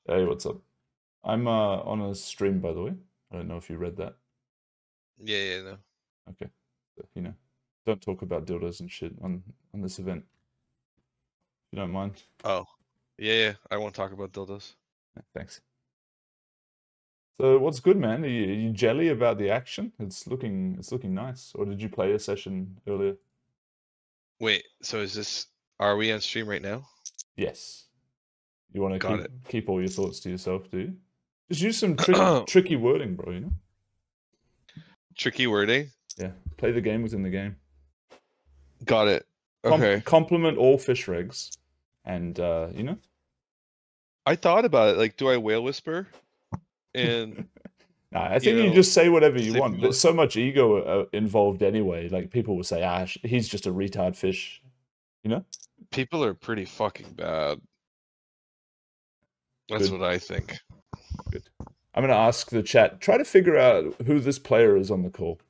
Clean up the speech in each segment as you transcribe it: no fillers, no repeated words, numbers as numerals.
Hey, what's up? I'm on a stream, by the way. I don't know if you read that. Yeah, yeah, no. Okay. So, don't talk about dildos and shit on this event, if you don't mind. Oh, yeah, yeah. I won't talk about dildos. Thanks. So what's good, man? Are you jelly about the action? It's looking nice. Or did you play a session earlier? Wait, so is this? Are we on stream right now? Yes. You want to Got keep all your thoughts to yourself, do you? Just use some it. tricky wording, bro, you know? Tricky wording. Yeah. Play the game within the game. Got it. Okay. Compliment all fish regs. And I thought about it. Like, do I whale whisper? And Nah, I think you just say whatever you say want. people, There's so much ego involved anyway. Like people will say, he's just a retard fish," you know? people are pretty fucking bad. That's Good, what I think. good. I'm gonna ask the chat. Try to figure out who this player is on the call,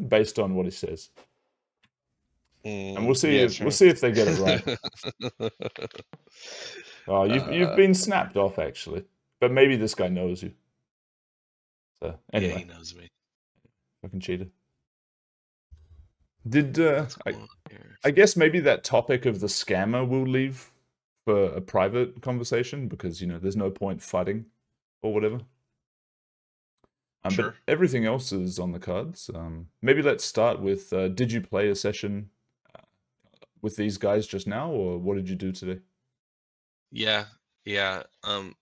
based on what he says, and we'll see. Yeah, We'll see if they get it right. Oh, you've been snapped off actually, but maybe this guy knows you. So anyway, yeah, he knows me. fucking cheater. Did I guess maybe that topic of the scammer will leave for a private conversation because there's no point fighting or whatever. Sure. But everything else is on the cards. Maybe let's start with did you play a session with these guys just now, or what did you do today? Yeah, yeah.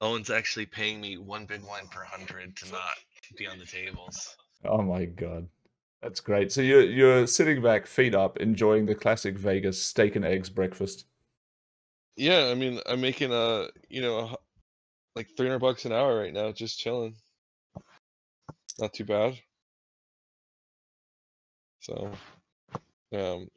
Owen's actually paying me one big wine per 100 to not be on the tables. Oh my god, that's great. So you're sitting back, feet up, enjoying the classic Vegas steak and eggs breakfast. Yeah, I mean, I'm making like $300 an hour right now, just chilling. Not too bad. So, um,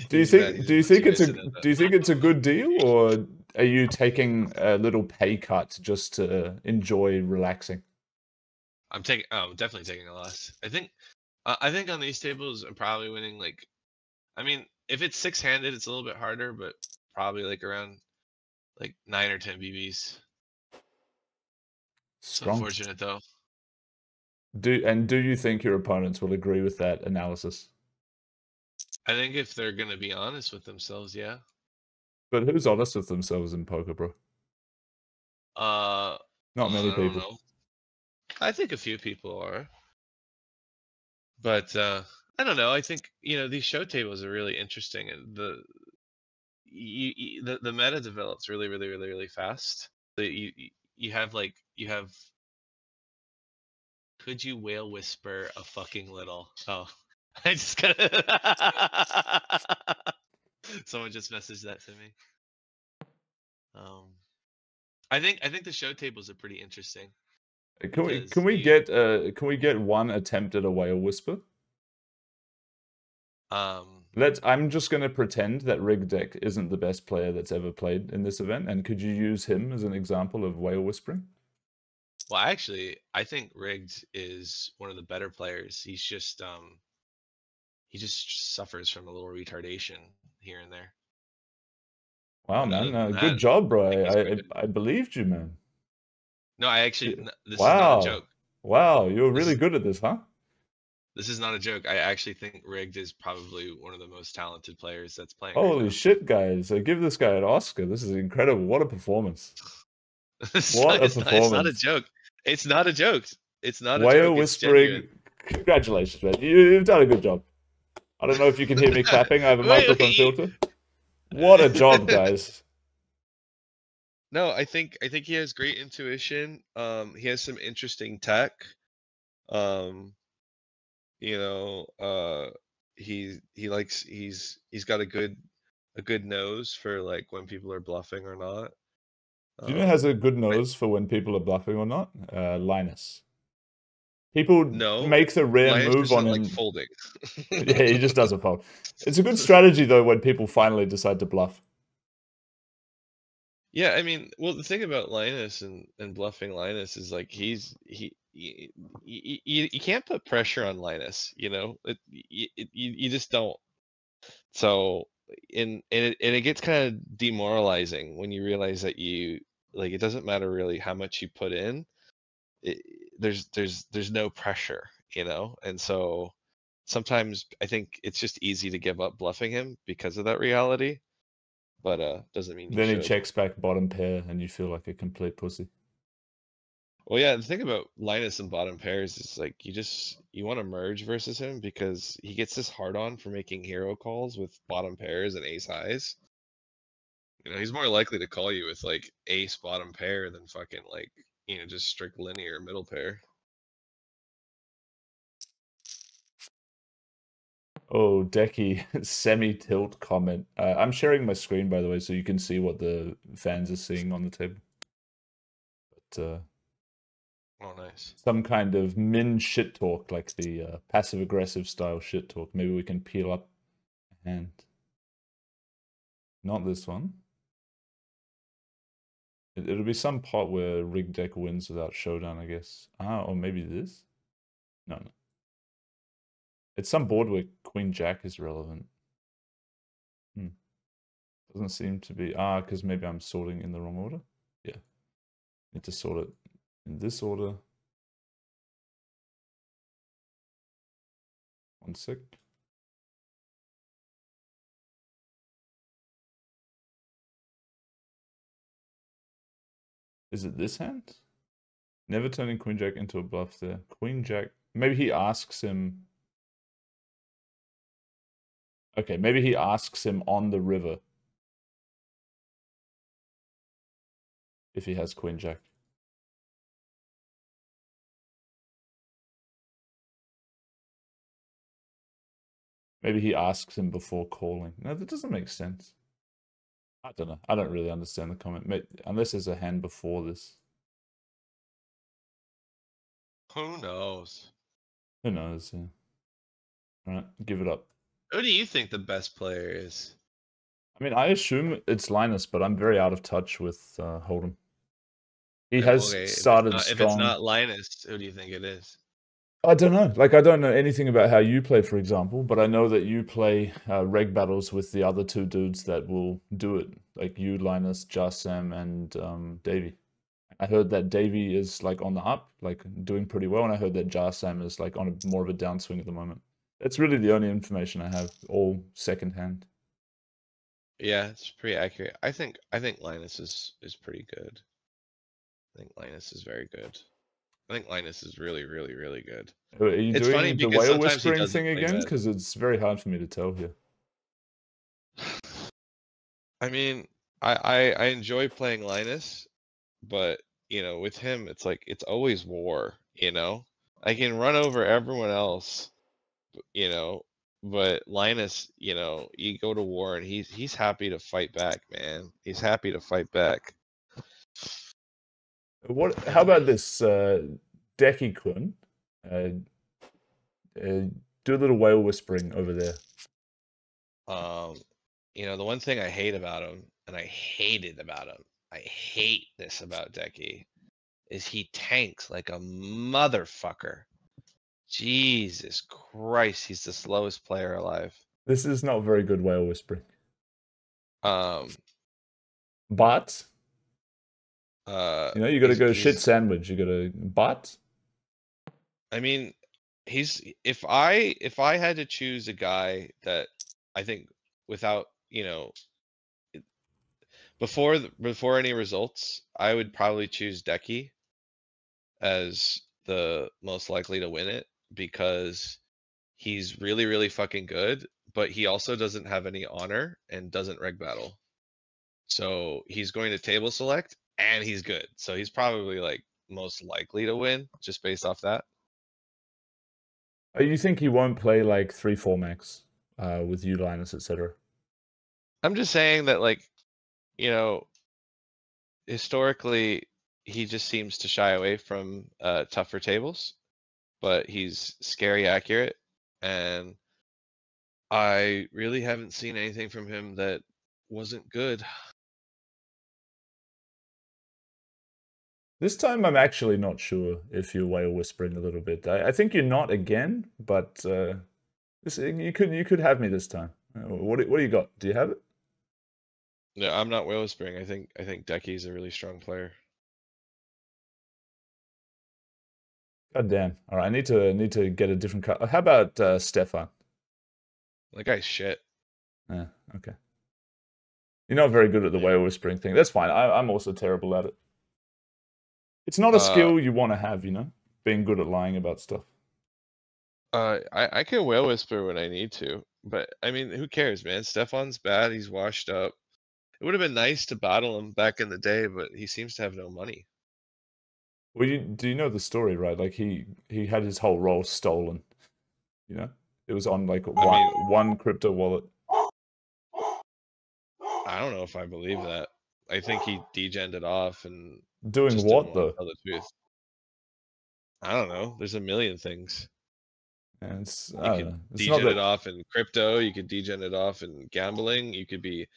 Do you he's mad. think He do you doesn't let think you it's guys a sit in do you think it's a good deal, or are you taking a little pay cut just to enjoy relaxing? I'm taking. Oh, definitely taking a loss. I think on these tables, I'm probably winning. Like, I mean, if it's six-handed, it's a little bit harder, but probably like around like 9 or 10 BBs. It's Strong. unfortunate though. Do you think your opponents will agree with that analysis? I think if they're gonna be honest with themselves, yeah. But who's honest with themselves in poker, bro? Not many I don't people. know. I think a few people are. But I don't know. I think these show tables are really interesting, and the meta develops really, really, really, really fast. You have could you whale whisper a fucking little? Oh, I just gotta. Someone just messaged that to me. I think the show tables are pretty interesting Can we because can we get one attempt at a whale whisper? um I'm just gonna pretend that Rig Deck isn't the best player that's ever played in this event, and could you use him as an example of whale whispering? well, actually, I think Rigged is one of the better players. He just suffers from a little retardation here and there. Wow, But other man, than that, good job, bro. I think he's quite good. I believed you, man. No, I actually, this is not a Wow, joke. wow, you're This really is good at this, huh? this is not a joke. I actually think Rigged is probably one of the most talented players that's playing right Holy now. shit, guys! Give this guy an Oscar. This is incredible. What a performance! it's What not, a it's not. It's not a performance! joke. It's not a joke. It's not a Whale joke. It's genuine. whispering. Congratulations, man. You've done a good job. I don't know if you can hear me clapping. I have a microphone Wait. filter. What a job, guys. No, I think he has great intuition. He has some interesting tech. Um, you know, he's got a good nose for like when people are bluffing or not. Do you know who has a good I, nose for when people are bluffing or not? Linus. People no, make the rare Linus move on doesn't like him. folding. Yeah, he just doesn't fold. It's a good strategy though when people finally decide to bluff. Yeah, I mean, well, the thing about Linus and bluffing Linus is like you can't put pressure on Linus, you just don't. So, and it gets kind of demoralizing when you realize that like, it doesn't matter really how much you put in. It, there's no pressure, you know, and so sometimes I think it's just easy to give up bluffing him because of that reality, but doesn't mean you Then he should. checks back bottom pair, and you feel like a complete pussy. Well, yeah, the thing about Linus and bottom pairs is like you want to merge versus him because he gets this hard on for making hero calls with bottom pairs and ace highs. You know, he's more likely to call you with like ace bottom pair than fucking like, you know, just strict linear middle pair. Oh, Decky, semi-tilt comment. I'm sharing my screen, by the way, so you can see what the fans are seeing on the table. But Oh, nice. some kind of min shit talk, like the passive-aggressive style shit talk. Maybe we can peel up a hand. Not this one. It'll be some pot where rig deck wins without showdown, I guess. Ah, or maybe this? No, no. It's some board where Queen Jack is relevant. Doesn't seem to be. Ah, because maybe I'm sorting in the wrong order. Yeah. Need to sort it in this order. One sec. Is it this hand? Never turning Queen Jack into a bluff there. Queen Jack. Maybe he asks him. Okay, maybe he asks him on the river if he has Queen Jack. Maybe he asks him before calling. No, that doesn't make sense. I don't know. I don't really understand the comment. Unless there's a hand before this. Who knows? Who knows? Yeah. All right, give it up. Who do you think the best player is? I mean, I assume it's Linus, but I'm very out of touch with Hold'em. He has Okay, started if it's strong. not Linus, who do you think it is? I don't know. Like, I don't know anything about how you play, for example, but I know that you play reg battles with the other two dudes that will do it. Like you, Linus, Jarsam, and Davey. I heard that Davey is like on the up, like doing pretty well, and I heard that Jarsam is like on more of a downswing at the moment. That's really the only information I have, all secondhand. Yeah, it's pretty accurate. I think Linus is pretty good. I think Linus is very good. I think Linus is really, really, really good. Are you It's funny doing the because whale sometimes he whispering doesn't thing play again? bad. Because it's very hard for me to tell here. I mean, I enjoy playing Linus, but you know, with him, it's like it's always war. You know, I can run over everyone else. You know, but Linus, you know, you go to war and he's happy to fight back, man. He's happy to fight back. What? How Yeah. about this, Decky Kun? Do a little whale whispering over there. You know, the one thing I hate about him, and I hated about him, I hate this about Decky, is he tanks like a motherfucker. Jesus Christ, he's the slowest player alive. This is not very good whale whispering. Um, But you know, you got to go shit he's sandwich. You got to but. I mean, he's if I had to choose a guy that I think without, you know, before any results, I would probably choose Decky as the most likely to win it because he's really, really fucking good, but he also doesn't have any honor and doesn't reg battle. So he's going to table select and he's good. So he's probably like most likely to win just based off that. You think he won't play like 3-4 max with you, Linus, etc.? I'm just saying that, like, you know, historically he just seems to shy away from tougher tables, but he's scary accurate, and I really haven't seen anything from him that wasn't good. This time, I'm actually not sure if you're whale whispering a little bit. I think you're not again, but you could have me this time. What do you got? Do you have it? Yeah, I'm not whale whispering. I think Decky's a really strong player. God damn. All right, I need to get a different cut. How about Stefan? That guy's shit. Yeah, okay. You're not very good at the Yeah. whale whispering thing. That's fine. I'm also terrible at it. It's not a Uh, skill you want to have, being good at lying about stuff. I can whale whisper when I need to, but I mean, who cares, man? Stefan's bad. He's washed up. It would have been nice to battle him back in the day, but he seems to have no money. Well, do you know the story, right? Like he had his whole role stolen. You know, it was on like I mean, one crypto wallet. I don't know if I believe that. I think he degened it off and Doing just didn't what want to though? tell the truth. I don't know. There's a million things. And I You don't could know. It's not degen it that off in crypto. You could degen it off in gambling. You could be.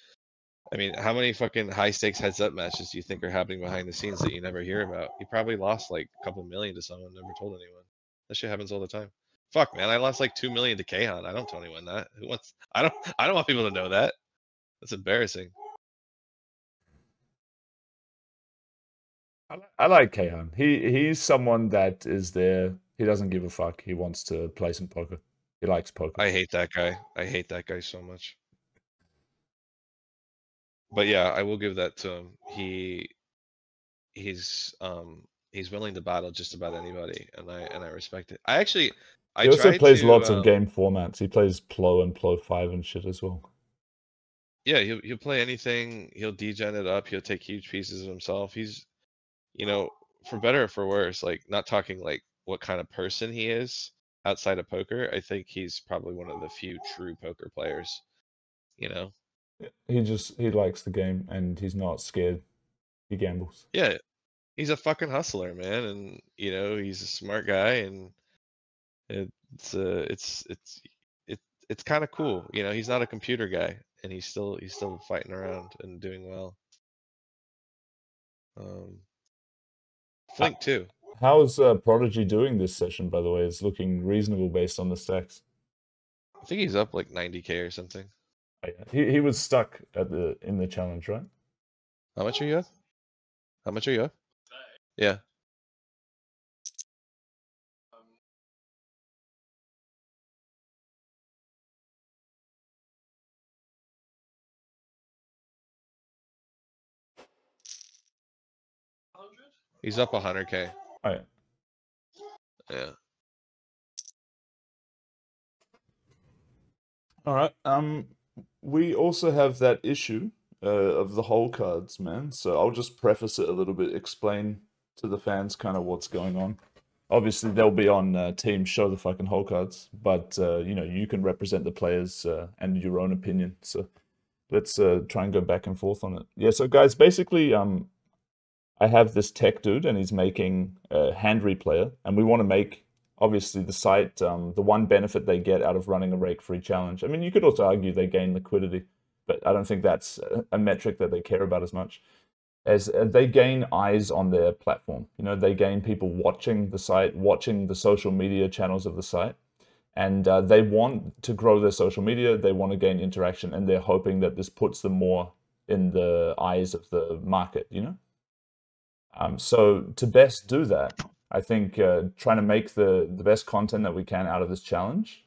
I mean, how many fucking high stakes heads up matches do you think are happening behind the scenes that you never hear about? You probably lost like a couple million to someone, never told anyone. That shit happens all the time. Fuck, man, I lost like 2 million to Kahan. I don't tell anyone that. Who wants? I don't want people to know that. That's embarrassing. I like Kahan. He's someone that is there. He doesn't give a fuck. He wants to play some poker. He likes poker. I hate that guy. I hate that guy so much. But yeah, I will give that to him. He's willing to battle just about anybody, and I respect it. I He also tried plays to lots of game formats. He plays Plo and Plo 5 and shit as well. yeah, he'll play anything. He'll degen it up. He'll take huge pieces of himself. He's, you know, for better or for worse, like not talking like what kind of person he is outside of poker. I think he's probably one of the few true poker players. You know, He likes the game and he's not scared. He gambles. yeah, he's a fucking hustler, man, and he's a smart guy, and it's it, it's kind of cool. He's not a computer guy, and he's still fighting around and doing well. Um, Uh, Flink too. How's Prodigy doing this session, by the way? It's looking reasonable based on the stacks. I think he's up like 90K or something. Oh, yeah. He was stuck in the challenge, right? How much are you up? How much are you up? Yeah. He's up 100K. Oh, yeah. Yeah. All right. We also have that issue of the hole cards, man. So I'll just preface it a little bit, explain to the fans kind of what's going on. Obviously, they'll be on Team Show the fucking hole cards, but you can represent the players and your own opinion. So let's try and go back and forth on it. Yeah. So guys, basically, I have this tech dude, and he's making a hand replayer, and we want to make obviously the site, the one benefit they get out of running a rake-free challenge. I mean, you could also argue they gain liquidity, but I don't think that's a metric that they care about as much. As they gain eyes on their platform, they gain people watching the site, watching the social media channels of the site, and they want to grow their social media. They want to gain interaction, and they're hoping that this puts them more in the eyes of the market. So to best do that, I think trying to make the best content that we can out of this challenge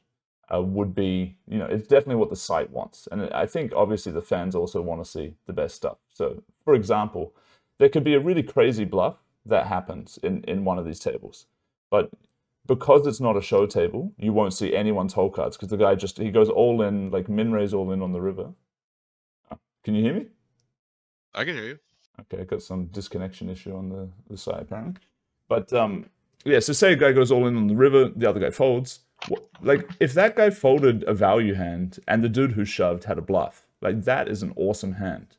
would be, it's definitely what the site wants. And I think obviously the fans also want to see the best stuff. So for example, there could be a really crazy bluff that happens in one of these tables. But because it's not a show table, you won't see anyone's hole cards because the guy he goes all in, like min raise all in on the river. Can you hear me? I can hear you. Okay, I got some disconnection issue on the side apparently. But yeah, so say a guy goes all in on the river, the other guy folds. Like if that guy folded a value hand and the dude who shoved had a bluff, like that is an awesome hand.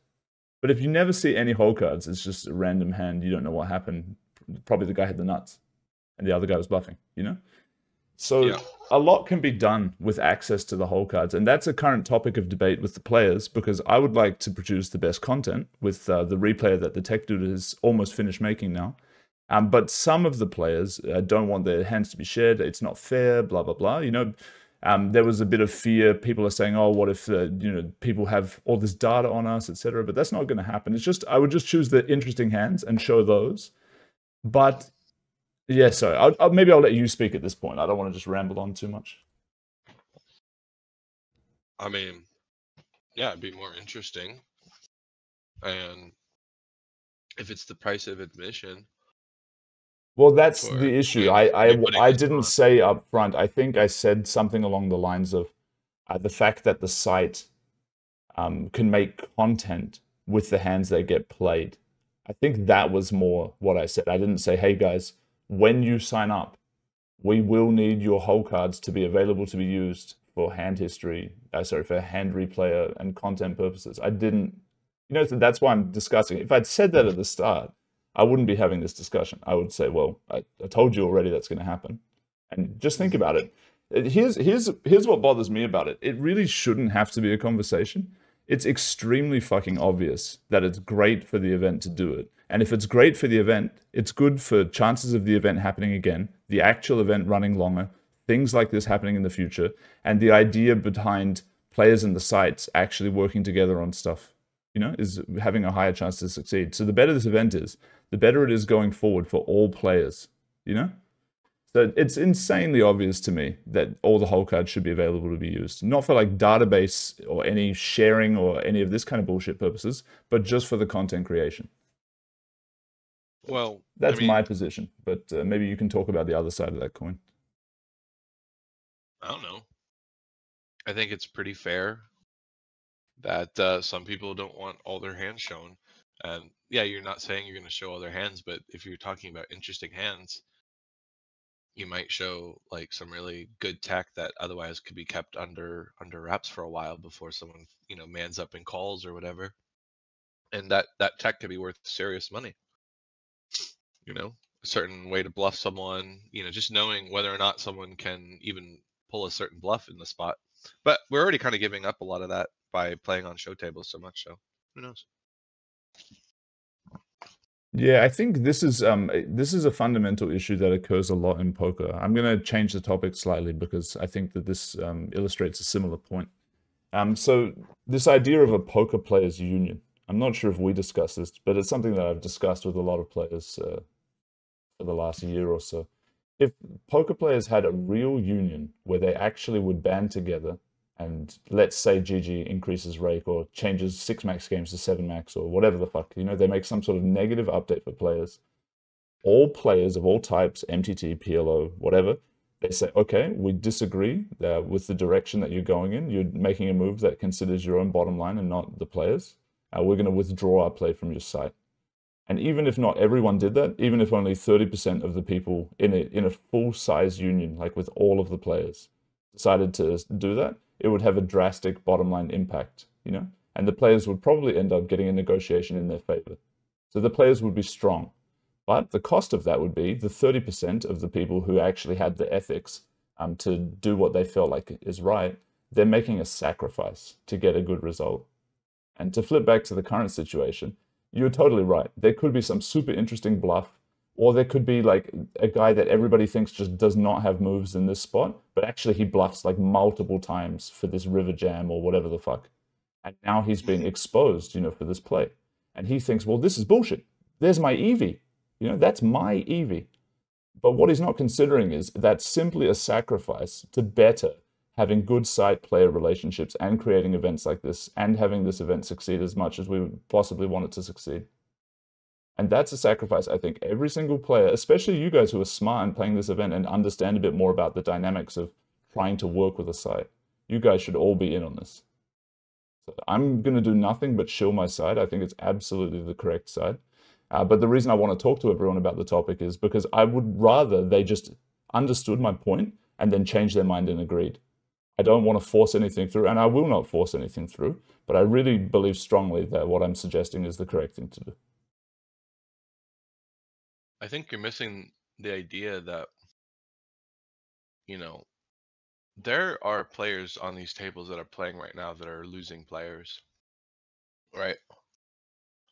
But if you never see any hole cards, it's just a random hand, you don't know what happened. Probably the guy had the nuts and the other guy was bluffing, So Yeah. a lot can be done with access to the hole cards, and that's a current topic of debate with the players because I would like to produce the best content with the replayer that the tech dude is almost finished making now. But some of the players don't want their hands to be shared. It's not fair, blah, blah, blah. There was a bit of fear. People are saying, "Oh, what if people have all this data on us, etc." But that's not going to happen. It's just I would just choose the interesting hands and show those. But yeah, sorry. Maybe I'll let you speak at this point. I don't want to just ramble on too much. I mean, yeah, it'd be more interesting. And if it's the price of admission Well, that's for the issue. fans to be putting I this didn't on. say up front. I think I said something along the lines of the fact that the site can make content with the hands that get played. I think that was more what I said. I didn't say, hey guys, when you sign up, we will need your whole cards to be available to be used for hand history, for hand replayer and content purposes. I didn't, so that's why I'm discussing it. If I'd said that at the start, I wouldn't be having this discussion. I would say, well, I told you already that's going to happen. And just think about it. Here's what bothers me about it. It really shouldn't have to be a conversation. It's extremely fucking obvious that it's great for the event to do it. And if it's great for the event, it's good for chances of the event happening again, the actual event running longer, things like this happening in the future, and the idea behind players and the sites actually working together on stuff, is having a higher chance to succeed. So the better this event is, the better it is going forward for all players, So it's insanely obvious to me that all the whole cards should be available to be used. Not for like database or any sharing or any of this kind of bullshit purposes, but just for the content creation. Well, I That's my mean, position, but maybe you can talk about the other side of that coin. I don't know. I think it's pretty fair that some people don't want all their hands shown. And yeah, you're not saying you're going to show all their hands, but if you're talking about interesting hands, you might show like some really good tech that otherwise could be kept under wraps for a while before someone mans up and calls or whatever. And that tech could be worth serious money. A certain way to bluff someone, just knowing whether or not someone can even pull a certain bluff in the spot. But we're already kind of giving up a lot of that by playing on show tables so much. So who knows? Yeah, I think this is a fundamental issue that occurs a lot in poker. I'm going to change the topic slightly because I think that this illustrates a similar point. So this idea of a poker players union, I'm not sure if we discussed this, but it's something that I've discussed with a lot of players for the last year or so. If poker players had a real union where they actually would band together and let's say GG increases rake or changes 6 max games to 7 max or whatever the fuck, they make some sort of negative update for players. All players of all types, MTT, PLO, whatever, they say, okay, we disagree with the direction that you're going in. You're making a move that considers your own bottom line and not the players. We're going to withdraw our play from your site. And even if not everyone did that, even if only 30% of the people in a full size union, like with all of the players, decided to do that, it would have a drastic bottom line impact, And the players would probably end up getting a negotiation in their favor. So the players would be strong. But the cost of that would be the 30% of the people who actually had the ethics to do what they felt like is right, they're making a sacrifice to get a good result. And to flip back to the current situation, you're totally right. There could be some super interesting bluff, or there could be like a guy that everybody thinks just does not have moves in this spot, but actually he bluffs like multiple times for this river jam or whatever the fuck. And now he's being exposed, for this play. And he thinks, well, this is bullshit. There's my EV. That's my EV. But what he's not considering is that's simply a sacrifice to better having good site player relationships and creating events like this and having this event succeed as much as we would possibly want it to succeed. And that's a sacrifice I think every single player, especially you guys who are smart and playing this event and understand a bit more about the dynamics of trying to work with a site, you guys should all be in on this. So I'm going to do nothing but shill my side. I think it's absolutely the correct side. But the reason I want to talk to everyone about the topic is because I would rather they just understood my point and then changed their mind and agreed. I don't want to force anything through, and I will not force anything through, but I really believe strongly that what I'm suggesting is the correct thing to do. I think you're missing the idea that, there are players on these tables that are playing right now that are losing players, right?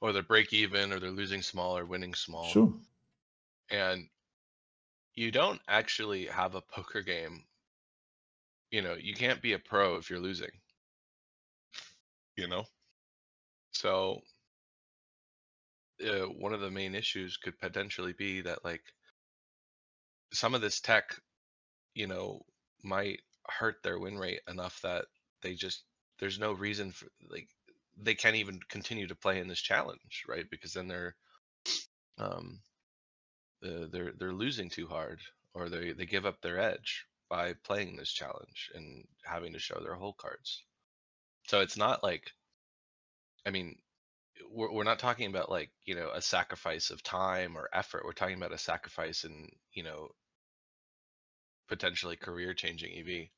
Or they're break even, or they're losing small or winning small. Sure. And you don't actually have a poker game you can't be a pro if you're losing, you know? So, one of the main issues could potentially be that like some of this tech, you know, might hurt their win rate enough that they just there's no reason for like they can't even continue to play in this challenge, right? Because then um they're losing too hard, or they give up their edge by playing this challenge and having to show their whole cards. So it's not like, I mean, we're not talking about like, a sacrifice of time or effort. We're talking about a sacrifice in, potentially career changing EV.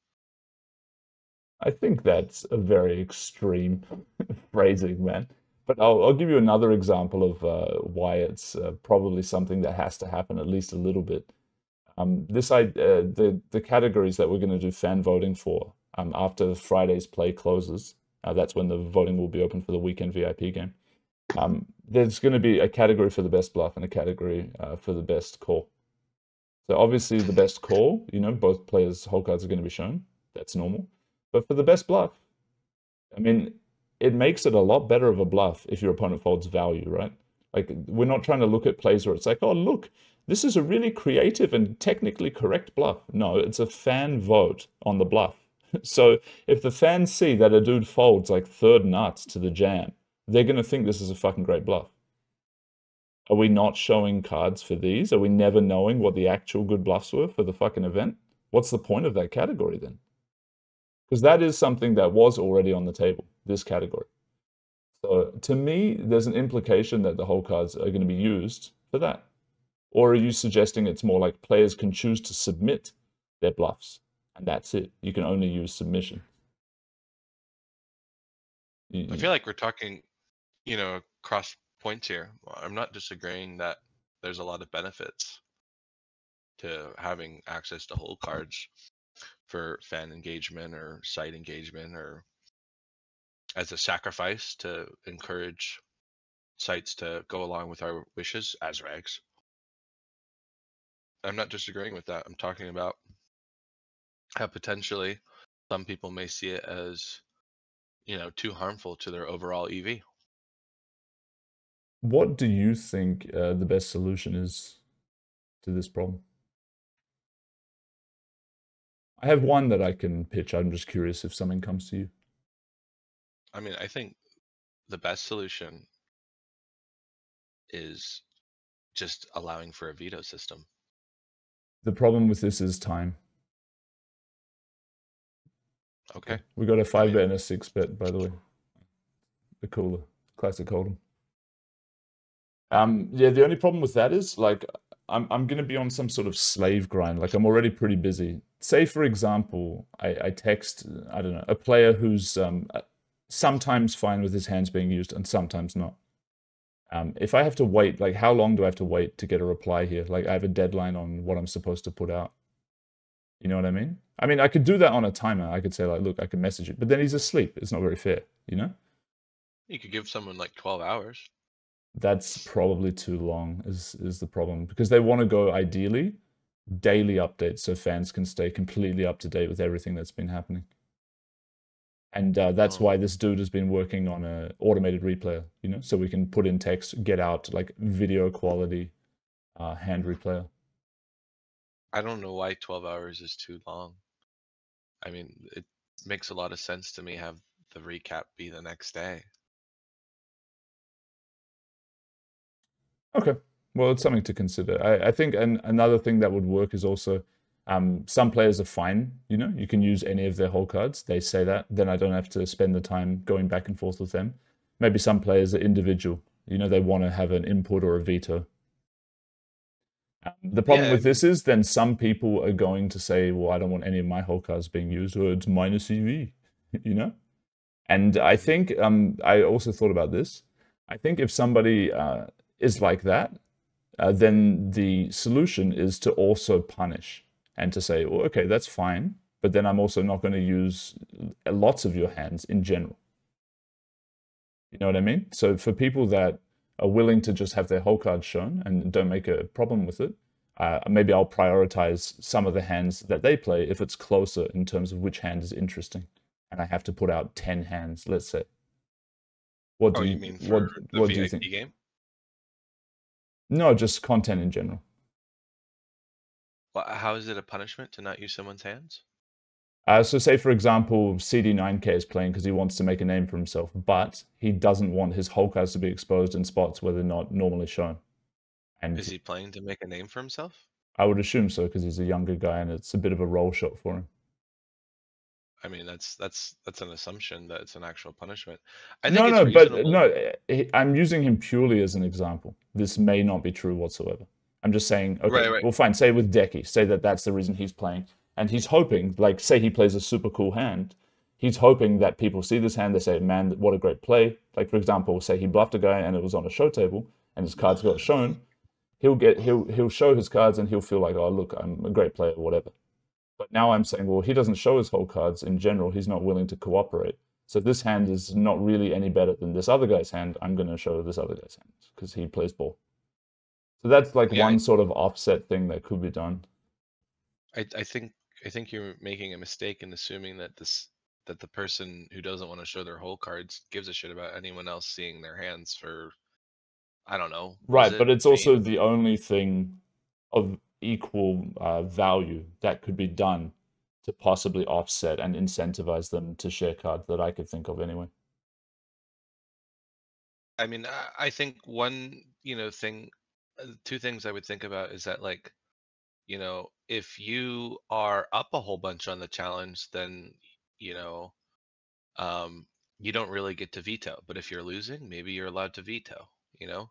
I think that's a very extreme phrasing, man. But I'll give you another example of why it's probably something that has to happen at least a little bit. The categories that we're going to do fan voting for after Friday's play closes, that's when the voting will be open for the weekend VIP game. There's going to be a category for the best bluff and a category for the best call. So obviously the best call, both players' whole cards are going to be shown. That's normal. But for the best bluff, I mean, it makes it a lot better of a bluff if your opponent folds value, right? Like, we're not trying to look at plays where it's like, oh, look, this is a really creative and technically correct bluff. No, it's a fan vote on the bluff. So if the fans see that a dude folds like third nuts to the jam, they're going to think this is a fucking great bluff. Are we not showing cards for these? Are we never knowing what the actual good bluffs were for the fucking event? What's the point of that category then? Because that is something that was already on the table, this category. So to me, there's an implication that the whole cards are going to be used for that. Or are you suggesting it's more like players can choose to submit their bluffs, and that's it? You can only use submission. I feel like we're talking, cross points here. I'm not disagreeing that there's a lot of benefits to having access to whole cards for fan engagement or site engagement, or as a sacrifice to encourage sites to go along with our wishes as regs. I'm not disagreeing with that. I'm talking about how potentially some people may see it as, too harmful to their overall EV. What do you think the best solution is to this problem? I have one that I can pitch. I'm just curious if something comes to you. I mean, I think the best solution is just allowing for a veto system. The problem with this is time. Okay. We got a 5-bet and a 6-bet, by the way. The cooler. Classic Hold'em. Yeah, the only problem with that is, like, I'm gonna be on some sort of slave grind. Like, I'm already pretty busy. Say, for example, I text, I don't know, a player who's sometimes fine with his hands being used and sometimes not. If I have to wait, like, how long do I have to wait to get a reply here? Like, I have a deadline on what I'm supposed to put out. You know what I mean? I mean, I could do that on a timer. I could say, like, look, I can message it. But then he's asleep. It's not very fair, you know? You could give someone like 12 hours. That's probably too long is the problem. Because they want to go, ideally, daily updates so fans can stay completely up to date with everything that's been happening. And that's why this dude has been working on an automated replayer, so we can put in text, get out like video quality hand replayer. I don't know why 12 hours is too long. I mean, it makes a lot of sense to me have the recap be the next day. Okay, well, it's something to consider. I think another thing that would work is also some players are fine, you can use any of their whole cards. They say that, then I don't have to spend the time going back and forth with them. Maybe some players are individual, they want to have an input or a veto. The problem with this is then some people are going to say, well, I don't want any of my whole cards being used, or it's minus EV, And I think, I also thought about this. I think if somebody is like that, then the solution is to also punish and to say, well, okay, that's fine, but then I'm also not going to use lots of your hands in general. You know what I mean? So for people that are willing to just have their whole card shown and don't make a problem with it, maybe I'll prioritize some of the hands that they play if it's closer in terms of which hand is interesting, and I have to put out 10 hands, let's say. What Oh, do you you mean for what the what do you think? VIP game? No, just content in general. Well, how is it a punishment to not use someone's hands? So say for example, CD9K is playing because he wants to make a name for himself, but he doesn't want his whole cards to be exposed in spots where they're not normally shown. Is And he playing to make a name for himself? I would assume so because he's a younger guy and it's a bit of a roll shot for him. I mean, that's an assumption that it's an actual punishment. I think No, it's no, but reasonable. no, I'm using him purely as an example. This may not be true whatsoever. I'm just saying, okay, Right, right. well, fine. Say with Decky, say that that's the reason he's playing. And he's hoping, like, say he plays a super cool hand. He's hoping that people see this hand, they say, man, what a great play. Like, for example, say he bluffed a guy and it was on a show table and his cards got shown. He'll show his cards and he'll feel like, oh, look, I'm a great player, or whatever. But now I'm saying, well, he doesn't show his whole cards in general. He's not willing to cooperate. So this hand is not really any better than this other guy's hand. I'm going to show this other guy's hand because he plays ball. So that's like Yeah, one sort of offset thing that could be done. I think you're making a mistake in assuming that the person who doesn't want to show their whole cards gives a shit about anyone else seeing their hands for, I don't know, was Right, it but it's fame? also the only thing of equal value that could be done to possibly offset and incentivize them to share cards that I could think of anyway. I mean, I think one, thing, two things I would think about is that, like, if you are up a whole bunch on the challenge, then, you know, um, you don't really get to veto. But if you're losing, maybe you're allowed to veto, you know?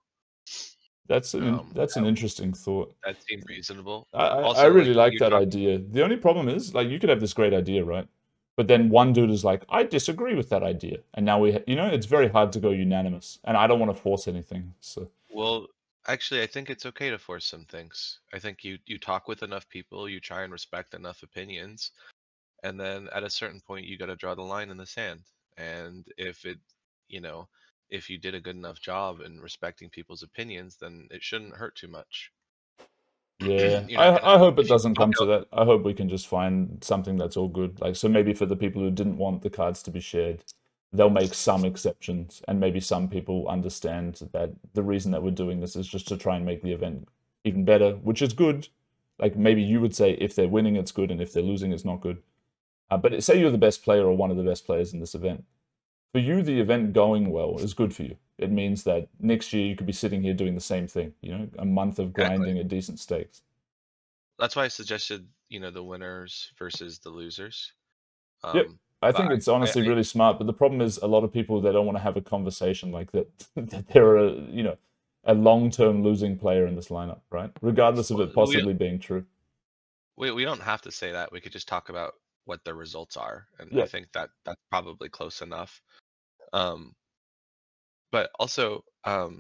That's an interesting thought. That seemed reasonable. I Also, like really like you're that talking, idea. The only problem is, like, you could have this great idea, right? But then one dude is like, I disagree with that idea. And now it's very hard to go unanimous. And I don't want to force anything. So, well, actually, I think it's okay to force some things. I think you talk with enough people, you try and respect enough opinions, and then at a certain point you got to draw the line in the sand. And you know if you did a good enough job in respecting people's opinions, then it shouldn't hurt too much. yeah, You're not gonna, I hope it if you doesn't talk come to out. that. I hope we can just find something that's all good. Like, so maybe for the people who didn't want the cards to be shared, they'll make some exceptions. And maybe some people understand that the reason that we're doing this is just to try and make the event even better, which is good. Like, maybe you would say if they're winning, it's good, and if they're losing, it's not good. But say you're the best player or one of the best players in this event. For you, the event going well is good for you. It means that next year you could be sitting here doing the same thing, a month of Exactly. grinding at decent stakes. That's why I suggested, the winners versus the losers. Yep. um I but think it's I honestly really smart, but the problem is a lot of people they don't want to have a conversation like that that they're a long-term losing player in this lineup, right? Regardless of well, it possibly being true. we don't have to say that. We could just talk about what the results are, and I Yeah. think that that's probably close enough. um but also, what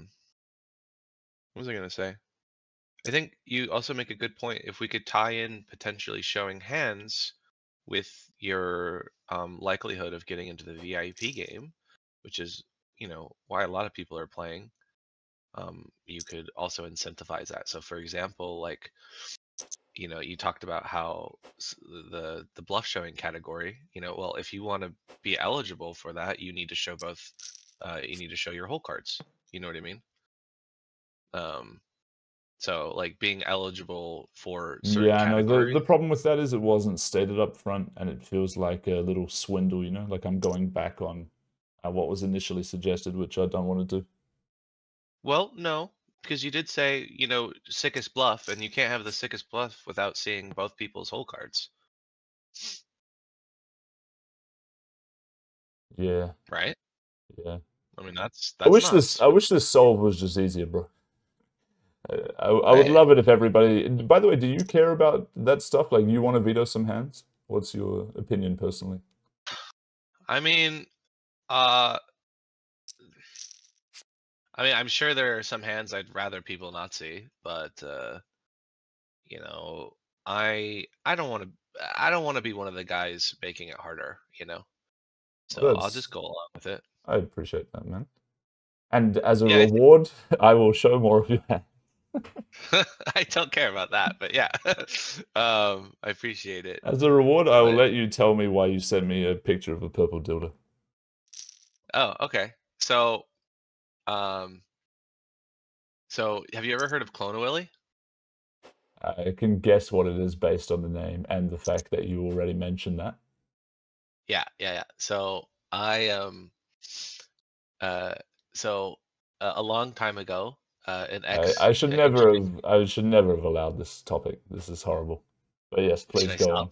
was I going to say? I think you also make a good point. If we could tie in potentially showing hands with your likelihood of getting into the VIP game, which is, why a lot of people are playing, you could also incentivize that. So, for example, like, you talked about how the bluff showing category, well, if you want to be eligible for that, you need to show both. You need to show your whole cards. You know what I mean? Um, so, like, being eligible for certain Yeah, no, the categories. problem with that is it wasn't stated up front and it feels like a little swindle, like I'm going back on what was initially suggested, which I don't want to do. Well, no, because you did say, sickest bluff, and you can't have the sickest bluff without seeing both people's whole cards, Yeah, right? yeah. I mean, that's nuts. I wish this solve was just easier, bro. I would I love it if everybody. By the way, do you care about that stuff? Like, you want to veto some hands? What's your opinion personally? I mean, uh, I'm sure there are some hands I'd rather people not see, but you know, I don't want to. I don't want to be one of the guys making it harder, So I'll That's just go along with it. I appreciate that, man. And as a Yeah, reward, I will show more of your hands. I don't care about that, but yeah, I appreciate it. As a reward, I will But let you tell me why you sent me a picture of a purple dildo. oh, okay. Um, so have you ever heard of Clone Willy? I can guess what it is based on the name and the fact that you already mentioned that. Yeah, yeah, yeah. Uh, so a long time ago, an ex. I should never have allowed this topic. This is horrible. But yes, Should please I go stop? on.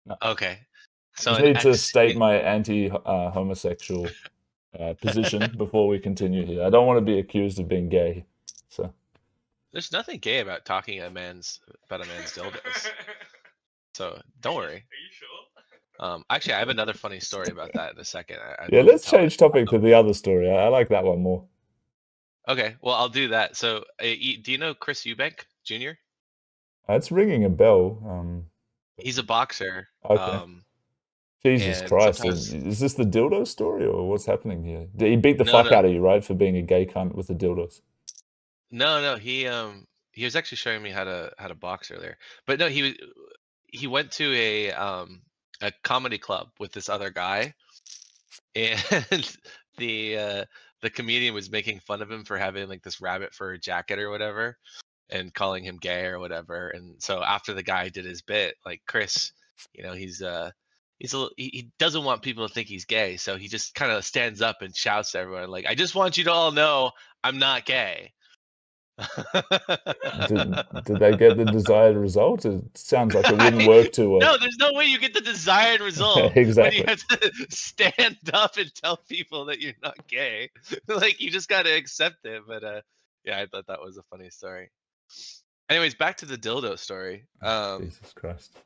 No, Okay. I So just an need to ex. state my anti homosexual position before we continue here. I don't want to be accused of being gay. So There's nothing gay about talking about a man's dildos. So don't worry. Are you sure? Actually, I have another funny story about that in a second. I'd yeah, love to let's tell it. change topic to the other story. I like that one more. Okay, well, I'll do that. So, do you know Chris Eubank Jr.? It's ringing a bell. He's a boxer, Okay. Jesus and Christ. sometimes Is this the dildo story or what's happening here? He beat the no, fuck no, out of you, right, for being a gay cunt with the dildos? no. He was actually showing me how to box earlier, but no, he went to a comedy club with this other guy, and the uh, the comedian was making fun of him for having like this rabbit fur jacket or whatever, and calling him gay or whatever. And so after the guy did his bit, like Chris, he doesn't want people to think he's gay, so he just kind of stands up and shouts to everyone like, "I just want you to all know I'm not gay." Did they get the desired result? It sounds like it wouldn't work too well. No, there's no way you get the desired result when you Exactly. have to stand up and tell people that you're not gay. Like you just got to accept it. But yeah, I thought that was a funny story. Anyways, back to the dildo story. Jesus Christ.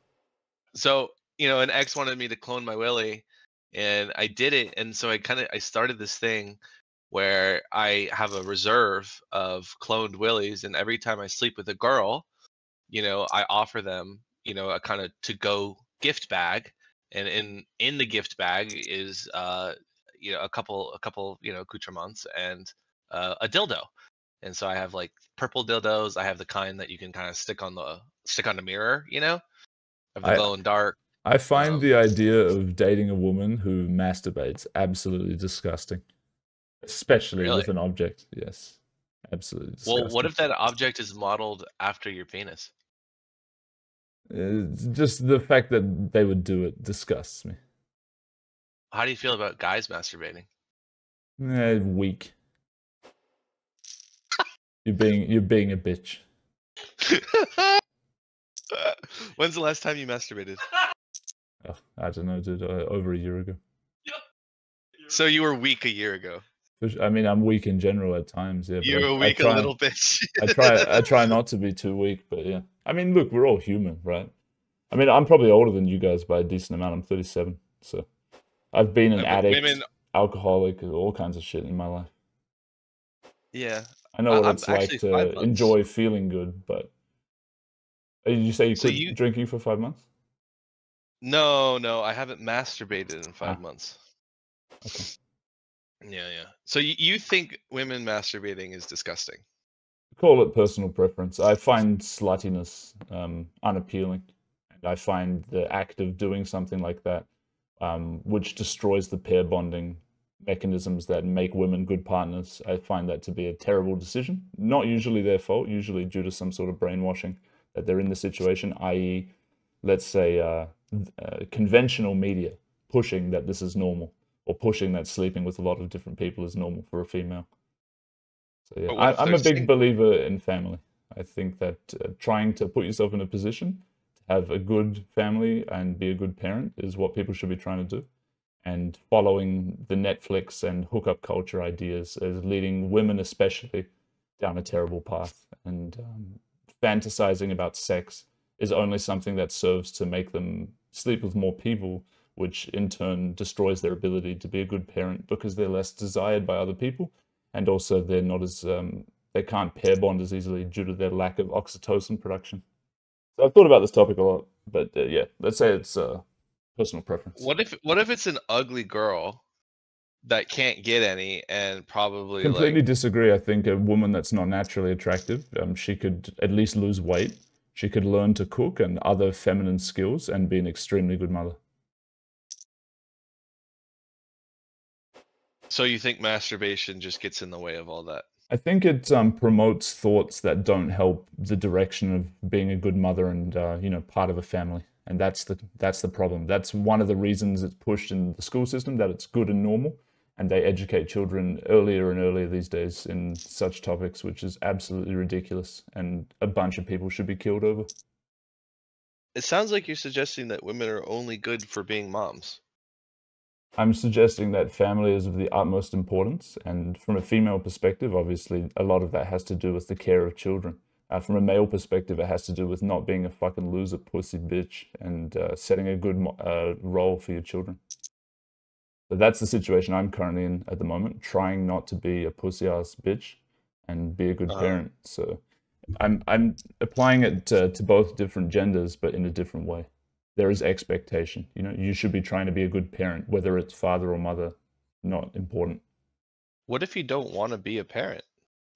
So an ex wanted me to clone my willy, and I did it. And so I started this thing where I have a reserve of cloned willies, and every time I sleep with a girl, I offer them, a kind of to go gift bag, and in the gift bag is a couple accoutrements and a dildo. And so I have like purple dildos. I have the kind that you can kind of stick on the mirror, of the I glow in dark. I find Um, the idea of dating a woman who masturbates absolutely disgusting, especially really? with an object. Yes, absolutely Well, what disgusting. if that object is modeled after your penis? Just the fact that they would do it disgusts me. How do you feel about guys masturbating? Weak. You're being a bitch. When's the last time you masturbated? Oh, I don't know, dude. Over a year ago. So you were weak a year ago. I mean, I'm weak in general at times, yeah, You but were I weak a try. little bitch. I try not to be too weak, but yeah. I mean, look, we're all human, right? I mean, I'm probably older than you guys by a decent amount. I'm 37, so I've been an But women, addict, alcoholic, all kinds of shit in my life. yeah. I know what I'm it's like actually 5 to months. enjoy feeling good, but did you say you So quit drinking for 5 months? no, no, I haven't masturbated in 5 Ah, months. okay. Yeah, yeah. So you think women masturbating is disgusting? Call it personal preference. I find sluttiness unappealing, and I find the act of doing something like that, which destroys the pair bonding mechanisms that make women good partners. I find that to be a terrible decision. Not usually their fault, usually due to some sort of brainwashing that they're in the situation, i.e., let's say conventional media pushing that this is normal, or pushing that sleeping with a lot of different people is normal for a female. So yeah, But what if I'm they're a big single? believer in family. I think that trying to put yourself in a position to have a good family and be a good parent is what people should be trying to do. And following the Netflix and hookup culture ideas is leading women, especially, down a terrible path. And fantasizing about sex is only something that serves to make them sleep with more people, which in turn destroys their ability to be a good parent because they're less desired by other people, and also they're not as they can't pair bond as easily due to their lack of oxytocin production. So I've thought about this topic a lot, but yeah, let's say it's personal preference. What if it's an ugly girl that can't get any and probably Completely like disagree. I think a woman that's not naturally attractive, she could at least lose weight. She could learn to cook and other feminine skills and be an extremely good mother. so you think masturbation just gets in the way of all that? I think it promotes thoughts that don't help the direction of being a good mother and part of a family, and that's the problem. That's one of the reasons it's pushed in the school system, that it's good and normal, and they educate children earlier and earlier these days in such topics, which is absolutely ridiculous, and a bunch of people should be killed over. It sounds like you're suggesting that women are only good for being moms. I'm suggesting that family is of the utmost importance, and from a female perspective, obviously, a lot of that has to do with the care of children. From a male perspective, it has to do with not being a fucking loser, pussy bitch, and setting a good role for your children. So that's the situation I'm currently in at the moment, trying not to be a pussy ass bitch and be a good parent. So I'm applying it to both different genders, but in a different way. There is expectation. You should be trying to be a good parent, whether it's father or mother, not important. What if you don't want to be a parent?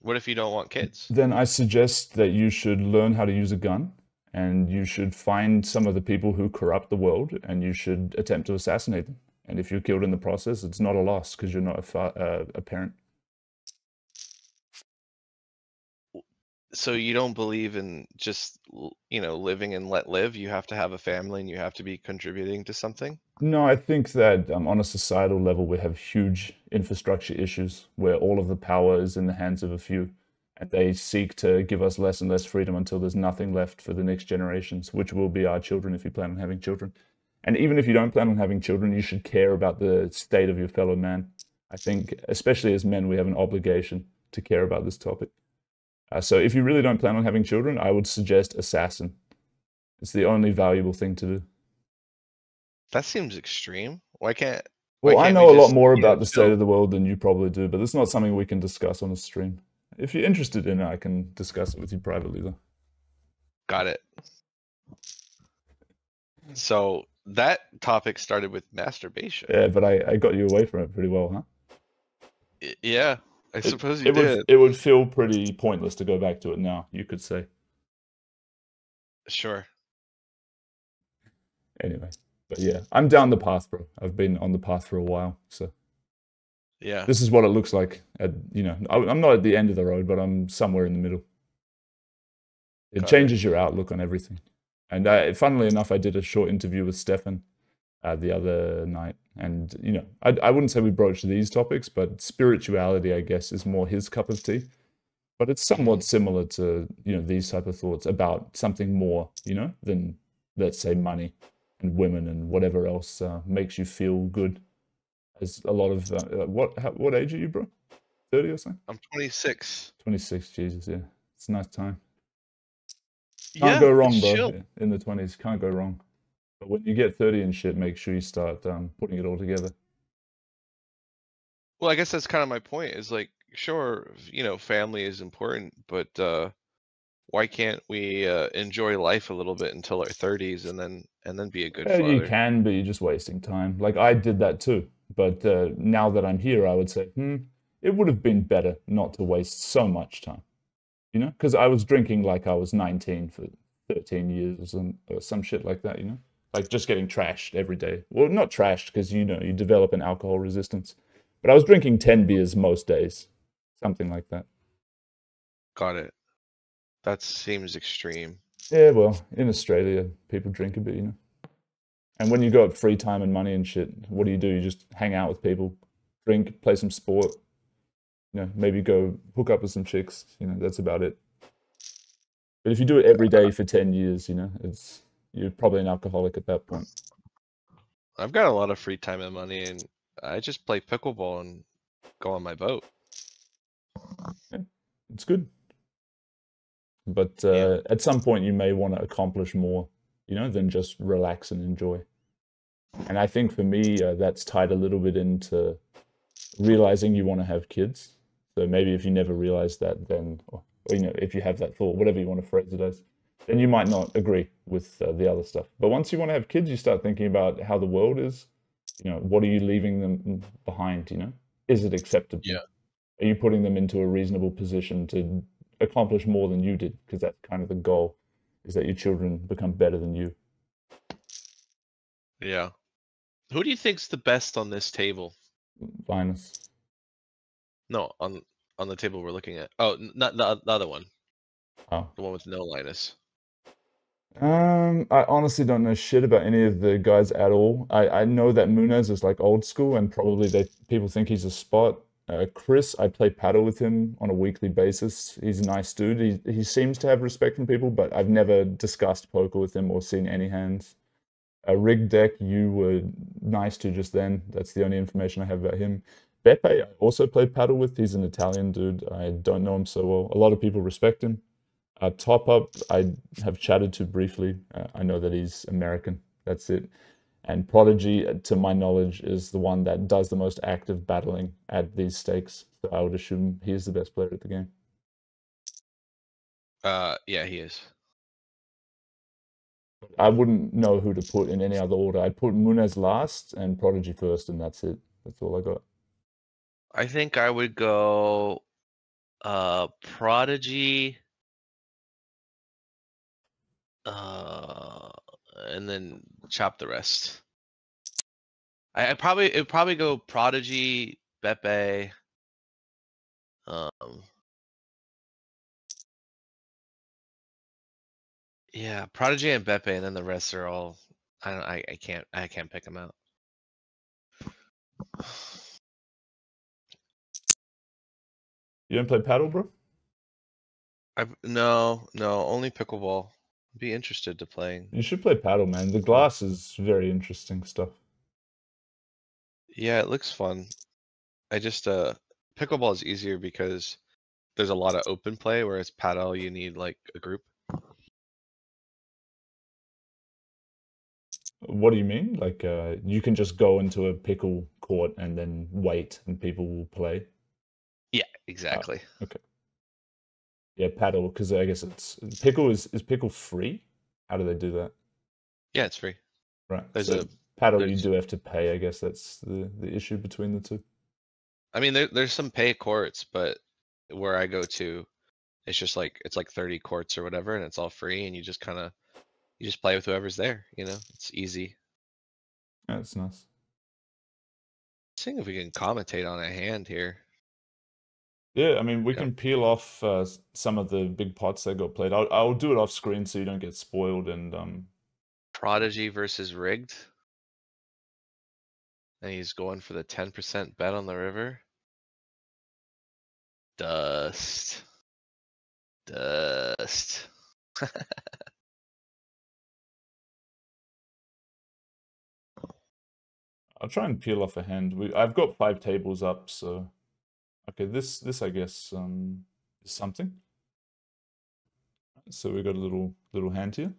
What if you don't want kids? Then I suggest that you should learn how to use a gun, and you should find some of the people who corrupt the world, and you should attempt to assassinate them. And if you're killed in the process, it's not a loss because you're not a parent. So you don't believe in just living and let live? You have to have a family and you have to be contributing to something? No, I think that on a societal level, we have huge infrastructure issues where all of the power is in the hands of a few, and they seek to give us less and less freedom until there's nothing left for the next generations, which will be our children if you plan on having children. And even if you don't plan on having children, you should care about the state of your fellow man. I think, especially as men, we have an obligation to care about this topic. So if you really don't plan on having children, I would suggest assassin. It's the only valuable thing to do. That seems extreme. Why can't Well, I we know a lot just, more about the state chill? of the world than you probably do, but it's not something we can discuss on a stream. If you're interested in it, I can discuss it with you privately, though. Got it. So that topic started with masturbation. Yeah, but I got you away from it pretty well, huh? Yeah, I suppose you It would did. it would feel pretty pointless to go back to it now, you could say. Sure. Anyway, but yeah, I'm down the path, bro. I've been on the path for a while, so Yeah. this is what it looks like. I'm not at the end of the road, but I'm somewhere in the middle. It Got it. changes your outlook on everything. And funnily enough, I did a short interview with Stefan the other night, and I wouldn't say we broached these topics, but spirituality, I guess, is more his cup of tea. But it's somewhat similar to these type of thoughts about something more, than, let's say, money and women and whatever else makes you feel good. As a lot of what age are you, bro? 30 or something? I'm 26. 26. Jesus, yeah, it's a nice time. Can't Yeah, go wrong, it's bro. chill. In the 20s, can't go wrong. But when you get 30 and shit, make sure you start putting it all together. Well, I guess that's kind of my point. Is like, sure, family is important, but why can't we enjoy life a little bit until our 30s and then be a good Yeah, you father? can, but you're just wasting time. Like I did that too. But now that I'm here, I would say, it would have been better not to waste so much time. Because I was drinking like I was 19 for 13 years or some shit like that, like just getting trashed every day. Well, not trashed because, you develop an alcohol resistance. But I was drinking 10 beers most days, something like that. Got it. That seems extreme. Yeah, well, in Australia, people drink a bit, And when you got free time and money and shit, what do? You just hang out with people, drink, play some sport, maybe go hook up with some chicks, that's about it. But if you do it every day for 10 years, you're probably an alcoholic at that point. I've got a lot of free time and money, and I just play pickleball and go on my boat. Yeah, it's good. But Yeah. at some point, you may want to accomplish more, than just relax and enjoy. And I think for me, that's tied a little bit into realizing you want to have kids. So maybe if you never realize that, then, or if you have that thought, whatever you want to phrase it as, then you might not agree with the other stuff. But once you want to have kids, you start thinking about how the world is, What are you leaving them behind? Is it acceptable? Yeah. Are you putting them into a reasonable position to accomplish more than you did? Because that's kind of the goal, is that your children become better than you. Yeah. Who do you think's the best on this table? Linus. No, on the table we're looking at. Oh, not the other one. Oh. The one with no Linus. I honestly don't know shit about any of the guys at all. I know that Munez is like old school, and probably people think he's a spot. Chris, I play paddle with him on a weekly basis. He's a nice dude. He seems to have respect from people, but I've never discussed poker with him or seen any hands. Rig Deck, you were nice to just then. That's the only information I have about him. Beppe, I also play paddle with. He's an Italian dude. I don't know him so well. A lot of people respect him. Top Up, I have chatted to briefly. I know that he's American. That's it. And Prodigy, to my knowledge, is the one that does the most active battling at these stakes. So I would assume he is the best player at the game. Yeah, he is. I wouldn't know who to put in any other order. I'd put Munez last and Prodigy first, and that's it. That's all I got. I think I would go Prodigy, uh, and then chop the rest. It'd probably go Prodigy, Beppe, um, yeah, Prodigy and Beppe, and then the rest are all. I don't. I can't pick them out. You don't play paddle, bro? No, only pickleball. Be interested to playing. You should play paddle, man. The glass is very interesting stuff. Yeah, it looks fun. I just pickleball is easier because there's a lot of open play, whereas paddle you need like a group. What do you mean? Like, you can just go into a pickle court and then wait, and people will play. Yeah, Oh, exactly. okay. Yeah, paddle, because I guess it's pickle is pickle free? How do they do that? Yeah, it's free. Right. There's So a paddle, you there's do have to pay. I guess that's the issue between the two. I mean there's some pay courts, but where I go to, it's just like it's like 30 courts or whatever, and it's all free, and you just play with whoever's there. It's easy. Yeah, that's nice. Seeing if we can commentate on a hand here. Yeah, I mean, we Yeah. can peel off some of the big pots that got played. I'll do it off screen so you don't get spoiled. And Prodigy versus rigged, and he's going for the 10% bet on the river. Dust. Dust. I'll try and peel off a hand. I've got 5 tables up, so okay. This I guess is something. So we got a little hand here.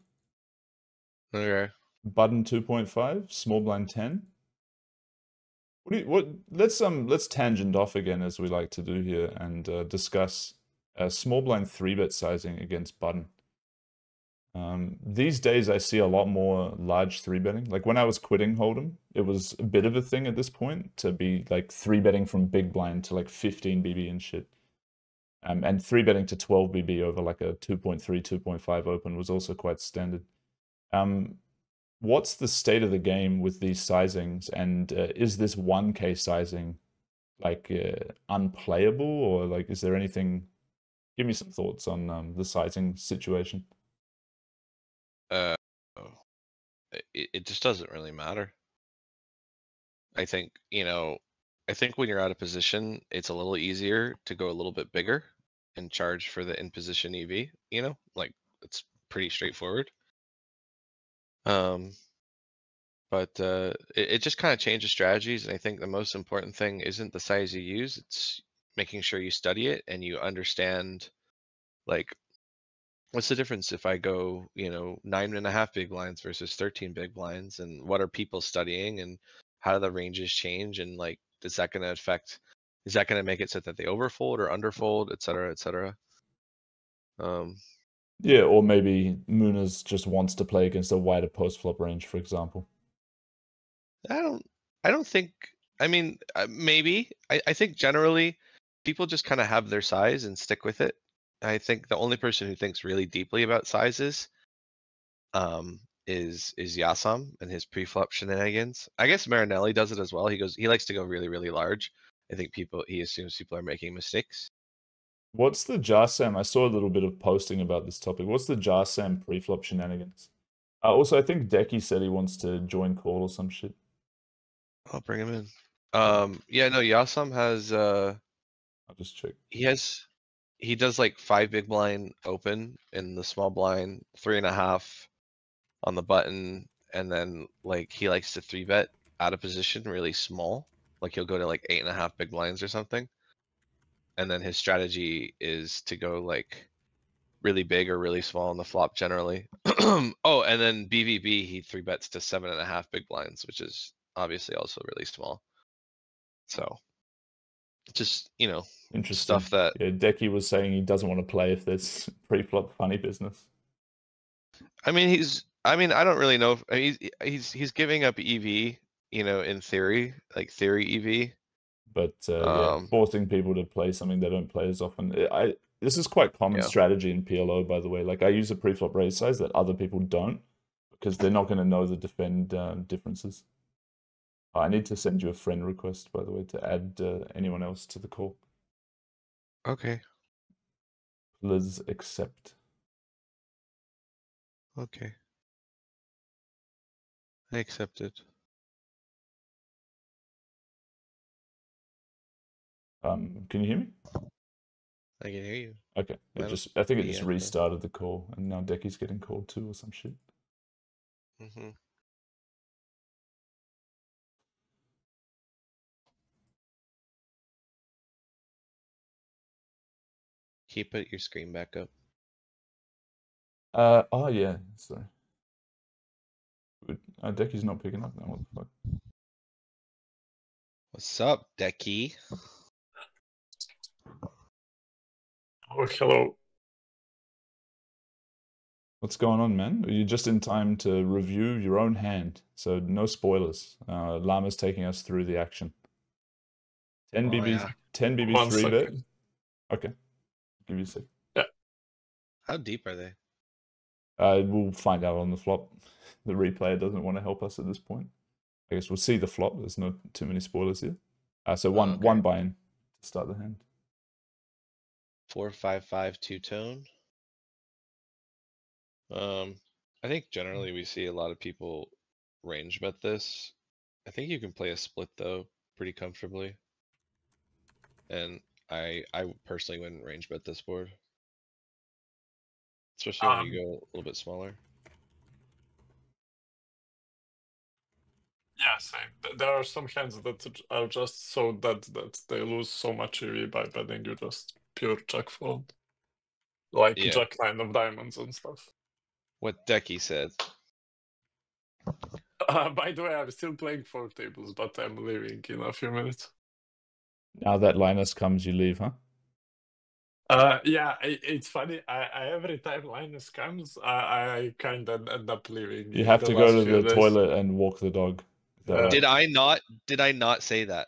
Okay. Button 2.5, small blind 10. Let's tangent off again as we like to do here and discuss small blind 3-bet sizing against button. These days I see a lot more large 3-betting. Like when I was quitting Hold'em, it was a bit of a thing at this point to be like 3-betting from big blind to like 15 BB and shit. And 3-betting to 12 BB over like a 2.3, 2.5 open was also quite standard. What's the state of the game with these sizings, and is this 1K sizing like unplayable, or like is there anything? Give me some thoughts on the sizing situation. Uh, it just doesn't really matter. I think, I think when you're out of position, it's a little easier to go a little bit bigger and charge for the in position EV, like it's pretty straightforward. Um, but it just kind of changes strategies. And I think the most important thing isn't the size you use, it's making sure you study it and you understand, like, what's the difference if I go, 9.5 big blinds versus 13 big blinds, and what are people studying, and how do the ranges change, and like, is that going to affect? Is that going to make it so that they overfold or underfold, et cetera, et cetera? Um, Yeah, or maybe Munoz just wants to play against a wider post flop range, for example. I don't. I don't think. I mean, maybe. I think generally, people just kind of have their size and stick with it. I think the only person who thinks really deeply about sizes, is Yasam and his pre-flop shenanigans. I guess Marinelli does it as well. He likes to go really, really large. I think he assumes people are making mistakes. What's the Jarsam? I saw a little bit of posting about this topic. What's the Jarsam pre-flop shenanigans? Also, I think Decky said he wants to join call or some shit. I'll bring him in. Yeah, no, Yasam has I'll just check. he does like 5 big blind open in the small blind, 3.5 on the button, and then like he likes to 3-bet out of position really small. Like he'll go to like 8.5 big blinds or something. And then his strategy is to go like really big or really small on the flop generally. Oh, and then BVB he 3-bets to 7.5 big blinds, which is obviously also really small. So just, Interesting. stuff that Yeah, Decky was saying he doesn't want to play if there's pre-flop funny business. I mean, I don't really know if he's giving up EV, in theory, like theory EV. But yeah, forcing people to play something they don't play as often. This is quite common Yeah. strategy in PLO, by the way. Like I use a pre-flop raise size that other people don't because they're not going to know the defend differences. I need to send you a friend request, by the way, to add anyone else to the call. Okay. Please accept. Okay. I accept it. Can you hear me? I can hear you. Okay. I think it just restarted the call, and now Decky's getting called too, or some shit. Mm-hmm. Can you put your screen back up? Oh yeah, sorry. Decky's not picking up now. What the fuck? What's up, Decky? Oh, hello. What's going on, man? You're just in time to review your own hand, so no spoilers. Llama's taking us through the action. 10 BB, yeah. 10 BB 1 3-bet. second. Okay, give you a sec. Yeah. How deep are they? We'll find out on the flop. The replayer doesn't want to help us at this point. I guess we'll see the flop. There's not too many spoilers here. So one buy-in to start the hand. 4-5-5 two-tone. I think generally we see a lot of people range bet this. I think you can play a split though pretty comfortably. And I personally wouldn't range bet this board. Especially when you go a little bit smaller. Yeah, same. There are some hands that are just so dead that they lose so much EV by betting you just pure check fold. Like Jack 9 of diamonds and stuff. What Decky said. By the way, I'm still playing 4 tables, but I'm leaving in a few minutes. Now that Linus comes, you leave, huh? Yeah, it's funny. I every time Linus comes, I kind of end up leaving. You have to go to the toilet and walk the dog. Right? Did I not say that?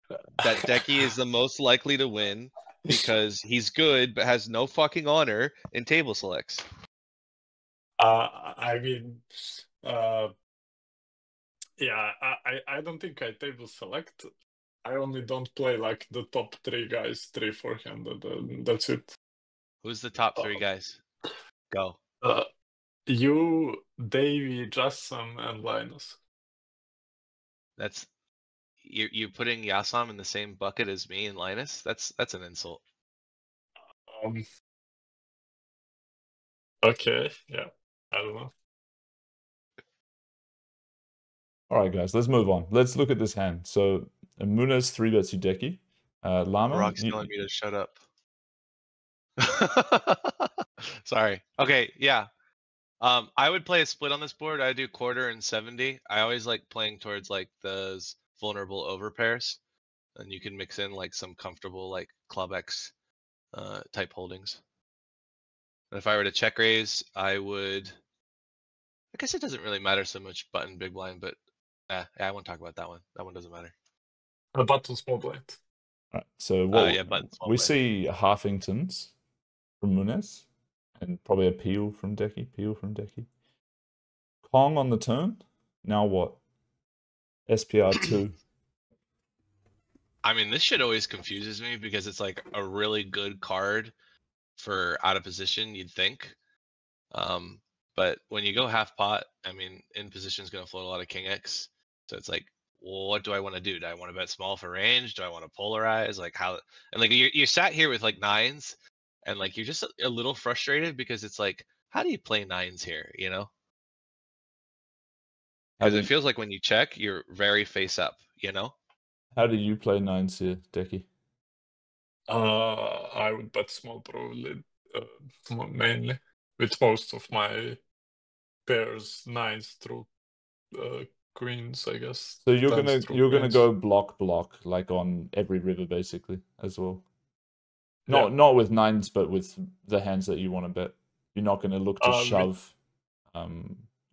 That Decky is the most likely to win because he's good but has no fucking honor in table selects. I mean, yeah, I don't think I table select. I only don't play like the top 3 guys, 3-4-handed, and that's it. Who's the top 3 guys? Go. You, Davey, Jassam, and Linus. That's you putting Yasam in the same bucket as me and Linus? That's an insult. Okay, yeah, I don't know. All right, guys, let's move on. Let's look at this hand. So Munez 3-bets Udeki. Llama, Rock's telling me to shut up. Sorry. Okay, yeah. I would play a split on this board. I do quarter and 70. I always like playing towards like those vulnerable overpairs, and you can mix in like some comfortable like club X type holdings. And if I were to check raise, I guess it doesn't really matter so much button big blind, but Yeah, I won't talk about that one. That one doesn't matter. A button small blind. Right. So what Yeah, but we see Halfingtons from Muniz, and probably a peel from Decky. Kong on the turn. Now what? SPR 2. I mean, this shit always confuses me because it's like a really good card for out of position, you'd think. But when you go half pot, I mean, in position is going to float a lot of King X. So it's like, well, what do I want to do? Do I want to bet small for range? Do I want to polarize? Like how? And like you're sat here with like nines, and like you're just a little frustrated because it's like, how do you play nines here? You know? Because it feels like when you check, you're very face up. You know? How do you play nines here, Decky? I would bet small probably, mainly with most of my pairs nines through queens, I guess. So you're Tens gonna queens. go block like on every river basically as well. Yeah. Not with nines, but with the hands that you want to bet. You're not gonna look to shove,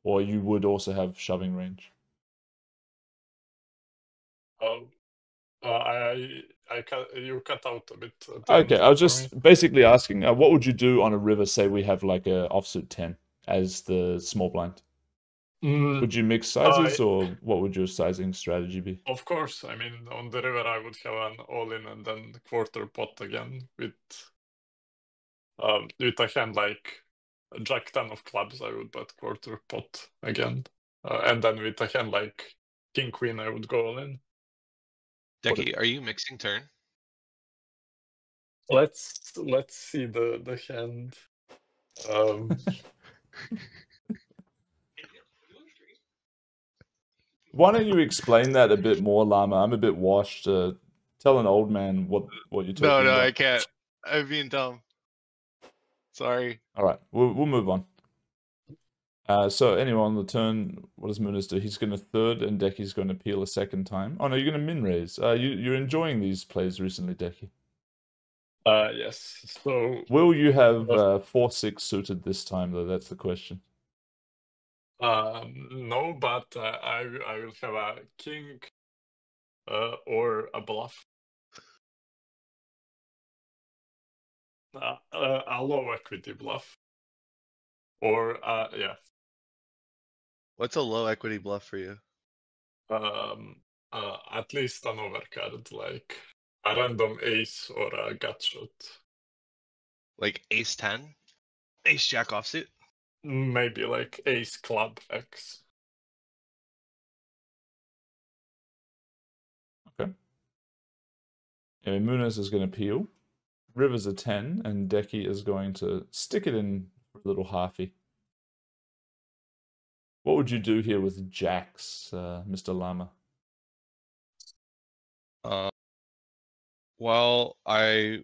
or you would also have shoving range. You cut out a bit. Okay, I was just basically asking, what would you do on a river? Say we have like a offsuit 10 as the small blind. Would you mix sizes, or what would your sizing strategy be? Of course, I mean, on the river I would have an all-in and then quarter pot again with a hand like Jack 10 of clubs. I would bet quarter pot again, and then with a hand like King Queen, I would go all in. Decky, are you mixing turn? Let's see the hand. Why don't you explain that a bit more, Llama? I'm a bit washed. Tell an old man what you're talking about. No, I can't. I'm being dumb. Sorry. All right, we'll move on. So anyway, on the turn, what does Muniz do? He's going to third, and Decky's going to peel a second time. Oh no, you're going to min raise. You're enjoying these plays recently, Decky. Yes. So will you have 4-6 suited this time though? That's the question. No, but I will have a king or a bluff. A low equity bluff. Or yeah. What's a low equity bluff for you? At least an overcard, like a random ace or a gut shot. Like ace 10? Ace jack offsuit? Maybe like ace club X. Okay. Anyway, Muniz is going to peel. River's a 10, and Decky is going to stick it in for a little halfie. What would you do here with jacks, Mr. Llama? Well, I'd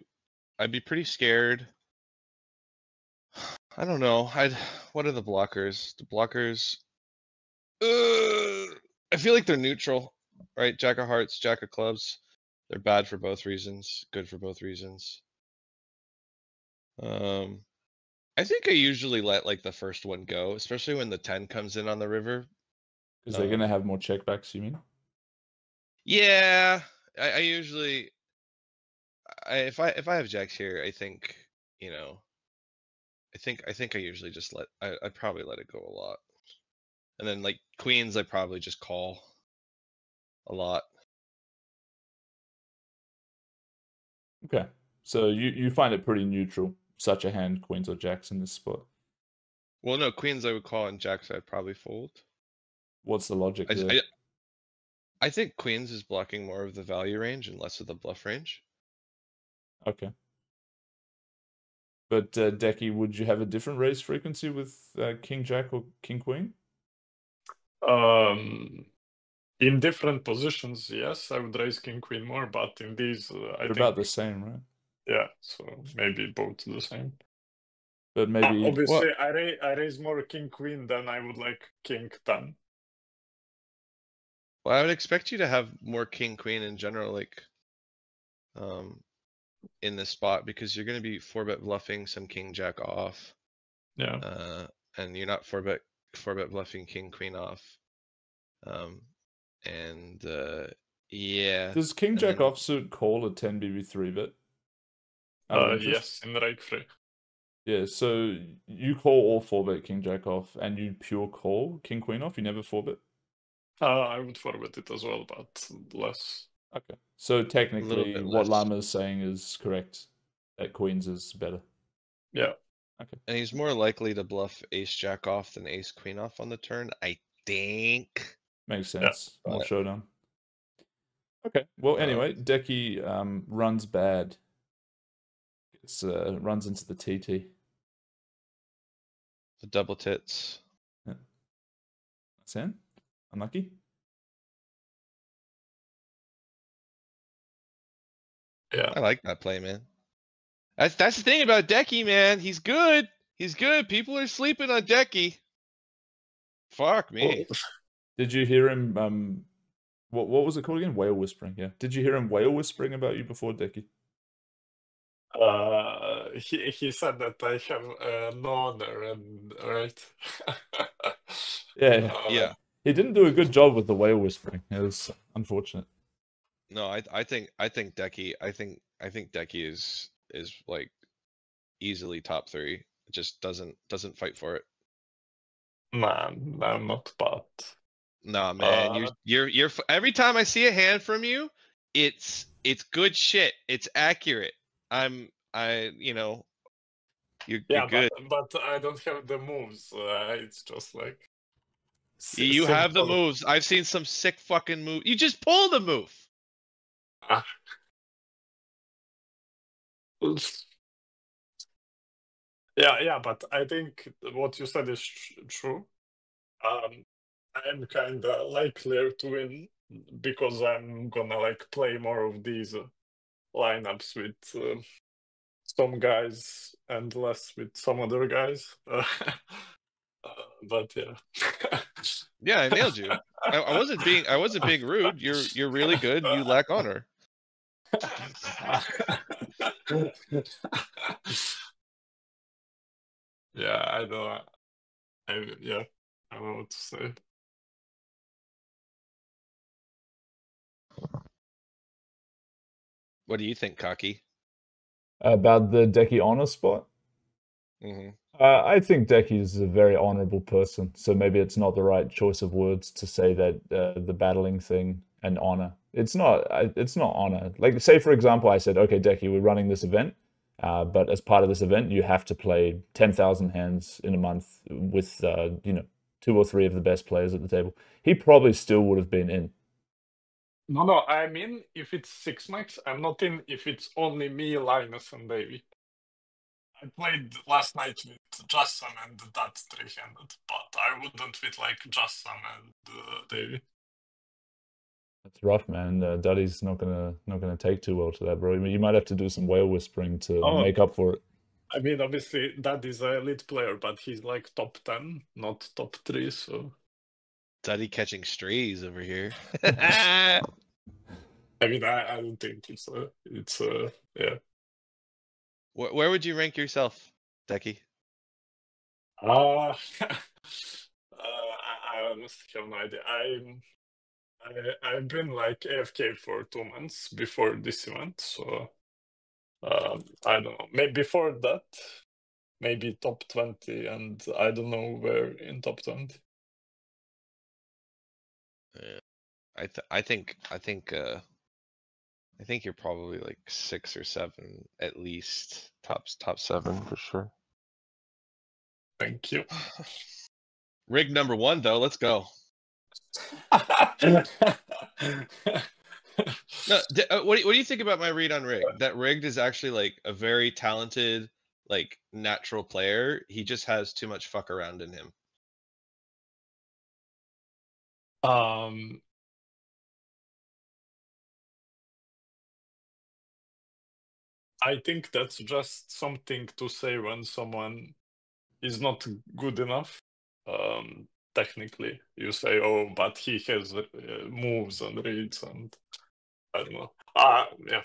be pretty scared. I don't know. What are the blockers? The blockers. I feel like they're neutral, right? Jack of hearts, jack of clubs. They're bad for both reasons. Good for both reasons. I think I usually let like the first one go, especially when the 10 comes in on the river. Because they're going to have more checkbacks, you mean? Yeah, I usually, if I have jacks here, I think, you know, I think I usually just I'd probably let it go a lot. And then like queens, I probably just call a lot. Okay. So you find it pretty neutral, such a hand, queens or jacks in this spot? Well, no, queens I would call and jacks I'd probably fold. What's the logic there? I think queens is blocking more of the value range and less of the bluff range. Okay. But Decky, would you have a different raise frequency with King Jack or King Queen? In different positions, yes, I would raise King Queen more, but in these, I think about the same, right? Yeah, so maybe both the same. But maybe obviously, I raise more King Queen than I would like King 10. Well, I would expect you to have more King Queen in general, like in this spot, because you're going to be 4-bet bluffing some King Jack off. Yeah. And you're not 4-bet bluffing King Queen off. And yeah. Does King And Jack then- offsuit call a 10 BB 3-bet? Out of interest? Yes, in reg 3. Yeah, so you call all 4-bet King Jack off, and you pure call King Queen off. You never 4-bet. I would forward it as well, but less. Okay, so technically, bit what less. Llama is saying is correct. That Queens is better. Yeah. Okay. And he's more likely to bluff ace jack off than ace queen off on the turn, I think. Makes sense. More But- showdown. Okay. Well, anyway, Decky runs bad. It's runs into the TT. The double tits. That's in. Unlucky. Yeah. I like that play, man. That's the thing about Decky, man. He's good. He's good. People are sleeping on Decky. Fuck me. Did you hear him? What was it called again? Whale whispering. Yeah. Did you hear him whale whispering about you before, Decky? He said that I have no honor, and right. Yeah. Yeah. He didn't do a good job with the whale whispering. It was unfortunate. No, I think Decky. I think Decky is like easily top 3. Just doesn't fight for it. Man, I'm not bad. Nah, man, you're every time I see a hand from you, it's good shit. It's accurate. You're Yeah, good. but I don't have the moves. It's just like You have the simple. moves. I've seen some sick fucking move. You just pull the move. Yeah, but I think what you said is true. I'm kind of likelier to win because I'm gonna like play more of these lineups with some guys and less with some other guys. But yeah. Yeah, I nailed you. I wasn't being rude. You're really good. You lack honor. Yeah, I know. I don't know what to say. What do you think, Cocky? About the Decky honor spot? Mm-hmm. I think Decky is a very honorable person, so maybe it's not the right choice of words to say that the battling thing and honor. It's not honor. Like, say for example, I said, okay, Decky, we're running this event, but as part of this event, you have to play 10,000 hands in a month with 2 or 3 of the best players at the table. He probably still would have been in. No, I mean, if it's 6 max, I'm not in if it's only me, Linus, and Davey. I played last night with just Sam and that 3-handed, but I wouldn't with like just Sam and Davey. That's rough, man. Duddy's not gonna take too well to that, bro. You might have to do some whale whispering to make up for it. I mean, obviously, Dad is a elite player, but he's like top 10, not top 3, so... Duddy catching strays over here. I mean, I don't think it's yeah. Where would you rank yourself, Decky? I honestly have no idea. I've been like AFK for 2 months before this event, so I don't know. Maybe before that, maybe top 20, and I don't know where in top 20. Yeah. I think you're probably like 6 or 7 at least. Top 7 for sure. Thank you. Rig number 1 though. Let's go. No, what do you think about my read on Rig? That Rigged is actually like a very talented, like natural player. He just has too much fuck around in him. I think that's just something to say when someone is not good enough. Technically, you say, "Oh, but he has moves and reads," and I don't know. Yeah.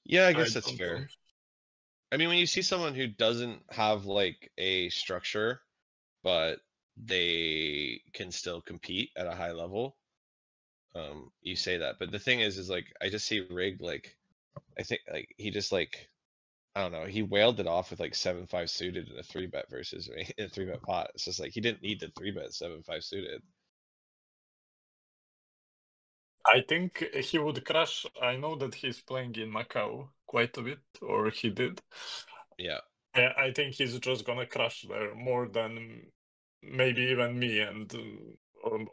Yeah, I guess that's don't fair. know. I mean, when you see someone who doesn't have like a structure, but they can still compete at a high level. You say that, but the thing is like I just see Rig like I think like he just like I don't know, he wailed it off with like 7-5 suited in a 3-bet versus me in a 3-bet pot. It's just like he didn't need to 3-bet 7-5 suited. I think he would crush. I know that he's playing in Macau quite a bit, or he did. Yeah. I think he's just gonna crush there more than maybe even me and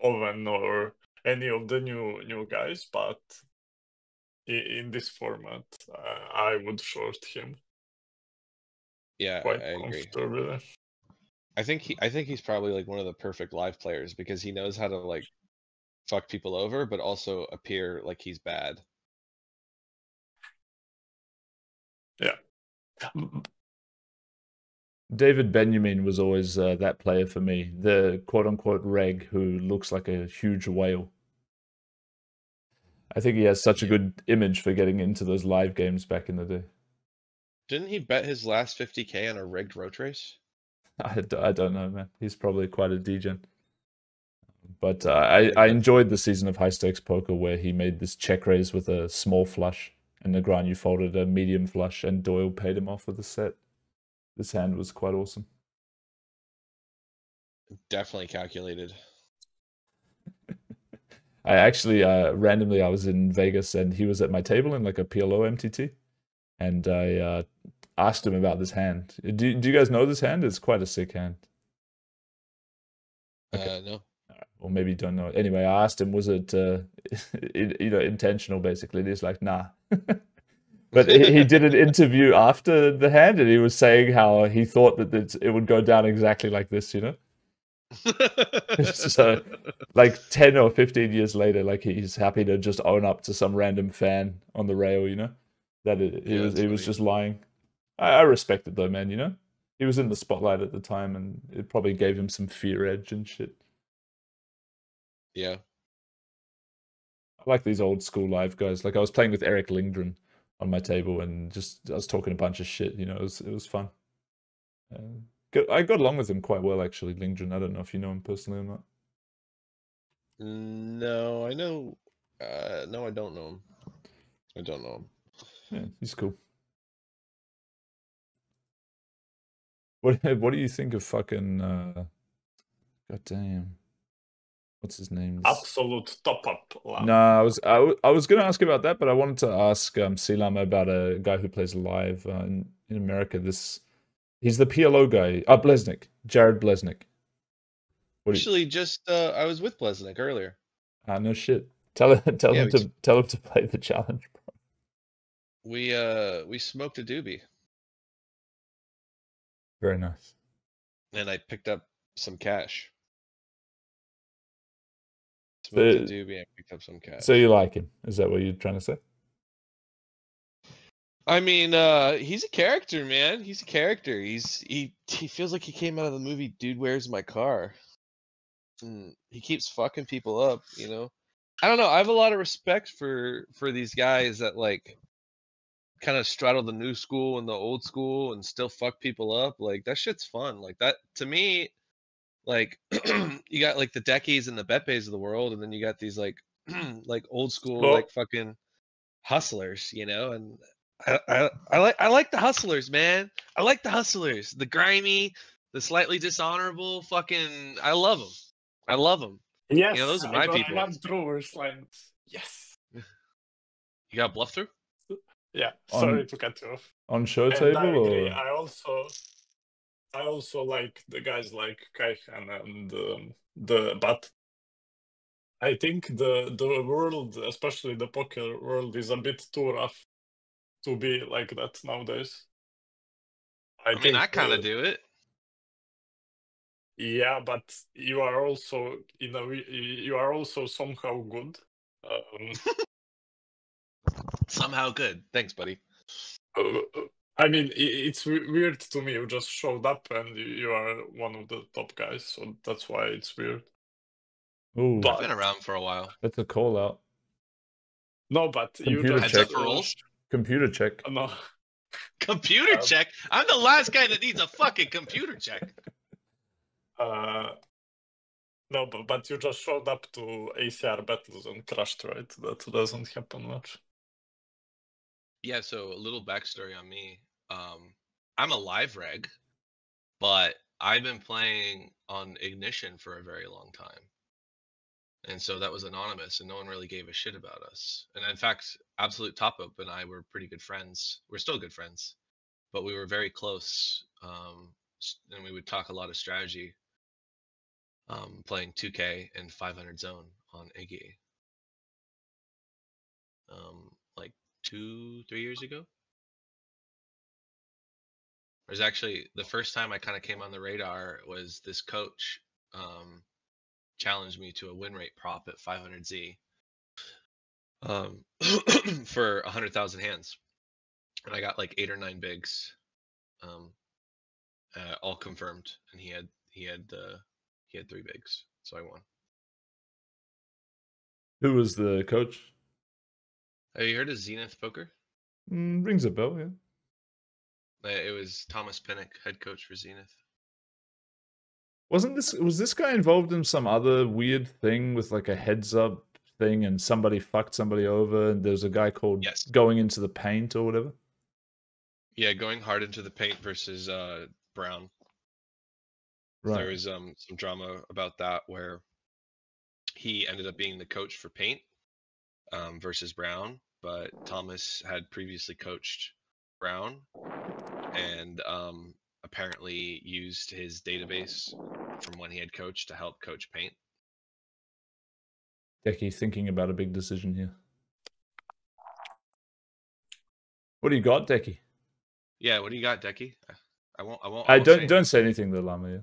Owen or any of the new guys. But in this format, I would short him Yeah, quite I agree. comfortably. I think he's probably like one of the perfect live players because he knows how to like fuck people over, but also appear like he's bad. Yeah. David Benjamin was always that player for me, the quote-unquote reg who looks like a huge whale. I think he has such a good image for getting into those live games back in the day. Didn't he bet his last 50K on a rigged road race? I don't know, man. He's probably quite a degen. But I enjoyed the season of high stakes poker where he made this check raise with a small flush, and Negreanu folded a medium flush, and Doyle paid him off with a set. This hand was quite awesome. Definitely calculated. I actually randomly I was in Vegas and he was at my table in like a PLO MTT, and I asked him about this hand. Do you guys know this hand? It's quite a sick hand. Okay. No. Or maybe you don't know it. Anyway, I asked him, was it intentional basically? And he's like, nah. But he did an interview after the hand, and he was saying how he thought that it would go down exactly like this, So, like 10 or 15 years later, like he's happy to just own up to some random fan on the rail, that he was just lying. I respect it though, man. He was in the spotlight at the time, and it probably gave him some fear edge and shit. Yeah. I like these old school live guys. Like I was playing with Eric Lindgren on my table, and I was talking a bunch of shit. It was fun. I got along with him quite well, actually, Lindgren. I don't know if you know him personally or not. No, I know. No, I don't know him. I don't know him. Yeah, he's cool. What do you think of fucking? God damn. What's his name? Absolute top up. No, I was gonna ask about that, but I wanted to ask Selam about a guy who plays live in America. He's the PLO guy. Blesnik, Jared Blesnik. Actually, just I was with Blesnik earlier. No shit. Tell him to play the challenge, bro. We smoked a doobie. Very nice. And I picked up some cash. Smoked a doobie and picked up some cash. So you like him? Is that what you're trying to say? I mean, he's a character, man. He's a character. He feels like he came out of the movie Dude, Where's My Car? And he keeps fucking people up, I don't know. I have a lot of respect for these guys that like kind of straddle the new school and the old school and still fuck people up. Like that shit's fun. Like that to me, like you got like the Deckies and the Betbays of the world, and then you got these like like old school like fucking hustlers, and I like the hustlers, man. I like the hustlers, the grimy, the slightly dishonorable. Fucking, I love them. I love them. Yes, those are my people. I got drawers lines. Yes. You got bluff through? Yeah. Sorry to cut you off. On show table, I agree. or I also like the guys like Kaihan and but I think the world, especially the poker world, is a bit too rough to be like that nowadays. I mean, I kind of do it. Yeah, but you are also you are also somehow good. Somehow good. Thanks, buddy. I mean, it's weird to me. You just showed up and you are one of the top guys, so that's why it's weird. Ooh, I've been around for a while. That's a call out. No, but computer you just check for rolls. Computer check. No. Computer check. I'm the last guy that needs a fucking computer check. No, but you just showed up to ACR battles and crushed, right? That doesn't happen much. Yeah, so a little backstory on me. I'm a live reg, but I've been playing on Ignition for a very long time. And so that was anonymous and no one really gave a shit about us. And in fact, Absolute Top Up and I were pretty good friends. We're still good friends, but we were very close. And we would talk a lot of strategy, playing 2K and 500 Zone on Iggy. Like 2-3 years ago. There's actually the first time I kind of came on the radar was this coach challenged me to a win rate prop at 500Z for 100,000 hands, and I got like 8 or 9 bigs, all confirmed, and he had 3 bigs, so I won. Who was the coach? Have you heard of Zenith Poker? Rings a bell, yeah. It was Thomas Pinnock, head coach for Zenith. Was this guy involved in some other weird thing with like a heads up thing and somebody fucked somebody over and there's a guy called Yes. Going Into the Paint or whatever? Yeah, going hard into the paint versus Brown. Right. There was some drama about that where he ended up being the coach for paint versus Brown, but Thomas had previously coached Brown and apparently used his database from when he had coached to help coach paint. Decky thinking about a big decision here. What do you got, Decky? Yeah, what do you got, Decky? I won't don't say anything to the llama, yeah.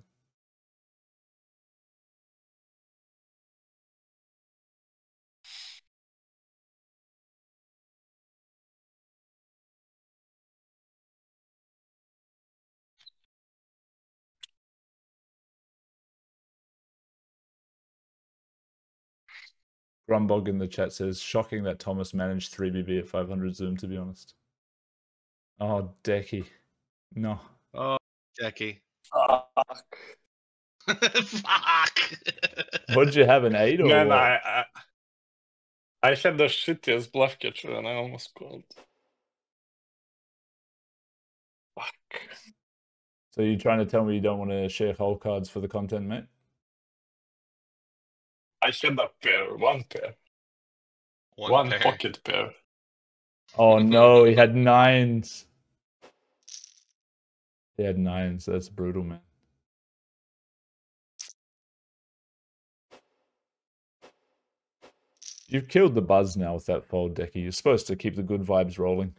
Grumbog in the chat says, shocking that Thomas managed 3BB at 500 Zoom, to be honest. Oh, Decky. No. Oh, Decky. Fuck. Fuck. What'd you have, an 8 or Man, what? I had the shittiest bluff catcher and I almost called. Fuck. So you're trying to tell me you don't want to share whole cards for the content, mate? I had a pair, one pair. One pair. Pocket pair. Oh no, he had 9s. He had 9s. That's brutal, man. You've killed the buzz now with that fold, Decky. You're supposed to keep the good vibes rolling.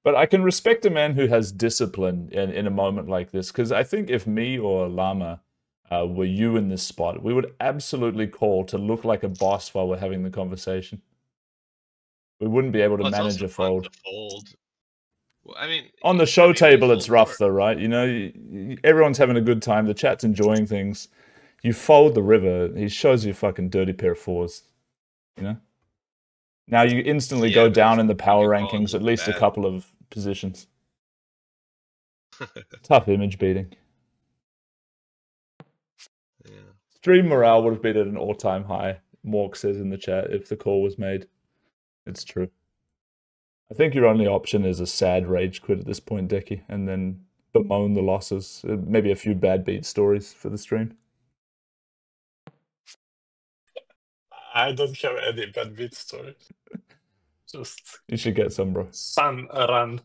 But I can respect a man who has discipline in a moment like this, because I think if me or Llama were you in this spot, we would absolutely call to look like a boss while we're having the conversation. We wouldn't be able to manage a fold. Well, I mean, on the show table, it's rough though, right? You know, everyone's having a good time. The chat's enjoying things. You fold the river, he shows you a fucking dirty pair of 4s. You know? Now you instantly go down in the power rankings, at least a couple of positions. Tough image beating. Yeah. Stream morale would have been at an all-time high, Mork says in the chat, if the call was made. It's true. I think your only option is a sad rage quit at this point, Decky, and then bemoan the losses. Maybe a few bad beat stories for the stream. I don't have any bad beat stories. Just you should get some, bro. Sun run.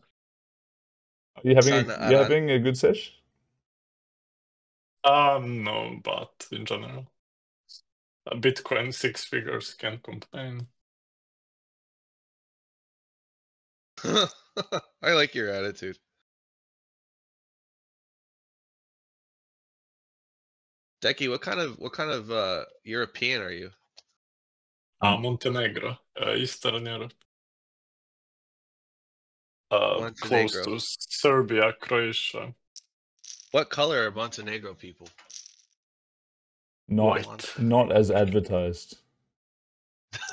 Are you having a good sesh? No, but in general, Bitcoin 6 figures can't complain. I like your attitude. Decky, what kind of European are you? Montenegro, Eastern Europe. Close to Serbia, Croatia. What color are Montenegro people? White. Not as advertised.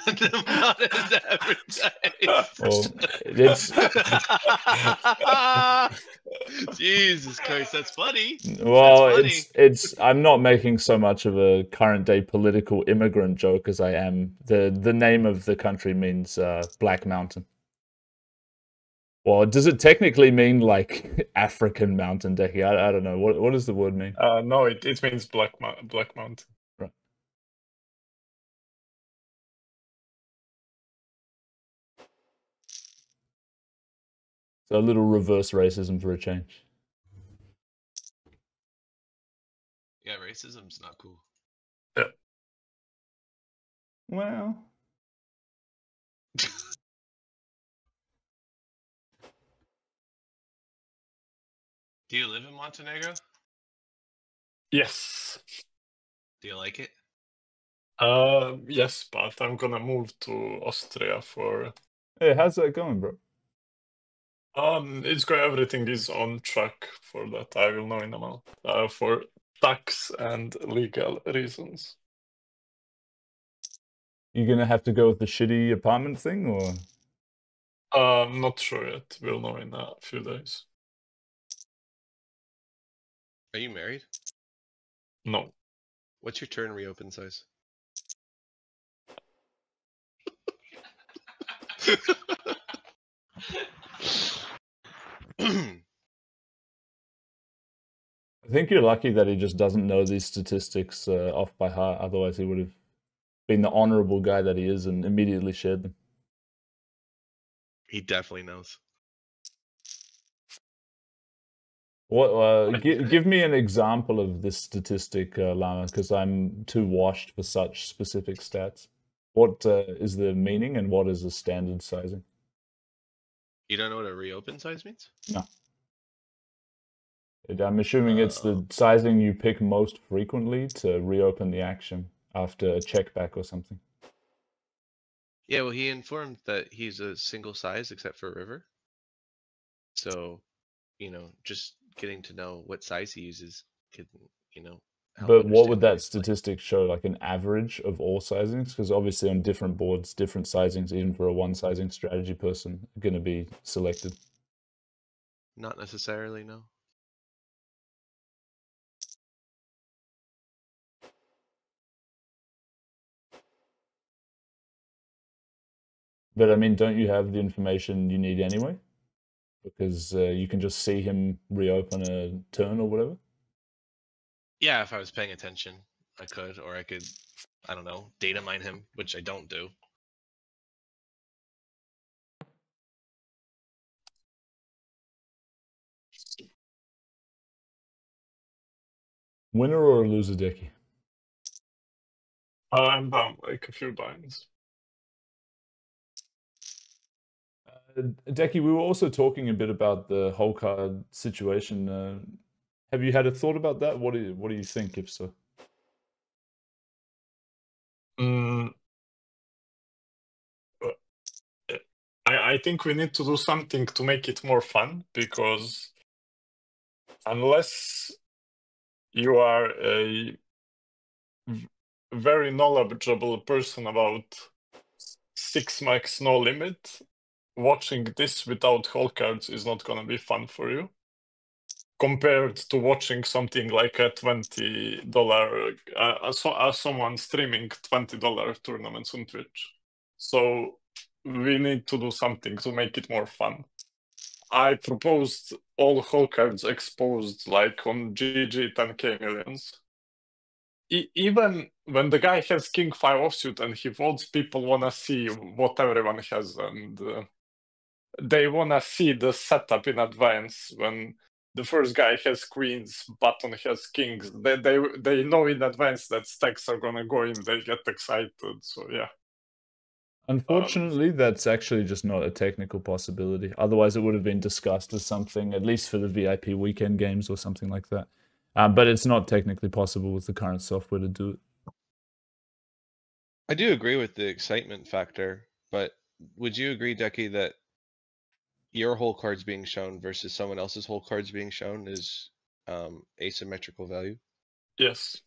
Not as advertised. Well, it's Jesus Christ, that's funny. Well, funny. it's I'm not making so much of a current day political immigrant joke as I am. The name of the country means Black Mountain. Well, does it technically mean like African mountain, Decky? I don't know. What does the word mean? No, it means Black Mountain. Right. So a little reverse racism for a change. Yeah, racism's not cool. Yeah. Well, Do you live in Montenegro? Yes. Do you like it? Yes, but I'm gonna move to Austria for. hey, how's that going, bro? It's going. Everything is on track for that. I will know in a month. For tax and legal reasons. You gonna have to go with the shitty apartment thing, or? Not sure yet. We'll know in a few days. Are you married? No. What's your turn reopen size? I think you're lucky that he just doesn't know these statistics off by heart. Otherwise, he would have been the honorable guy that he is and immediately shared them. He definitely knows. What? Give me an example of this statistic, Lama, because I'm too washed for such specific stats. What is the meaning, and what is the standard sizing? You don't know what a reopen size means? No. I'm assuming it's the sizing you pick most frequently to reopen the action after a check back or something. Yeah, well, he informed that he's a single size except for river. So, just getting to know what size he uses could, help But what would understand that he's playing. statistic show? Like an average of all sizings? Because obviously on different boards, different sizings, even for a one sizing strategy person, are going to be selected. Not necessarily, no. But I mean, don't you have the information you need anyway? Because you can just see him reopen a turn or whatever. Yeah, if I was paying attention, I could, or I could, I don't know, data mine him, which I don't do. Winner or loser, Decky? I'm down like a few binds. Decky, we were also talking a bit about the whole card situation. Have you had a thought about that? What do you think, if so? I think we need to do something to make it more fun, because unless you are a very knowledgeable person about 6 max no limit, watching this without whole cards is not going to be fun for you, compared to watching something like a $20 someone streaming $20 tournaments on Twitch. So we need to do something to make it more fun. I proposed all whole cards exposed, like on GG 10k millions. Even when the guy has King 5 offsuit and he folds, people want to see what everyone has, and they want to see the setup in advance. When the first guy has queens, button has kings, they know in advance that stacks are going to go in, they get excited, so yeah. Unfortunately, that's actually just not a technical possibility. Otherwise, it would have been discussed as something, at least for the VIP weekend games or something like that. But it's not technically possible with the current software to do it. I do agree with the excitement factor, but would you agree, Decky, that your whole cards being shown versus someone else's whole cards being shown is asymmetrical value? Yes.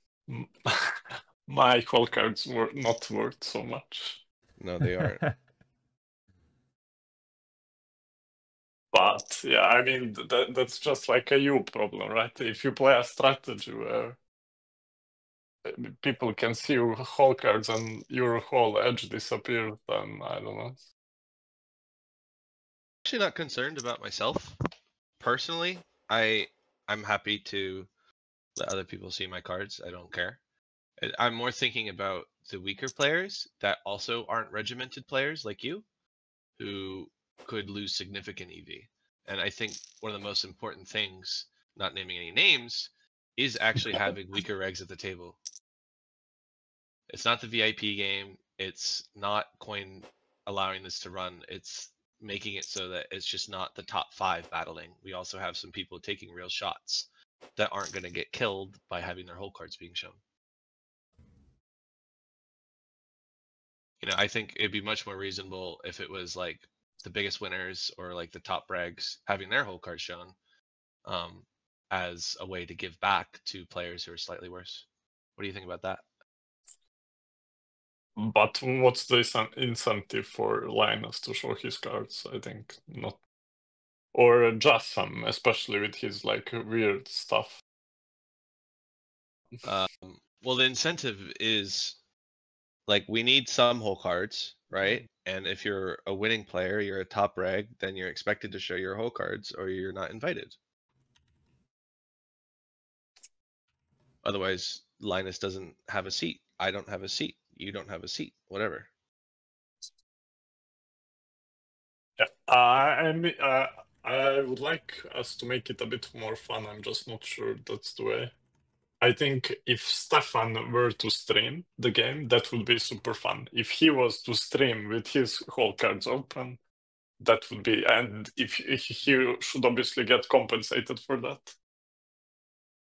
My whole cards were not worth so much. No, they aren't. But yeah, I mean that's just like a you problem, right? If you play a strategy where people can see your whole cards and your whole edge disappears, then I don't know. Actually not concerned about myself. Personally, I'm happy to let other people see my cards. I don't care. I'm more thinking about the weaker players that also aren't regimented players like you, who could lose significant EV. And I think one of the most important things, not naming any names, is actually having weaker regs at the table. It's not the VIP game. It's not coin allowing this to run. It's making it so that it's just not the top 5 battling. We also have some people taking real shots that aren't going to get killed by having their whole cards being shown. You know, I think it'd be much more reasonable if it was like the biggest winners or like the top regs having their whole card shown, as a way to give back to players who are slightly worse. What do you think about that? But what's the incentive for Linus to show his cards? I think not. Or just some, especially with his like weird stuff. Well, the incentive is like we need some whole cards, right? And if you're a winning player, you're a top reg, then you're expected to show your whole cards or you're not invited. Otherwise, Linus doesn't have a seat. I don't have a seat. You don't have a seat. Whatever. Yeah, I would like us to make it a bit more fun. I'm just not sure that's the way. I think if Stefan were to stream the game, that would be super fun. If he was to stream with his whole cards open, that would be, and if he should obviously get compensated for that.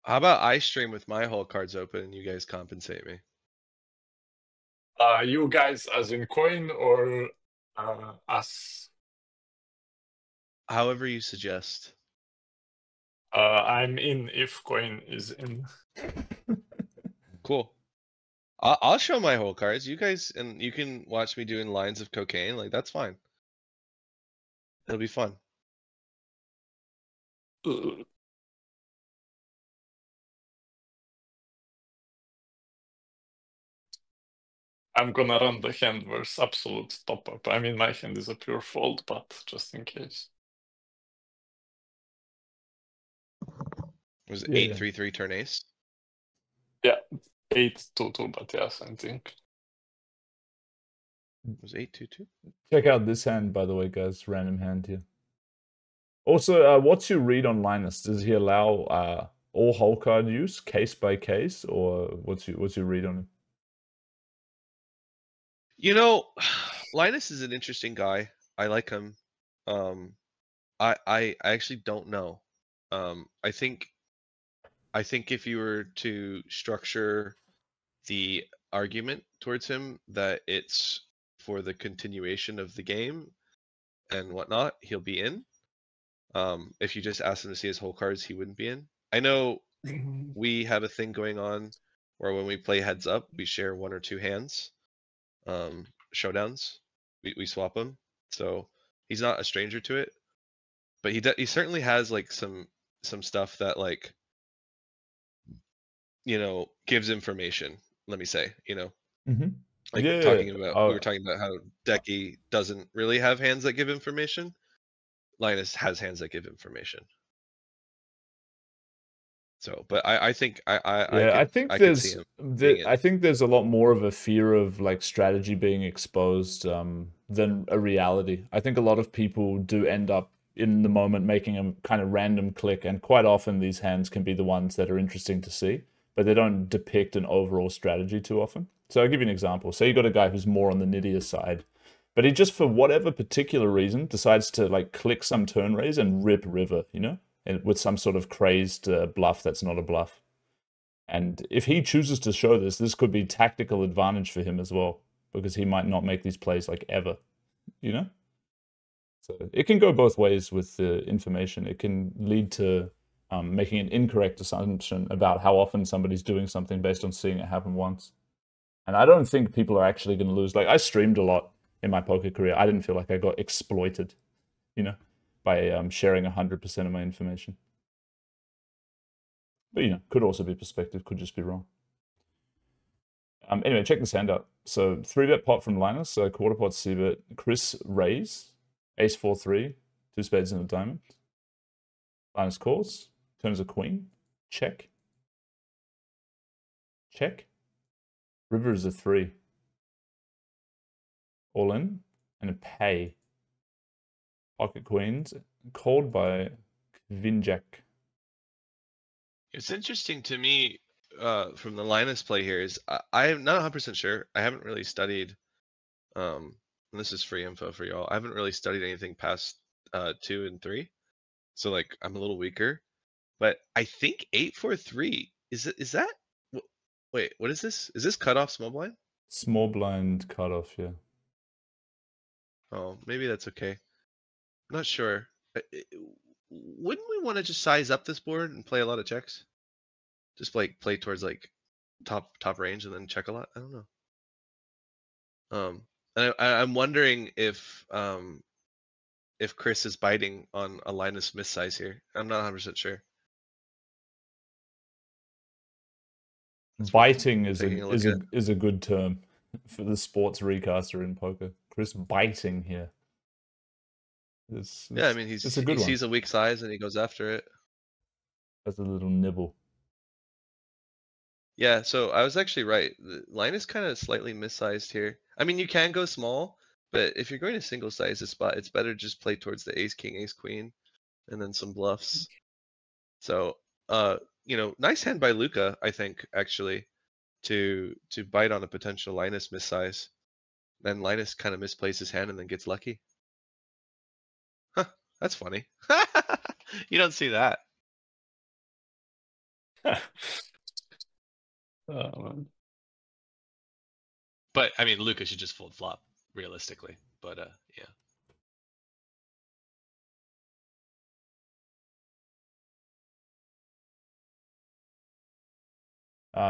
How about I stream with my whole cards open and you guys compensate me? You guys as in coin or us? However you suggest. I'm in if coin is in. Cool. I'll show my whole cards. You guys, and you can watch me doing lines of cocaine. Like, that's fine. It'll be fun. I'm gonna run the hand versus absolute top up. I mean, my hand is a pure fold, but just in case. It was Yeah, 8-3-3 turn ace. Yeah, 8-2-2, but yeah, same thing. It was 8-2-2. Check out this hand, by the way, guys. Random hand here. Also, what's your read on Linus? Does he allow all whole card use, case by case, or what's your read on him? You know, Linus is an interesting guy. I like him. I actually don't know. I think if you were to structure the argument towards him that it's for the continuation of the game and whatnot, he'll be in. If you just asked him to see his whole cards, he wouldn't be in. I know we have a thing going on where when we play heads up, we share 1 or 2 hands, showdowns. We swap them, so he's not a stranger to it. But he certainly has like some stuff that, like, you know, gives information. Let me say, you know, like Yeah, we were talking about how Decky doesn't really have hands that give information. Linus has hands that give information. So, but I think I could see him being in. I think there's a lot more of a fear of like strategy being exposed than a reality. I think a lot of people do end up in the moment making a kind of random click, and quite often these hands can be the ones that are interesting to see, but they don't depict an overall strategy too often. So I'll give you an example. Say you got a guy who's more on the nittier side, but he just, for whatever particular reason, decides to like click some turn raise and rip river, you know, with some sort of crazed bluff that's not a bluff. And if he chooses to show this, this could be tactical advantage for him as well, because he might not make these plays like ever, you know? So it can go both ways with the information. It can lead to making an incorrect assumption about how often somebody's doing something based on seeing it happen once. And I don't think people are actually going to lose. Like, I streamed a lot in my poker career. I didn't feel like I got exploited, you know? by sharing 100% of my information. But you know, could also be perspective, could just be wrong. Anyway, check this hand out. So 3-bet pot from Linus, quarter pot c-bet. Chris raise, ace 4-3, 2 spades and a diamond. Linus calls, turns a queen, check. Check. River is a 3. All in, and a pay. Pocket queens, called by Queen Jack. It's interesting to me from the Linus play here is I'm not 100% sure. I haven't really studied. And this is free info for y'all. I haven't really studied anything past 2 and 3, so like I'm a little weaker. But I think 8-4-3 is that? Wait, what is this? Is this cutoff small blind? Small blind cutoff, yeah. Oh, maybe that's okay. I'm not sure. Wouldn't we want to just size up this board and play a lot of checks? Just like play towards like top range and then check a lot. I don't know. And I'm wondering if Chris is biting on a Linus miss size here. I'm not 100% sure. Biting is a good term for the sports recaster in poker. Chris biting here. Yeah, I mean he sees a weak size and he goes after it. That's a little nibble. Yeah, so I was actually right. The line is kind of slightly missized here. I mean, you can go small, but if you're going to single size the spot, it's better just play towards the ace king, ace queen, and then some bluffs. So, you know, nice hand by Luca, I think, actually, to bite on a potential Linus missize. Then Linus kind of misplays his hand and then gets lucky. Huh, that's funny. You don't see that. Man. But I mean, Luca should just fold flop realistically. But yeah.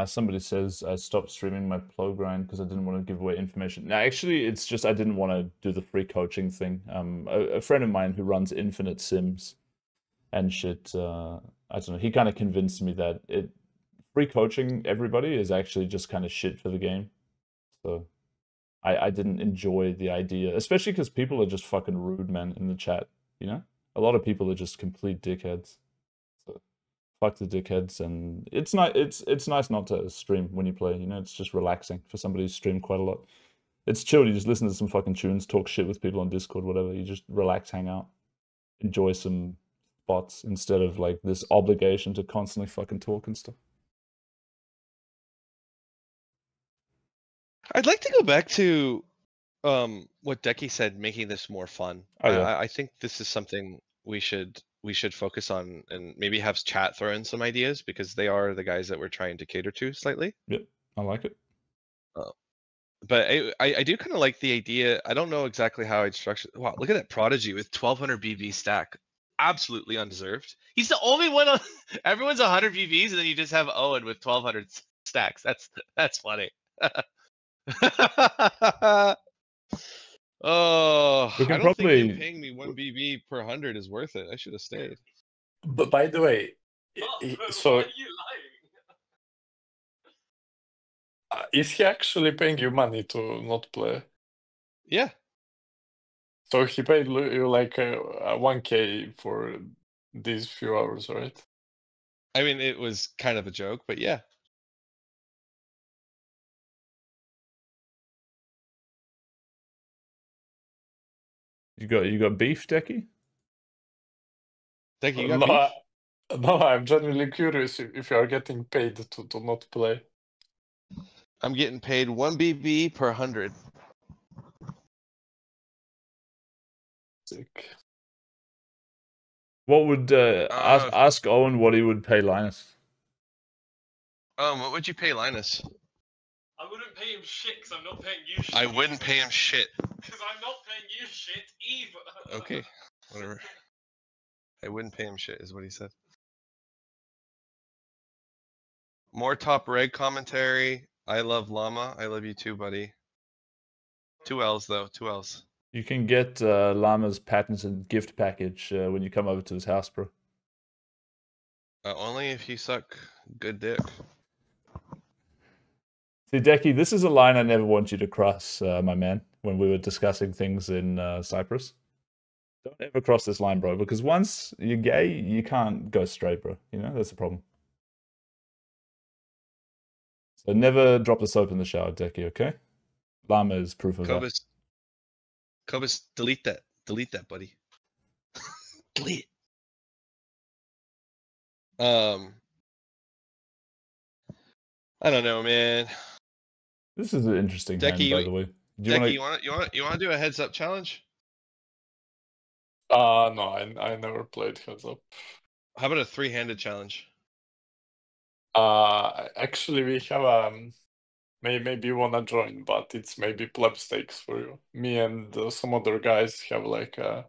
Somebody says I stopped streaming my Plo grind because I didn't want to give away information. Now, actually, it's just I didn't want to do the free coaching thing. A friend of mine who runs Infinite Sims and shit, I don't know, he kind of convinced me that free coaching everybody is actually just kind of shit for the game. So I didn't enjoy the idea, especially because people are just fucking rude, man, in the chat, you know? A lot of people are just complete dickheads. So fuck the dickheads, and it's nice not to stream when you play, you know? It's just relaxing for somebody who's streamed quite a lot. It's chill, you just listen to some fucking tunes, talk shit with people on Discord, whatever. You just relax, hang out, enjoy some spots instead of like this obligation to constantly fucking talk and stuff. I'd like to go back to what Decky said, making this more fun. Oh, yeah. I think this is something we should focus on, and maybe have chat throw in some ideas, because they are the guys that we're trying to cater to slightly. Yep, I like it. But I do kind of like the idea. I don't know exactly how I'd structure. Wow, look at that Prodigy with 1200 BB stack. Absolutely undeserved. He's the only one on. Everyone's 100 BBs, and then you just have Owen with 1200 stacks. That's funny. Oh, We can I don't think probably- you paying me 1 BB per 100 is worth it. I should have stayed. But by the way, so why are you lying? Is he actually paying you money to not play? Yeah. So he paid you like 1K for these few hours, right? I mean, it was kind of a joke, but yeah. You got beef, Decky? Decky, you got beef? No, I'm genuinely curious if you are getting paid to not play. I'm getting paid 1 BB per 100. Sick. What would ask Owen what he would pay Linus? What would you pay Linus? I wouldn't pay him shit because I'm not paying you shit. I wouldn't pay him shit. Because I'm not paying you shit either. Okay, whatever. I wouldn't pay him shit, is what he said. More top reg commentary. I love Llama. I love you too, buddy. 2 L's though. 2 L's. You can get Llama's patented gift package when you come over to his house, bro. Only if you suck good dick. See, Decky, this is a line I never want you to cross, my man, when we were discussing things in Cyprus. Don't ever cross this line, bro, because once you're gay, you can't go straight, bro. You know, that's the problem. So never drop the soap in the shower, Decky, okay? Llama is proof of that. Cobus, delete that. Delete that, buddy. Delete. I don't know, man. This is an interesting hand, Decky, by the way. Do Decky, wanna... you wanna do a heads up challenge? No, I never played heads up. How about a 3-handed challenge? Actually, we have maybe you wanna join, but it's maybe pleb stakes for you. Me and some other guys have like a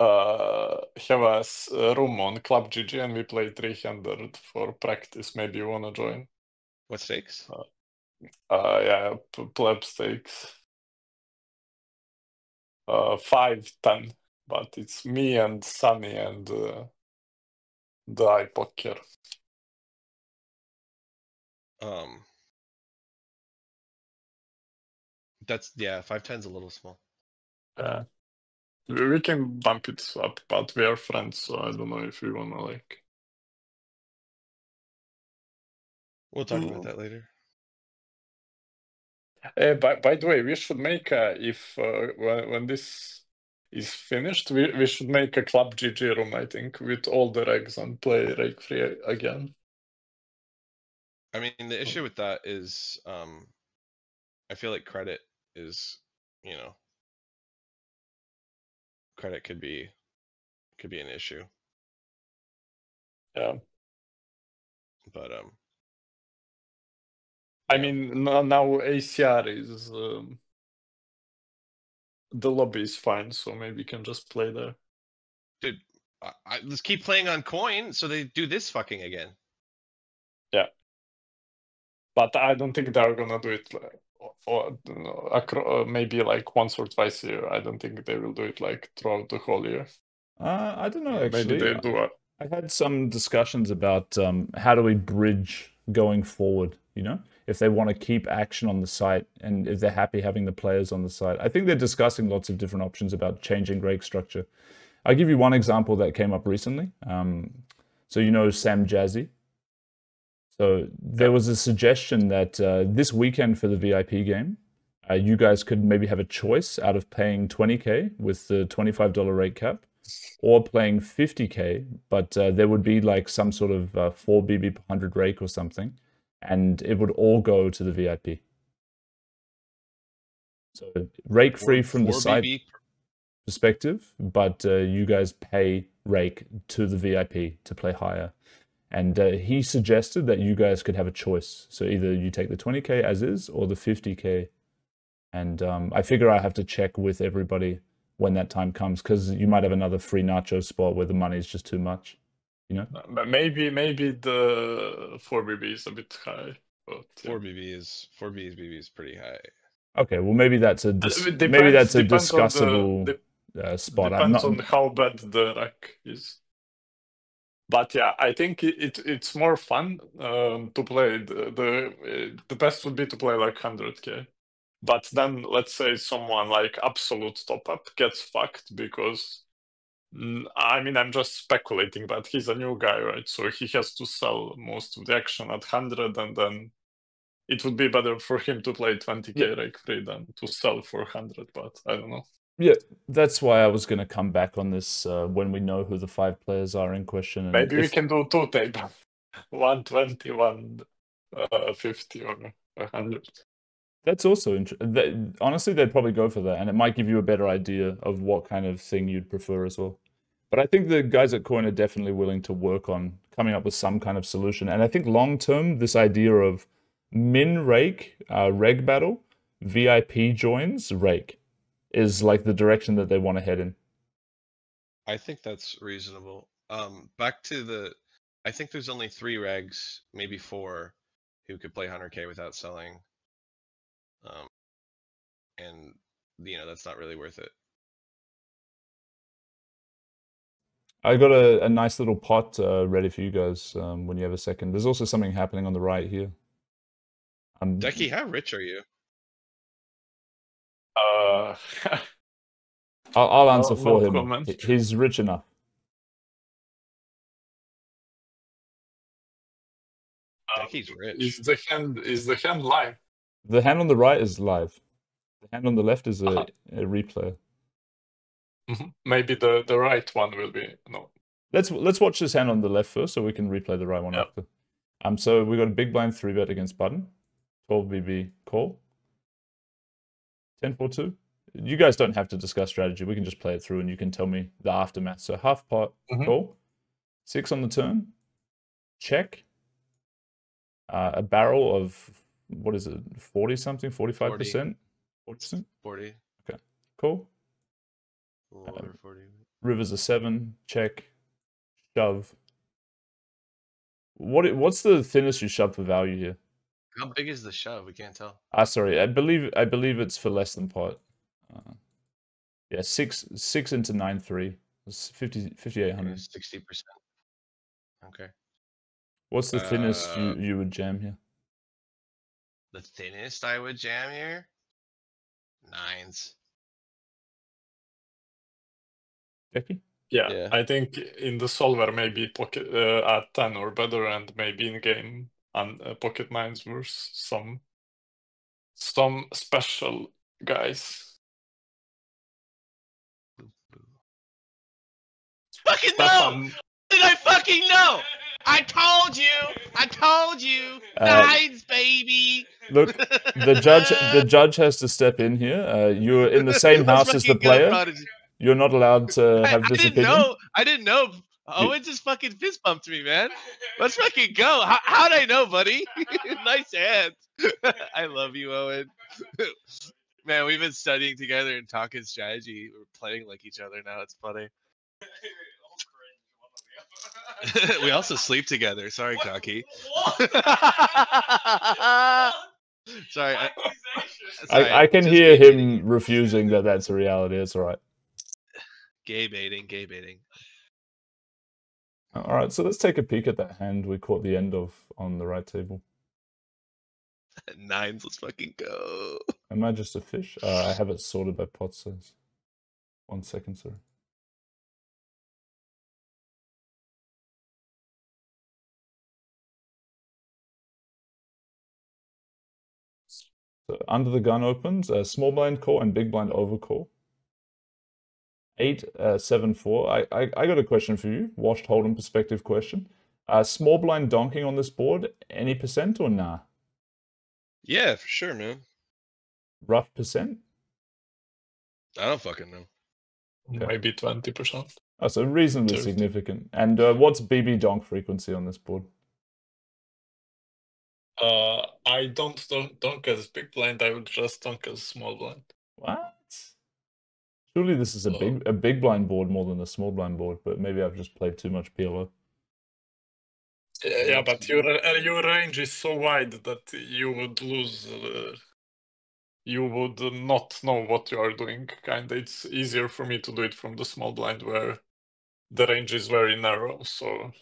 room on Club GG, and we play 300 for practice. Maybe you wanna join? What stakes? Yeah, pleb stakes. 5-10, but it's me and Sunny and the iPoker. That's 5-10's a little small. Yeah. We can bump it up, but we are friends, so I don't know if we wanna like. We'll talk about that later. By the way, we should make when this is finished, we should make a Club GG room, I think, with all the regs and play reg free again. I mean, the issue with that is, I feel like credit is, credit could be an issue. Yeah. But I mean, now ACR is the lobby is fine, so maybe we can just play there. Dude, let's keep playing on coin so they do this fucking again. Yeah. But I don't think they're gonna do it maybe like once or twice a year. I don't think they will do it like throughout the whole year. I don't know, actually. Maybe they do. I had some discussions about how do we bridge going forward, you know? If they want to keep action on the site and if they're happy having the players on the site. I think they're discussing lots of different options about changing rake structure. I'll give you one example that came up recently. So you know Sam Jazzy? So there was a suggestion that this weekend for the VIP game, you guys could maybe have a choice out of paying 20K with the $25 rate cap or playing 50K, but there would be like some sort of 4 BB per 100 rake or something, and it would all go to the VIP. So rake free from the site perspective, but you guys pay rake to the VIP to play higher. And he suggested that you guys could have a choice. So either you take the 20K as is or the 50K. And I figure I have to check with everybody when that time comes, because you might have another free nacho spot where the money is just too much, you know? Maybe the 4BB is a bit high. But, yeah. 4BB is pretty high. Okay, well maybe that's a discussable spot. Depends on how bad the rack is. But yeah, I think it's more fun to play. The best would be to play like 100K. But then let's say someone like absolute top up gets fucked because I mean, I'm just speculating, but he's a new guy, right? So he has to sell most of the action at 100, and then it would be better for him to play 20K rake free than to sell for 100, but I don't know. Yeah, that's why I was going to come back on this when we know who the 5 players are in question. And maybe we can do 2 tables, 120, 150, or 100. That's also interesting. Honestly, they'd probably go for that, and it might give you a better idea of what kind of thing you'd prefer as well. But I think the guys at Coin are definitely willing to work on coming up with some kind of solution. And I think long term, this idea of min rake, reg battle, VIP joins, rake is like the direction that they want to head in. I think that's reasonable. Back to I think there's only 3 regs, maybe 4, who could play 100K without selling. And that's not really worth it. I got a nice little pot ready for you guys when you have a second. There's also something happening on the right here. Decky, how rich are you? I'll answer for no him. comment. He's rich enough. Decky's rich. Is the hand live? The hand on the right is live. The hand on the left is a replay. Maybe the right one will be no. Let's watch this hand on the left first, so we can replay the right one after. So we got a big blind 3-bet against button, 12 BB call, 10-4-2. You guys don't have to discuss strategy. We can just play it through, and you can tell me the aftermath. So half pot call, 6 on the turn, check. A barrel of what is it? 40 something, 45%, 40%. 40. Okay, cool. A little over 40. River's a 7, check, shove. What's the thinnest you shove for value here? How big is the shove? We can't tell. Sorry, I believe it's for less than pot. Yeah, 6 into 9-3. It's 5,800. 60%. Okay. What's the thinnest you would jam here? The thinnest I would jam here? 9s. Becky? Yeah, I think in the solver maybe pocket at 10 or better, and maybe in game and pocket 9s versus some special guys. Fucking no! Did I fucking know? I told you! 9s, baby! Look, the judge has to step in here. You're in the same house as the player. You're not allowed to have this opinion. I didn't know. Owen just fucking fist bumped me, man. Let's fucking go. How'd I know, buddy? Nice hand. I love you, Owen. Man, we've been studying together and talking strategy. We're playing like each other now. It's funny. We also sleep together. Sorry, Cocky. Sorry. I can hear him refusing that that's a reality. It's all right. Gay baiting. All right, so let's take a peek at that hand we caught the end of on the right table. 9s, let's fucking go. Am I just a fish? I have it sorted by pot size. 1 second, sorry. So under the gun opens, small blind call and big blind overcall. 8, 7, 4. I got a question for you. Washed Hold'em perspective question. Small blind donking on this board, any percent or nah? Yeah, for sure, man. Rough percent? I don't fucking know. Okay. Maybe 20%. Oh, so reasonably 30. significant. And what's BB donk frequency on this board? I don't donk as big blind. I would just donk as small blind. What? Surely this is a big blind board more than a small blind board, but maybe I've just played too much PLO. Yeah, but your range is so wide that you would lose. You would not know what you are doing. Kinda, it's easier for me to do it from the small blind where the range is very narrow. So.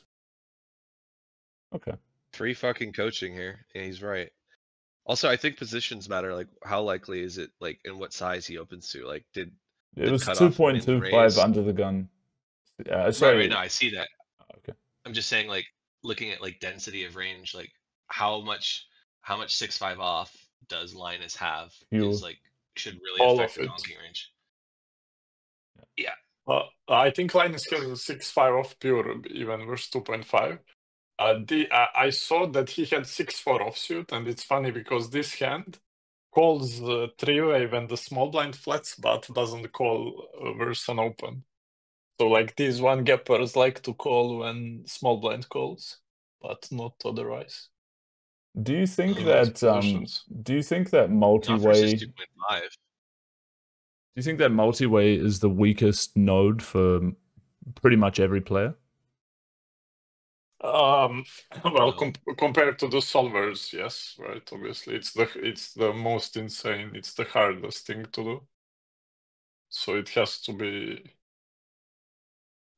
Okay. Free fucking coaching here. Yeah, he's right. Also, I think positions matter. Like, how likely is it? Like, in what size he opens to? Like, it was 2.25 under the gun. Sorry. Right, no, I see that. Okay. I'm just saying, like, looking at like density of range, like how much 6-5 off does Linus have? Is like should really all affect of the it. donking range. Yeah. I think Linus has a 6-5 off pure even versus 2.5. I saw that he had 6-4 offsuit, and it's funny because this hand calls three-way when the small blind flats, but doesn't call versus an open. So like these one gappers like to call when small blind calls, but not otherwise. Do you think that multi-way? Do you think that multi-way is the weakest node for pretty much every player? Well, compared to the solvers, yes, right. Obviously, it's the most insane. It's the hardest thing to do. so it has to be.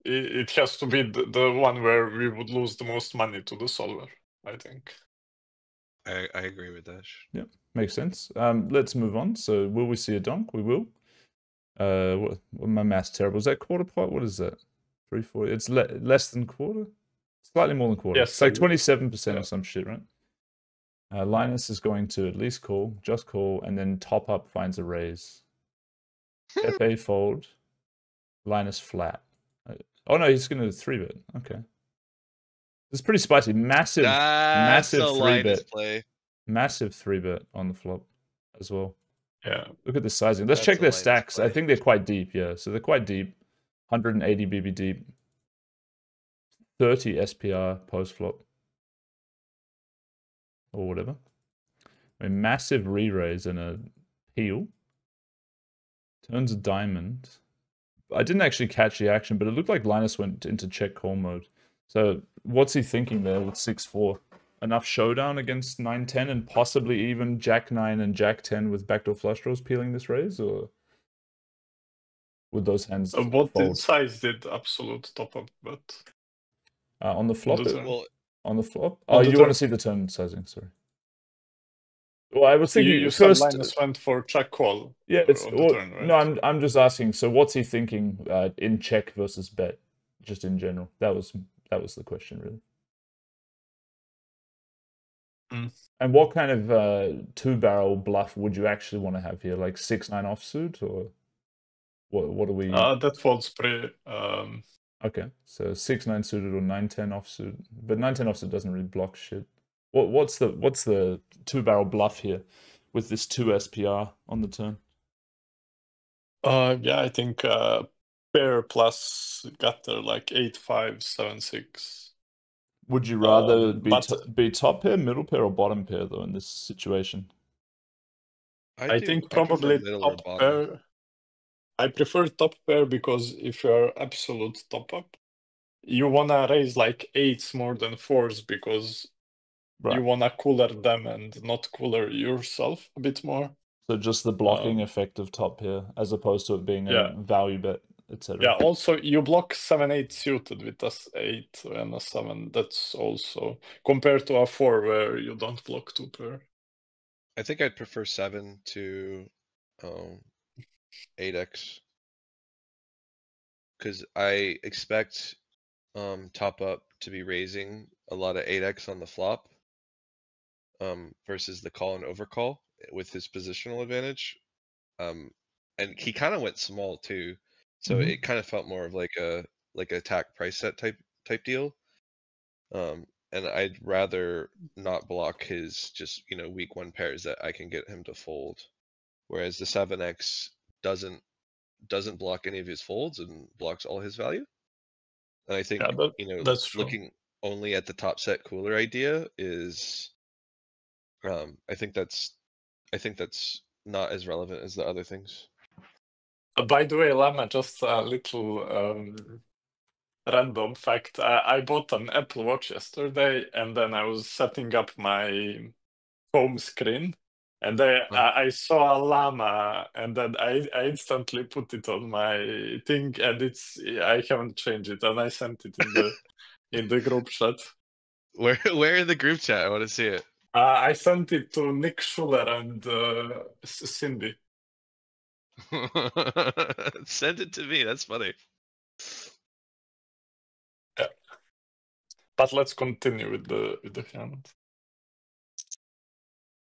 It has to be the one where we would lose the most money to the solver, I think. I agree with that. Yeah, makes sense. Let's move on. So will we see a donk? We will. What my math's terrible. Is that quarter pot? What is that? 340. It's less than quarter? Slightly more than quarter. Yes, It's like I- 27% yeah. or some shit, right? Linus is going to at least call, just call, and then top up finds a raise. Pepe fold. Linus flat. Oh no, he's going to 3-bet. Okay. It's pretty spicy. Massive That's a 3-bet. play. Massive 3-bet on the flop as well. Yeah. Look at the sizing. Let's That's check a their Linus stacks. I play. think they're quite deep, yeah. So they're quite deep. 180 BB deep. 30 SPR post flop. Or whatever. I mean, massive re-raise and a peel. Turns a diamond. I didn't actually catch the action, but it looked like Linus went into check call mode. So what's he thinking there with 6-4? Enough showdown against 9-10 and possibly even Jack-9 and Jack-10 with backdoor flush draws peeling this raise? Or would those hands What fold? size did absolute top up bet? On the flop? The turn. Well, On the flop? On Oh, the you want turn. to see the turn sizing, sorry. Well, I was So thinking you first. said Linus went for check call. Yeah, it's on the turn, right? no. I'm just asking. So, what's he thinking in check versus bet, just in general? That was the question, really. Mm. And what kind of two-barrel bluff would you actually want to have here? Like 6-9 offsuit, or what are we? That folds pretty. Okay, so 6-9 suited or 9-10 offsuit, but 9-10 offsuit doesn't really block shit. What's the two-barrel bluff here with this 2 SPR on the turn? Yeah, I think pair plus gutter like 8-5, 7-6. Would you rather but be top pair, middle pair, or bottom pair though in this situation? I think prefer probably middle or top bottom. pair. I prefer top pair because if you're absolute top up, you wanna raise like 8s more than 4s because Right. you wanna cooler them and not cooler yourself a bit more. So just the blocking effect of top pair as opposed to it being a value bet, etc. Yeah, also you block 7-8 suited with a 8 and a 7. That's also compared to a 4 where you don't block 2 pair. I think I'd prefer 7 to 8x. Because I expect top up to be raising a lot of 8x on the flop versus the call and overcall with his positional advantage. And he kind of went small too, so it kind of felt more of like a attack price set type deal. And I'd rather not block his just weak 1 pairs that I can get him to fold, whereas the 7x doesn't block any of his folds and blocks all his value. And I think that's true. looking only at the top set cooler idea is I think that's not as relevant as the other things. By the way, Lama, just a little random fact. I bought an Apple Watch yesterday, and then I was setting up my home screen, and I saw a llama, and then I instantly put it on my thing, and I haven't changed it, and I sent it in the group chat. Where in the group chat? I want to see it. I sent it to Nick Schuler and Cindy. Send it to me. That's funny. Yeah. But let's continue with the hand.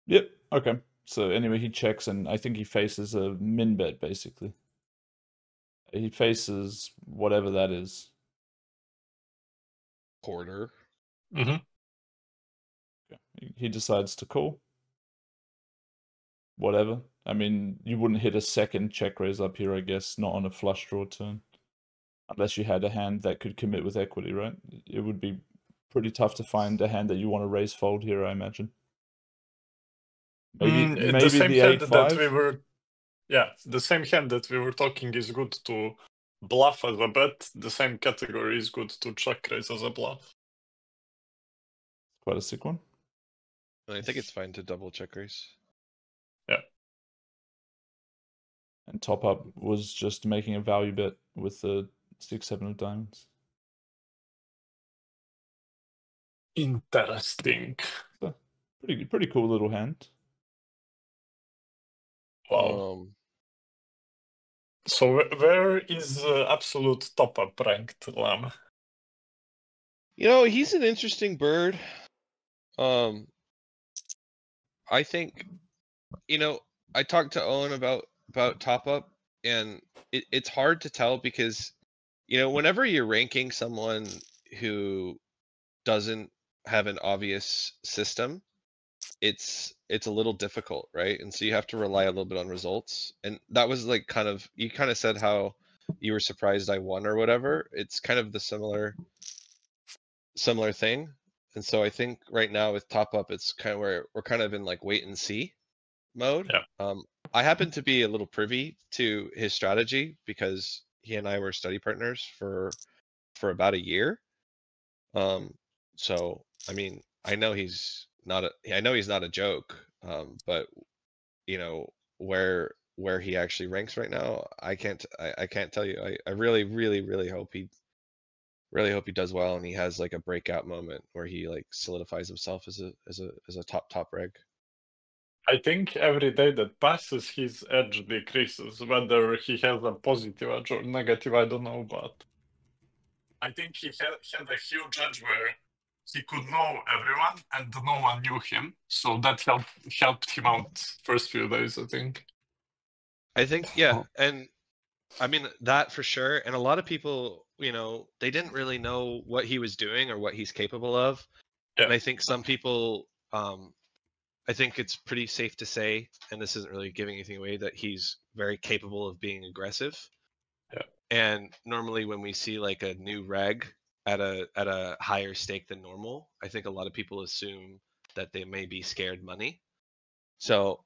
Yep. Okay. So anyway, he checks, and I think he faces a min bet basically. He faces whatever that is. Quarter. Mm-hmm. He decides to call. Whatever. I mean, you wouldn't hit a second check raise up here, I guess, not on a flush draw turn. Unless you had a hand that could commit with equity, right? It would be pretty tough to find a hand that you want to raise fold here, I imagine. Maybe the same the hand 8-5? that we were, the same hand that we were talking is good to bluff as a bet. The same category is good to check raise as a bluff. Quite a sick one. And I think it's fine to double check raise. Yeah. And top up was just making a value bet with the 6-7 of diamonds. Interesting. So, pretty cool little hand. Wow. So where is absolute top up ranked, Lam? You know, he's an interesting bird. I think, you know, I talked to Owen about top up, and it's hard to tell because, you know, whenever you're ranking someone who doesn't have an obvious system, it's a little difficult, right? And so you have to rely a little bit on results. And that was like you kind of said how you were surprised I won or whatever. It's kind of the similar thing. And so I think right now with top up, it's kind of where we're kind of in like wait and see mode. Yeah. I happen to be a little privy to his strategy because he and I were study partners for about a year. So I mean, I know he's not a joke. But you know where he actually ranks right now, I can't tell you. I really hope he does well and he has like a breakout moment where he like solidifies himself as a top reg. I think every day that passes, his edge decreases. Whether he has a positive edge or negative, I don't know, but I think he had a huge edge where he could know everyone and no one knew him. So that helped him out first few days, I think. I think, yeah. And I mean, that for sure. And a lot of people, you know, they didn't really know what he was doing or what he's capable of. Yeah. And I think some people, I think it's pretty safe to say, and this isn't really giving anything away, that he's very capable of being aggressive. Yeah. And normally when we see like a new reg at a higher stake than normal, I think a lot of people assume that they may be scared money. So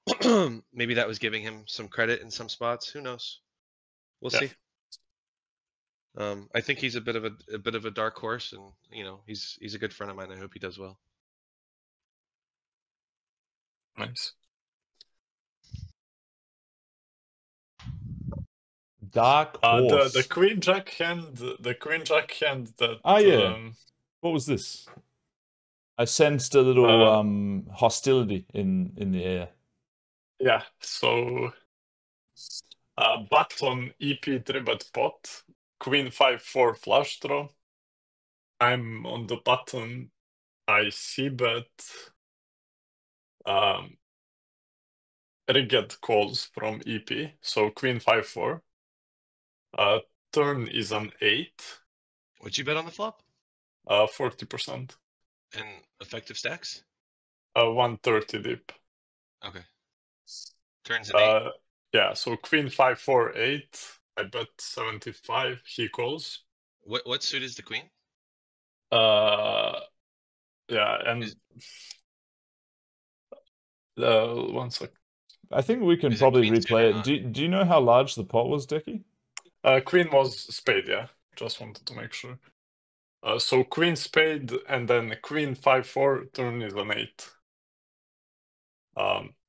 maybe that was giving him some credit in some spots. Who knows? We'll see. I think he's a bit of a dark horse, and you know he's a good friend of mine. I hope he does well. Nice. Dark horse. The queen jack hand. The queen jack hand that. Yeah. What was this? I sensed a little hostility in the air. Yeah. So. Button EP 3-bet pot. Queen 5-4 flush draw. I'm on the button. I c-bet. Rigged calls from EP. So queen 5-4. Turn is an 8. What'd you bet on the flop? 40%. And effective stacks? 130 deep. Okay. Turns an 8. Yeah, so queen 5-4 8. I bet 75. He calls. What suit is the queen? Yeah, and 1 sec. I think we can probably replay it. Do you know how large the pot was, Decky? Queen was spade, yeah. Just wanted to make sure. So queen spade and then queen 5-4, turn is an 8.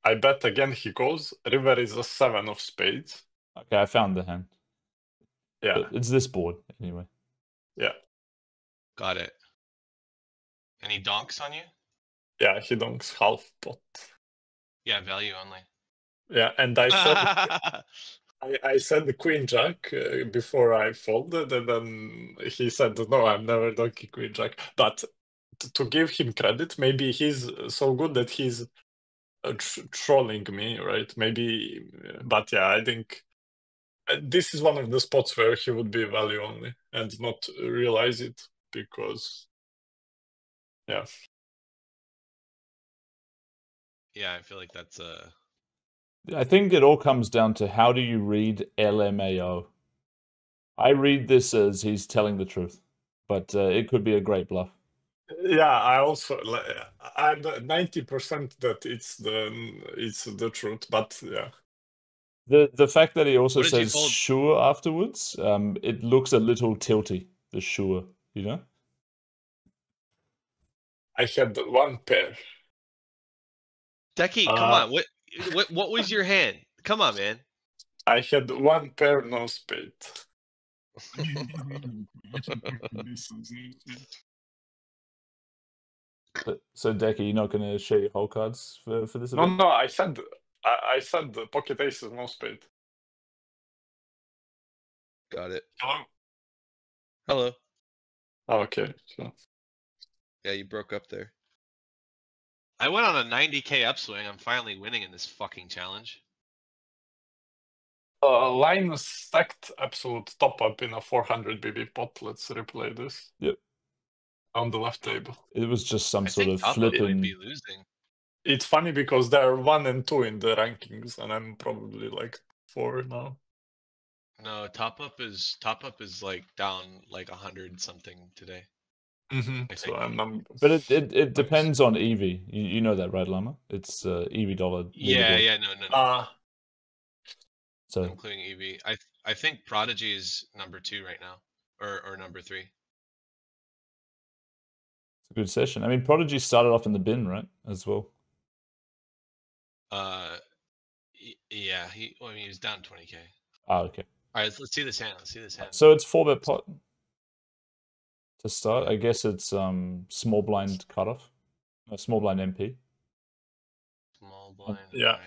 I bet again he calls. River is a 7 of spades. Okay, I found the hand. Yeah. It's this board, anyway. Yeah. Got it. And he donks on you? Yeah, he donks half pot. Yeah, value only. Yeah, and I said I said the queen jack before I folded, and then he said, "No, I'm never donking queen jack." But to give him credit, maybe he's so good that he's trolling me, right? Maybe, but yeah, I think this is one of the spots where he would be value only and not realize it because, yeah. Yeah, I feel like that's I think it all comes down to how do you read LMAO. I read this as he's telling the truth, but it could be a great bluff. Yeah, I also I'm 90% that it's the truth, but yeah. The fact that he also says sure afterwards, it looks a little tilty. The sure, you know. I had one pair. Decky, come on. What was your hand? Come on, man. I had one pair, no spade. So Decky, you're not going to share your whole cards for this No, event? no, I said pocket aces, no spade. Got it. Hello. Hello. Oh, okay. So. Yeah, you broke up there. I went on a 90k upswing. I'm finally winning in this fucking challenge. Linus stacked absolute top up in a 400 BB pot. Let's replay this. Yep. On the left table. It was just some I sort think of top up might flipping. be losing. It's funny because they're 1 and 2 in the rankings, and I'm probably like 4 now. No, top up is like down like 100 something today. Mm-hmm. So I'm. But it depends on EV. You know that, right, Llama? It's EV dollar. Yeah, leaderboard. yeah, no. So Including EV. I think Prodigy is number 2 right now, or number 3. it's a good session. I mean, Prodigy started off in the bin, right, as well. Yeah, he was down 20k. Ah, okay. All right, let's see this hand. So it's 4-bet pot to start. I guess it's small blind cutoff, small blind MP. Small blind. Yeah.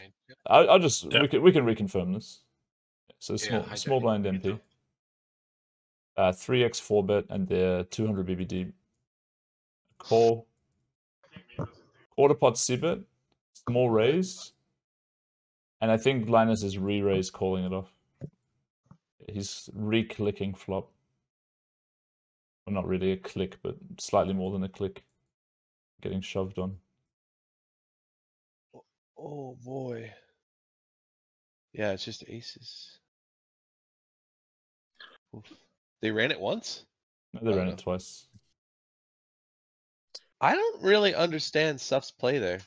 I'll just Yeah. we can reconfirm this. So Yeah, small blind MP. 3x 4-bet and they're 200 BB deep. Call. Quarter pot c-bet. Small raise. And I think Linus is re-raise calling it off. He's re-clicking flop. Well, not really a click, but slightly more than a click. Getting shoved on. Oh boy. Yeah, it's just aces. Oof. They ran it once? No, they ran it twice. I don't really understand Suff's play there.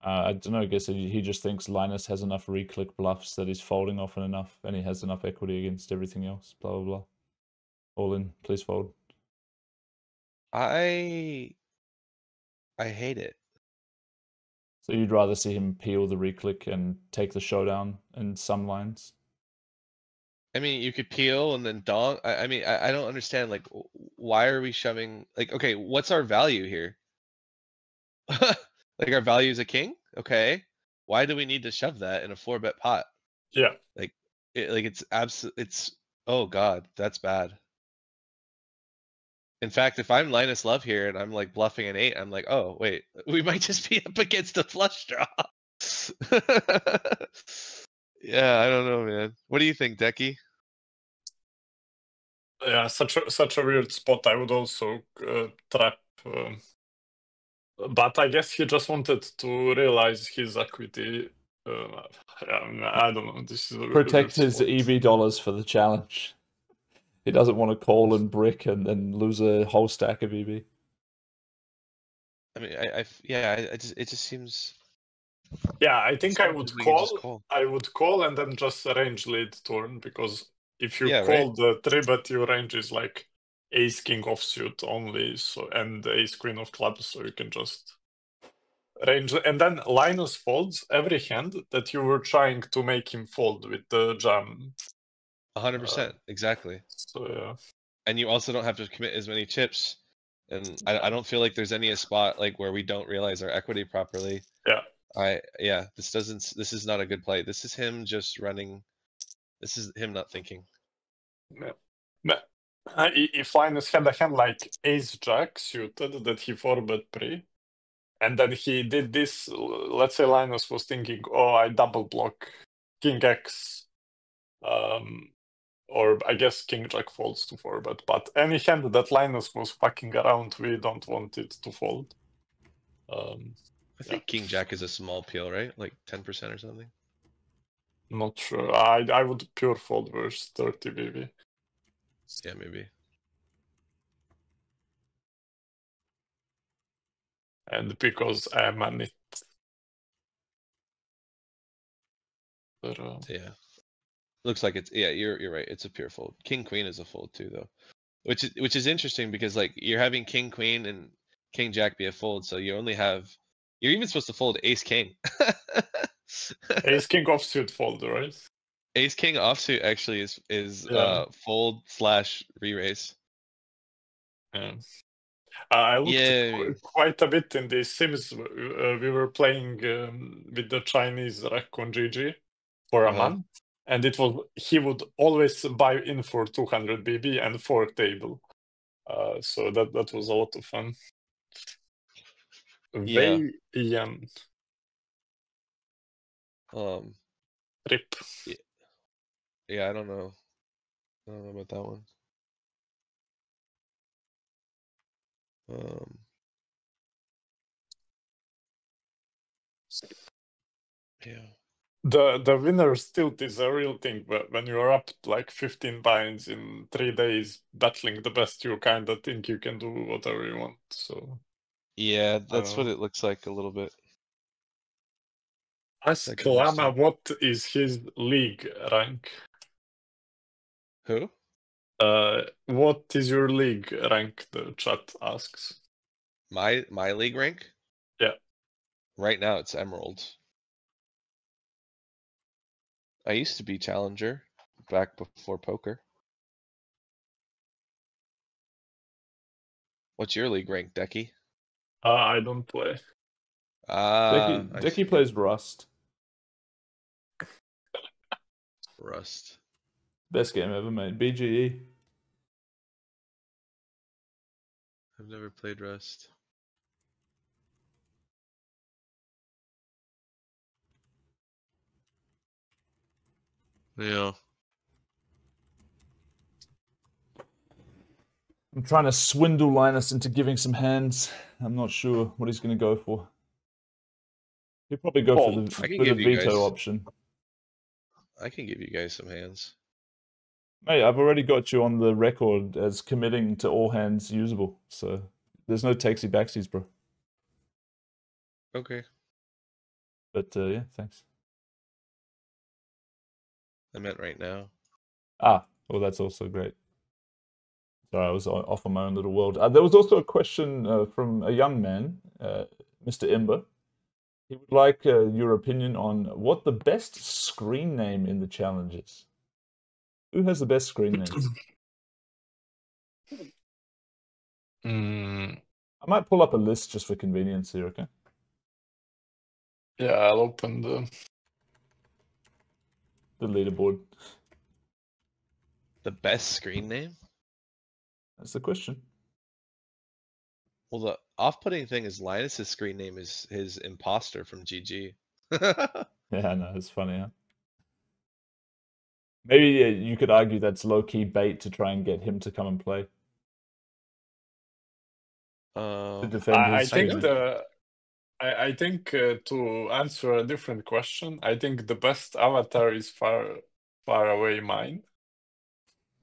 I don't know, I guess he just thinks Linus has enough re-click bluffs that he's folding often enough, and he has enough equity against everything else, blah, blah, blah. All in, please fold. I hate it. So you'd rather see him peel the re-click and take the showdown in some lines? I mean, you could peel and then dong. I mean, I don't understand, like, why are we shoving, like, okay, what's our value here? Like, our value is a king? Okay. Why do we need to shove that in a 4-bet pot? Yeah. Like, it's, oh God, that's bad. In fact, if I'm Linus Love here and I'm like bluffing an 8, I'm like, oh, wait, we might just be up against a flush draw. Yeah, I don't know, man. What do you think, Decky? Yeah, such a weird spot. I would also trap. But I guess he just wanted to realize his equity. I don't know. This is a Protect his spot. EV dollars for the challenge. He doesn't want to call and brick and then lose a whole stack of EV. I mean, it just seems. Yeah, I think I would Just call. I would call and then just range lead turn, because if you Yeah, call the 3-bet, your range is like ace king offsuit only, so and ace queen of clubs, so you can just range. And then Linus folds every hand that you were trying to make him fold with the jam. 100%, exactly. So yeah. And you also don't have to commit as many chips. And I don't feel like there's any spot like where we don't realize our equity properly. Yeah. This is not a good play. This is him just running. This is him not thinking. Yeah. If Linus had a hand like ace jack suited that he 4-bet pre, and then he did this, let's say Linus was thinking, oh, I double block king x, or I guess king jack folds to 4-bet, but any hand that Linus was fucking around, we don't want it to fold. I think king jack is a small peel, right? Like 10% or something. Not sure. I would pure fold versus 30 BB. Yeah, maybe. And because I'm a nit. But, yeah. Looks like it's, yeah, you're right. It's a pure fold. King queen is a fold too, though. Which is interesting because like you're having king queen and king jack be a fold, so you only have, you're even supposed to fold ace king. Ace King offsuit fold, right? Ace King offsuit actually is Yeah. fold / re-raise. Yeah. I looked Yeah. quite a bit in the Sims. We were playing with the Chinese rec on GG for a month, and he would always buy in for 200 BB and 4 table. So that was a lot of fun. Yeah. Wei Yan. Rip. Yeah, I don't know. I don't know about that one. Yeah. The winner's tilt is a real thing, but when you're up like 15 binds in 3 days battling the best, you kind of think you can do whatever you want. So Yeah, that's what it looks like a little bit. ask Lama what is his league rank. Who? What is your league rank? The chat asks. My league rank? Yeah. Right now it's Emerald. I used to be Challenger back before poker. What's your league rank, Decky? I don't play. Decky plays Rust. Rust. Best game ever, mate. BGE. I've never played Rust. Yeah. I'm trying to swindle Linus into giving some hands. I'm not sure what he's going to go for. He'll probably go for the veto option. I can give you guys some hands. Mate, I've already got you on the record as committing to all hands usable, so there's no takesy backsies, bro. Okay. But yeah, thanks. I meant right now. Ah, well, that's also great. Sorry, I was off on my own little world. There was also a question from a young man, Mr. Imber. He would like your opinion on what the best screen name in the challenge is. Who has the best screen name? I might pull up a list just for convenience here, okay? Yeah, I'll open the leaderboard. The best screen name? That's the question. Well, the off-putting thing is Linus's screen name is his imposter from GG. Yeah, I know, it's funny, huh? Maybe you could argue that's low-key bait to try and get him to come and play. To defend his screen name. I think to answer a different question, I think the best avatar is far away mine.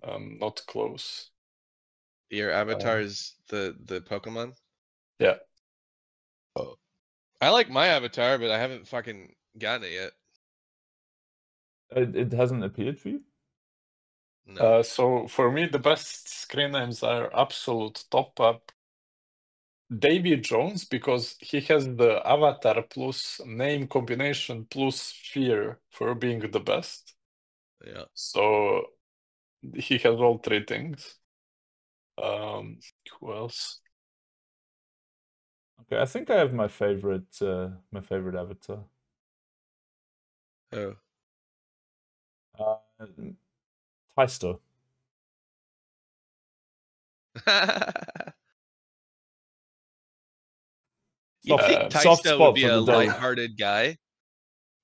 Not close. Your avatar is the Pokemon? Yeah. Oh. I like my avatar, but I haven't fucking gotten it yet. It hasn't appeared for you? No. So for me, the best screen names are absolute top up. Davy Jones, because he has the avatar plus name combination plus fear for being the best. Yeah. So he has all 3 things. Who else? Okay, I think I have my favorite avatar. Oh. Taisto. You think soft Taisto spot would be for a the day. lighthearted guy,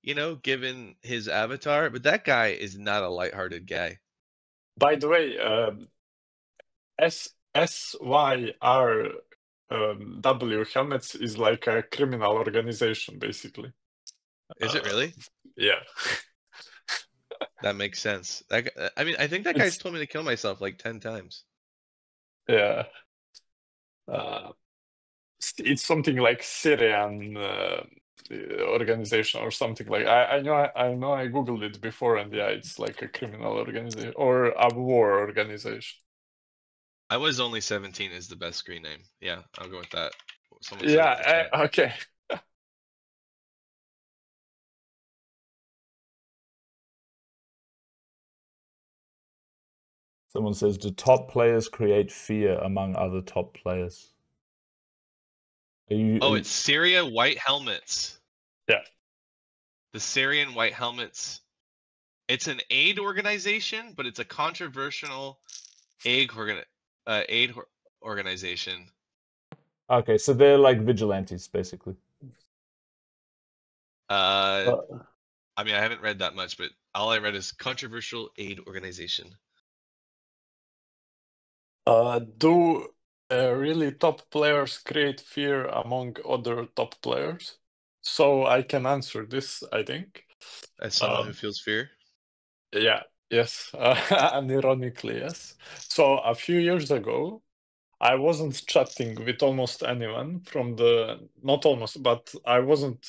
you know, given his avatar, but that guy is not a lighthearted guy. By the way, SYRW Helmets is like a criminal organization, basically. Is it really? Yeah. That makes sense. I mean, I think that guy's told me to kill myself like 10 times. Yeah. It's something like Syrian organization or something like. I know I googled it before, and yeah, it's like a criminal organization or a war organization. I was only 17 is the best screen name. Yeah, I'll go with that. Yeah. Okay. Someone says, do top players create fear among other top players? It's Syria White Helmets. Yeah. The Syrian White Helmets. It's an aid organization, but it's a controversial aid organization. Okay, so they're like vigilantes, basically. I mean, I haven't read that much, but all I read is controversial aid organization. Do really top players create fear among other top players? So I can answer this, I think. As someone who feels fear? Yeah, yes. And ironically, yes. So a few years ago, I wasn't chatting with almost anyone from the, not almost, but I wasn't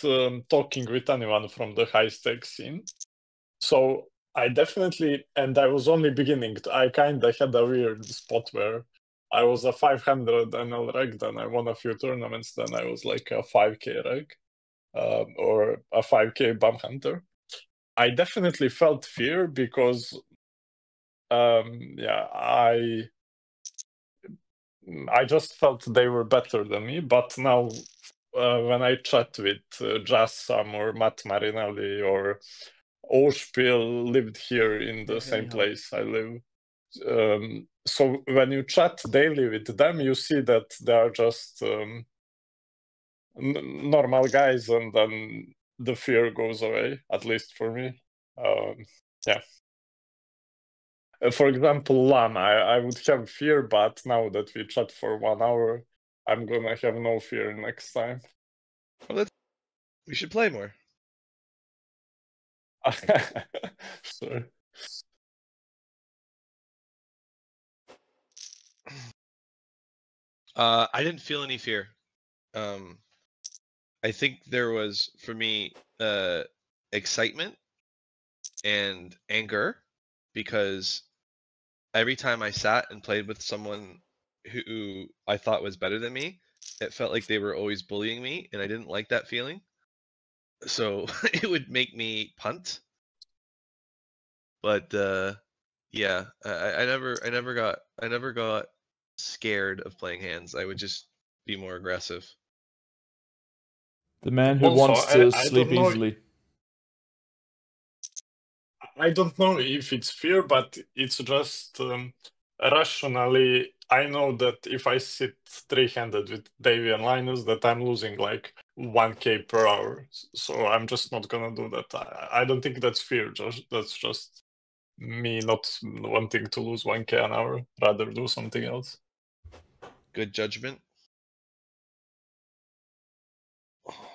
talking with anyone from the high stakes scene. So I definitely, and I was only beginning, I kind of had a weird spot where I was a 500 NL reg, then I won a few tournaments, then I was like a 5k reg, or a 5k bomb hunter. I definitely felt fear because, yeah, I just felt they were better than me. But now, when I chat with Jassam or Matt Marinelli or Oshpil lived here in the same place I live. So when you chat daily with them, you see that they are just normal guys, and then the fear goes away, at least for me. Yeah. For example, Lan, I would have fear, but now that we chat for 1 hour, I'm gonna have no fear next time. Well, we should play more. Sure. I didn't feel any fear. I think there was, for me, excitement and anger, because every time I sat and played with someone who I thought was better than me, it felt like they were always bullying me, and I didn't like that feeling. So it would make me punt. But yeah, I never got scared of playing hands. I would just be more aggressive. The man who Also, wants to I sleep don't know. easily. I don't know if it's fear, but it's just rationally. I know that if I sit three-handed with Davey and Linus, that I'm losing like 1k per hour. So I'm just not gonna do that. I don't think that's fear. That's just me not wanting to lose 1k an hour. Rather do something else. Good judgment.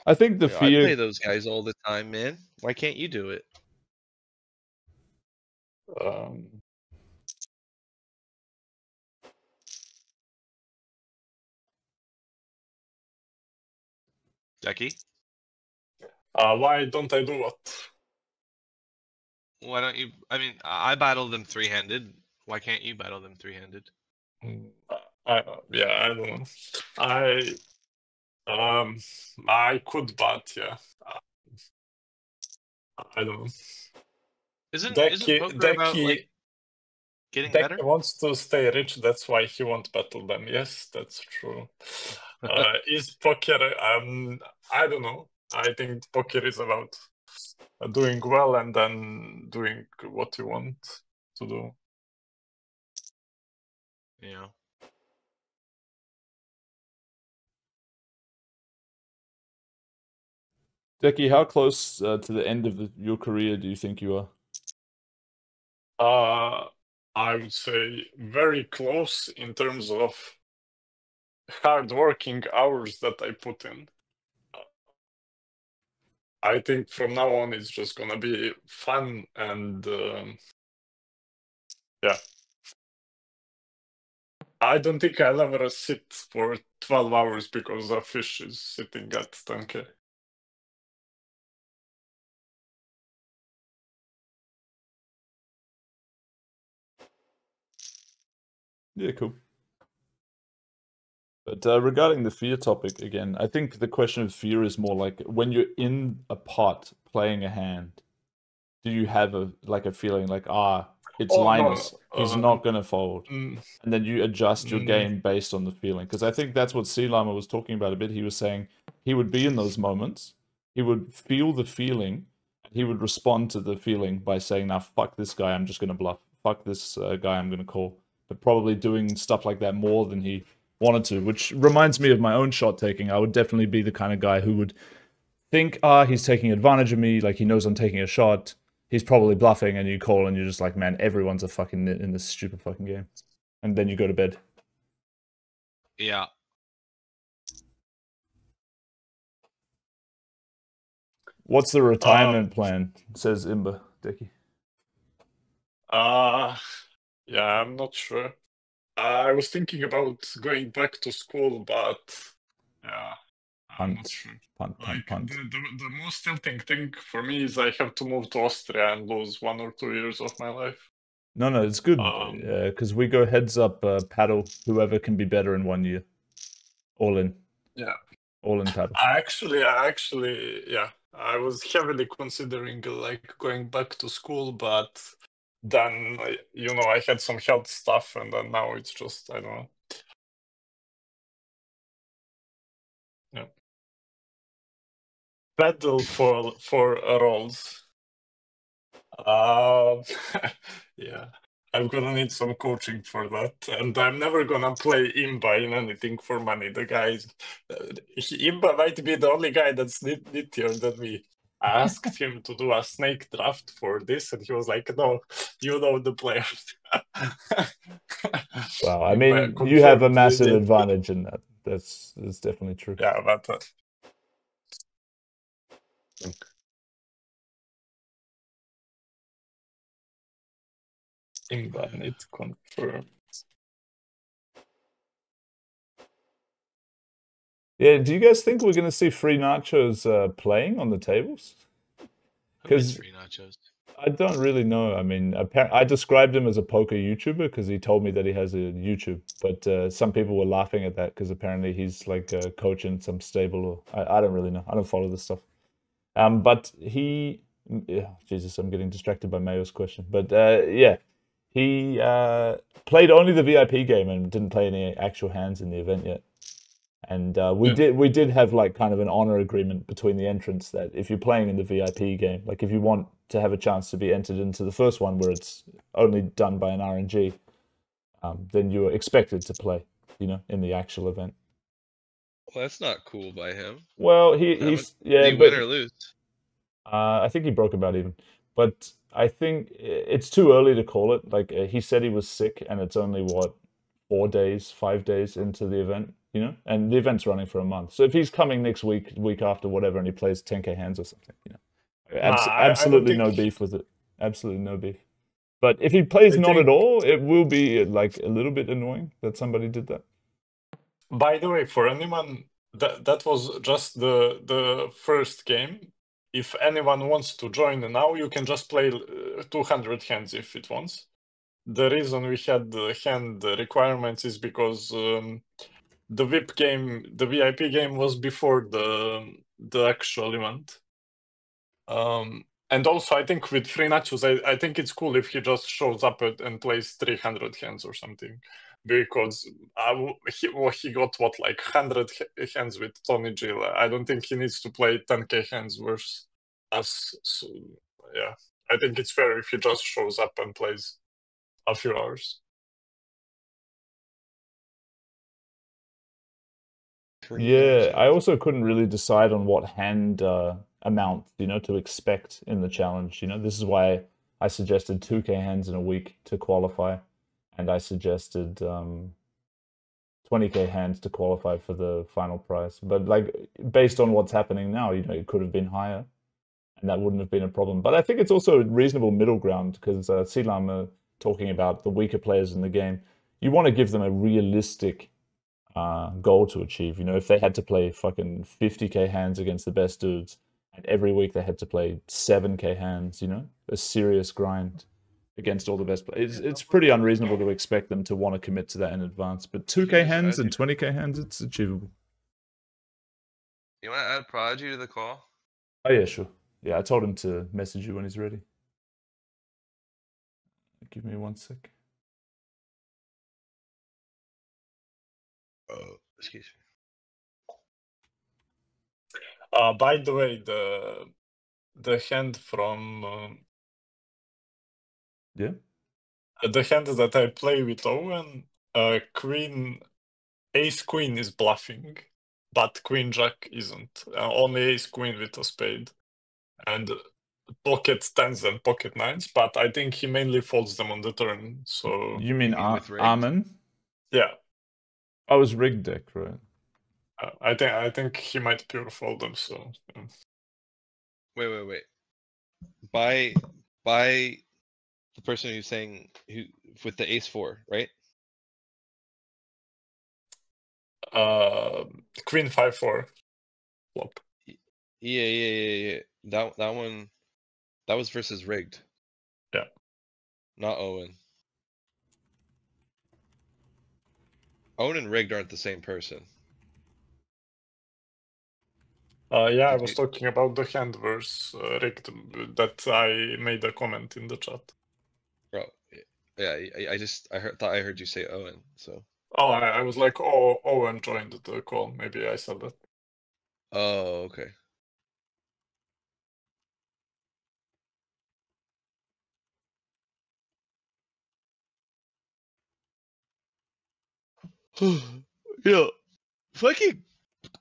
I think the I play fear. those guys all the time, man. Why can't you do it? Jackie, Why don't I do what? why don't you? I mean, I battle them three-handed. Why can't you battle them three-handed? Yeah, I don't know. I could, but yeah, I don't know. Isn't Decky, poker about like getting Decky better? wants to stay rich. That's why he won't battle them. Yes, that's true. Is poker? I don't know. I think poker is about doing well and then doing what you want to do. Yeah. Decky, how close to the end of your career do you think you are? I would say very close in terms of hard working hours that I put in. I think from now on it's just gonna be fun and yeah. I don't think I'll ever sit for 12 hours because a fish is sitting at 10k. Yeah, cool. But regarding the fear topic again, I think the question of fear is more like when you're in a pot playing a hand, do you have a feeling like, it's Oh, no, Linus. He's not going to fold. mm, And then you adjust your mm, game based on the feeling. Because I think that's what Sea Lama was talking about a bit. He was saying he would be in those moments, he would feel the feeling, and he would respond to the feeling by saying, "Now, fuck this guy, I'm just going to bluff. Fuck this guy, I'm going to call." But probably doing stuff like that more than he wanted to, which reminds me of my own shot taking. I would definitely be the kind of guy who would think, he's taking advantage of me, like he knows I'm taking a shot. He's probably bluffing, and you call, and you're just like, man, everyone's a fucking nit in this stupid fucking game. And then you go to bed. Yeah. What's the retirement plan? Says Imba Dicky. yeah, I'm not sure. I was thinking about going back to school, but yeah, I'm not sure. Punt. The most tilting thing for me is I have to move to Austria and lose 1 or 2 years of my life. No, it's good because we go heads up, paddle. Whoever can be better in 1 year, all in. Yeah, all in paddle. I actually, yeah, I was heavily considering like going back to school, but then I had some health stuff, and then now it's just I don't know. Yeah, paddle for rolls. Yeah, I'm gonna need some coaching for that, and I'm never gonna play Imba in anything for money. The guy, Imba might be the only guy that's nittier than me. I asked him to do a snake draft for this, and he was like, "No, you know the players." Wow, I mean, you have a massive advantage in that. That's definitely true. Yeah, but Invalid confirmed. Yeah, do you guys think we're going to see free nachos playing on the tables? Because free nachos. I don't really know. I mean, I described him as a poker YouTuber because he told me that he has a YouTube. But some people were laughing at that because apparently he's like a coach in some stable. Or I don't really know. I don't follow this stuff. But he, Jesus, I'm getting distracted by Mayo's question. But yeah, he played only the VIP game and didn't play any actual hands in the event yet. And we did have like kind of an honor agreement between the entrants that if you're playing in the VIP game, like if you want to have a chance to be entered into the first one where it's only done by an RNG, then you are expected to play, in the actual event. Well, that's not cool by him. Well, he's yeah, did he win or lose? I think he broke about even, but I think it's too early to call it. Like he said he was sick, and it's only 5 days into the event, and the event's running for a month. So if he's coming next week after, whatever, and he plays 10k hands or something, absolutely no beef with it. Absolutely no beef. But if he plays not at all, it will be like a little bit annoying that somebody did that. By the way, for anyone, that was just the first game. If anyone wants to join now, you can just play 200 hands if it wants. The reason we had the hand requirements is because the VIP game was before the actual event. And also, I think with free nachos, I think it's cool if he just shows up and plays 300 hands or something, because he got like 100 hands with Tony Gill. I don't think he needs to play 10k hands versus us. So, yeah, I think it's fair if he just shows up and plays a few hours. Yeah, I also couldn't really decide on what hand amount, to expect in the challenge. This is why I suggested 2k hands in a week to qualify, and I suggested 20k hands to qualify for the final prize. But like based on what's happening now, it could have been higher, and that wouldn't have been a problem. But I think it's also a reasonable middle ground because Sea Lama talking about the weaker players in the game. You want to give them a realistic goal to achieve. If they had to play fucking 50k hands against the best dudes, and every week they had to play 7k hands, a serious grind against all the best players. It's pretty unreasonable to expect them to want to commit to that in advance. But 2k hands and 20k hands, it's achievable. You want to add Prodigy to the call? Oh yeah, sure. Yeah, I told him to message you when he's ready. give me 1 sec. Oh, excuse me. By the way, the hand from Yeah. the hand that I play with Owen, Queen, Ace Queen is bluffing, but Queen Jack isn't. Only Ace Queen with a spade, and pocket tens and pocket nines. But I think he mainly folds them on the turn. So You mean, with rigged? Armin? yeah, I was rigged deck, right? I think he might pure fold them. So Wait. By the person who's saying who with the ace 4, right? Queen 5-4 flop. Yeah. That one, that was versus rigged. Yeah. Not Owen. Owen and rigged aren't the same person. Yeah, I Did was you- talking about the hand verse rigged that I made a comment in the chat. Bro, yeah, thought I heard you say Owen, so. Oh, I was like, oh, Owen joined the call. Maybe I said that. Oh, okay. Yeah, fucking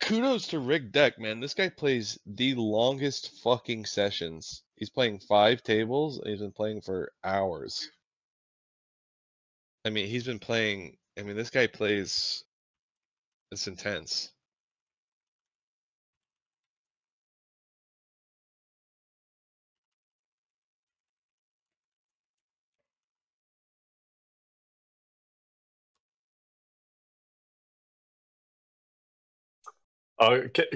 kudos to Rick Deck, man. This guy plays the longest fucking sessions. He's playing 5 tables, and he's been playing for hours. I mean, he's been playing. I mean, this guy plays. It's intense.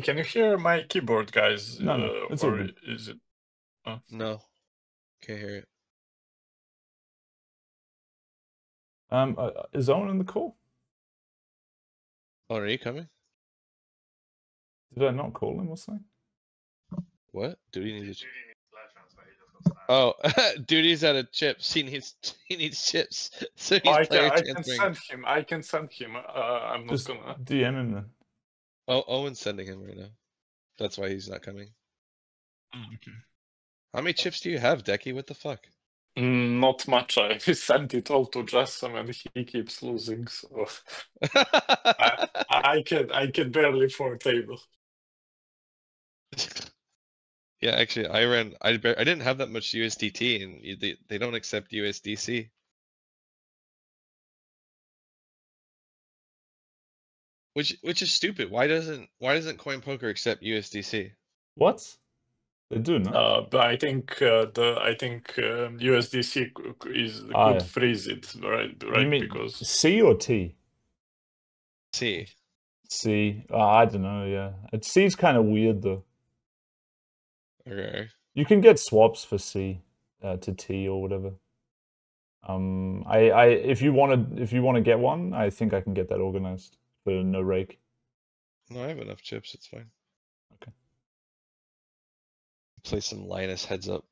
Can you hear my keyboard, guys? No, it's all or good. is it? No, can't hear it. Is Owen in the call? Oh, are you coming? Did I not call him or something? What? Duty needs. Oh, Duty's out of chips. He needs chips. So he's player I can transferring. send him. I can send him. I'm not Just gonna. DM him then. Oh, Owen's sending him right now. That's why he's not coming. Okay. How many chips do you have, Decky? What the fuck? Not much. I sent it all to Jassam and he keeps losing. So I can barely afford table. Yeah, actually, I didn't have that much USDT, and they don't accept USDC. Which is stupid. Why doesn't Coin Poker accept USDC? What? They do, no? But I think USDC could yeah. freeze it, right? You mean Because C or T? C. C. I don't know. Yeah, C's kind of weird though. Okay. You can get swaps for C to T or whatever. If you want to get one, I think I can get that organized for no rake. No, I have enough chips. It's fine. Okay. Play some Linus heads up.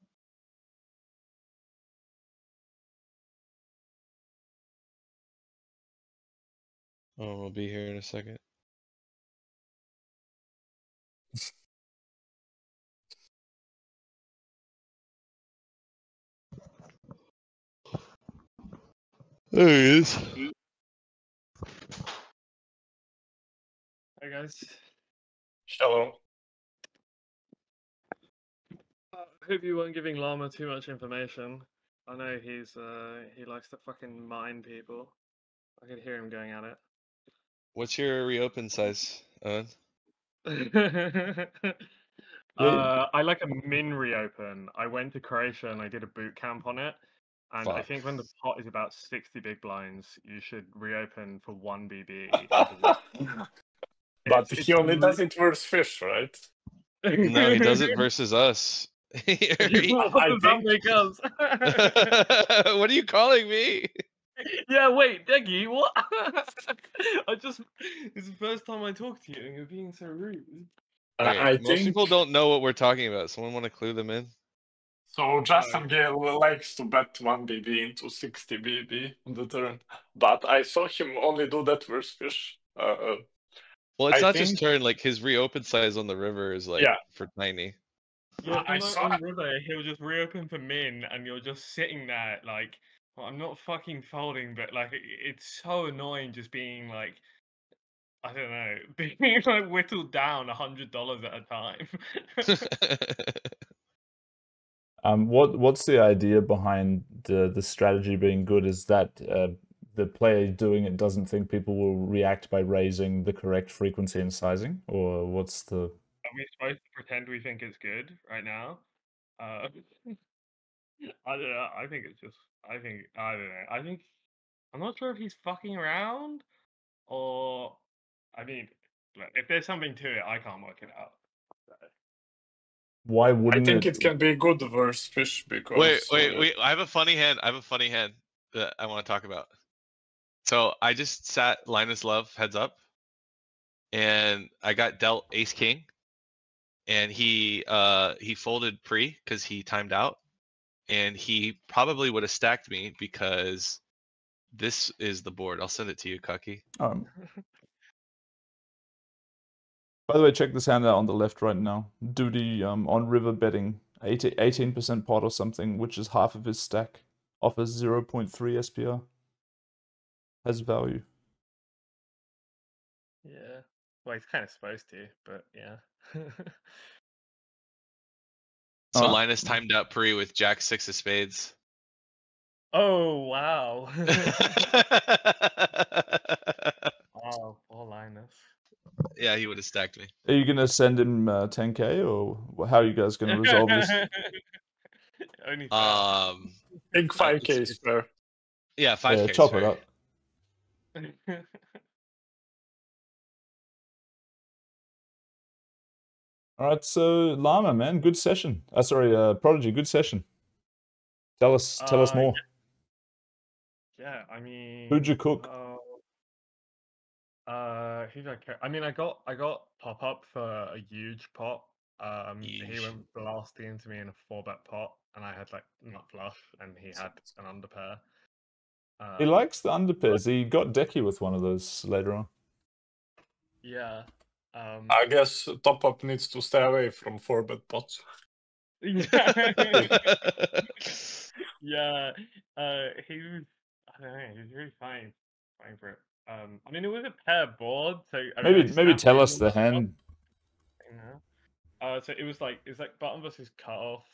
Oh, we'll be here in a second. There he is. Hey guys. hello. Hope you weren't giving Llama too much information. I know he likes to fucking mine people. I could hear him going at What's your reopen size, Owen? it. Yeah. I like a min reopen. I went to Croatia and I did a boot camp on it. And I Fuck. think when the pot is about 60 big blinds, you should reopen for 1 BB. But he only does it versus fish, right? No, he does it versus us. What does that make us? What are you calling me? Yeah, wait, Deggy, what? It's the first time I talk to you and you're being so rude. Alright, I most think people don't know what we're talking about. Someone want to clue them in? So Justin Gale likes to bet 1 BB into 60 BB on the turn, but I saw him only do that versus fish. Well, it's I not just think- turn. Like his reopen size on the river is like Yeah. for tiny. Yeah, I so saw- on river, he'll just reopen for min, and you're just sitting there like, well, I'm not fucking folding, but like, it's so annoying just being like, I don't know, being like whittled down $100 at a time. What's the idea behind the strategy being good? Is that the player doing it doesn't think people will react by raising the correct frequency and sizing, or what's the? Are we supposed to pretend we think it's good right now? I don't know. I think it's just. I don't know. I'm not sure if he's fucking around or. I mean, look, if there's something to it, I can't work it out. Why I wouldn't think it can be good versus fish because. Wait. I have a funny hand. That I want to talk about. So I just sat Linus Love heads up, and I got dealt Ace King, and he folded pre because he timed out, and he probably would have stacked me because this is the board. I'll send it to you, Cucky. By the way, check this hand out on the left right now. Duty on river betting 18% pot or something, which is half of his stack. Offers 0.3 SPR. Has value. Yeah. Well, he's kind of supposed to, but yeah. So Alright. Linus timed out pre with Jack 6 of spades. Oh wow. Wow, poor Linus. Yeah, he would have stacked me. Are you gonna send him 10k, or how are you guys gonna resolve this? Only I think 5K is fair. Yeah, 5K. Yeah, chop it up. All right, so Llama, man, good session. Sorry, Prodigy, good session. Tell us more. Yeah, I mean, Who'd you cook? Who did I care? I mean, I got pop up for a huge pot. He Yeesh. went blasting into me in a 4-bet pot, and I had like nut flush, and he had an underpair. He likes the underpairs. He got decky with one of those later on. Yeah. I guess top up needs to stay away from 4-bet pots. Yeah. Yeah. He was. I don't know. He was really fine for it. I mean, it was a pair board, so I mean, I Maybe snapped tell in us on the stuff, hand. you know. So it was like button versus cutoff.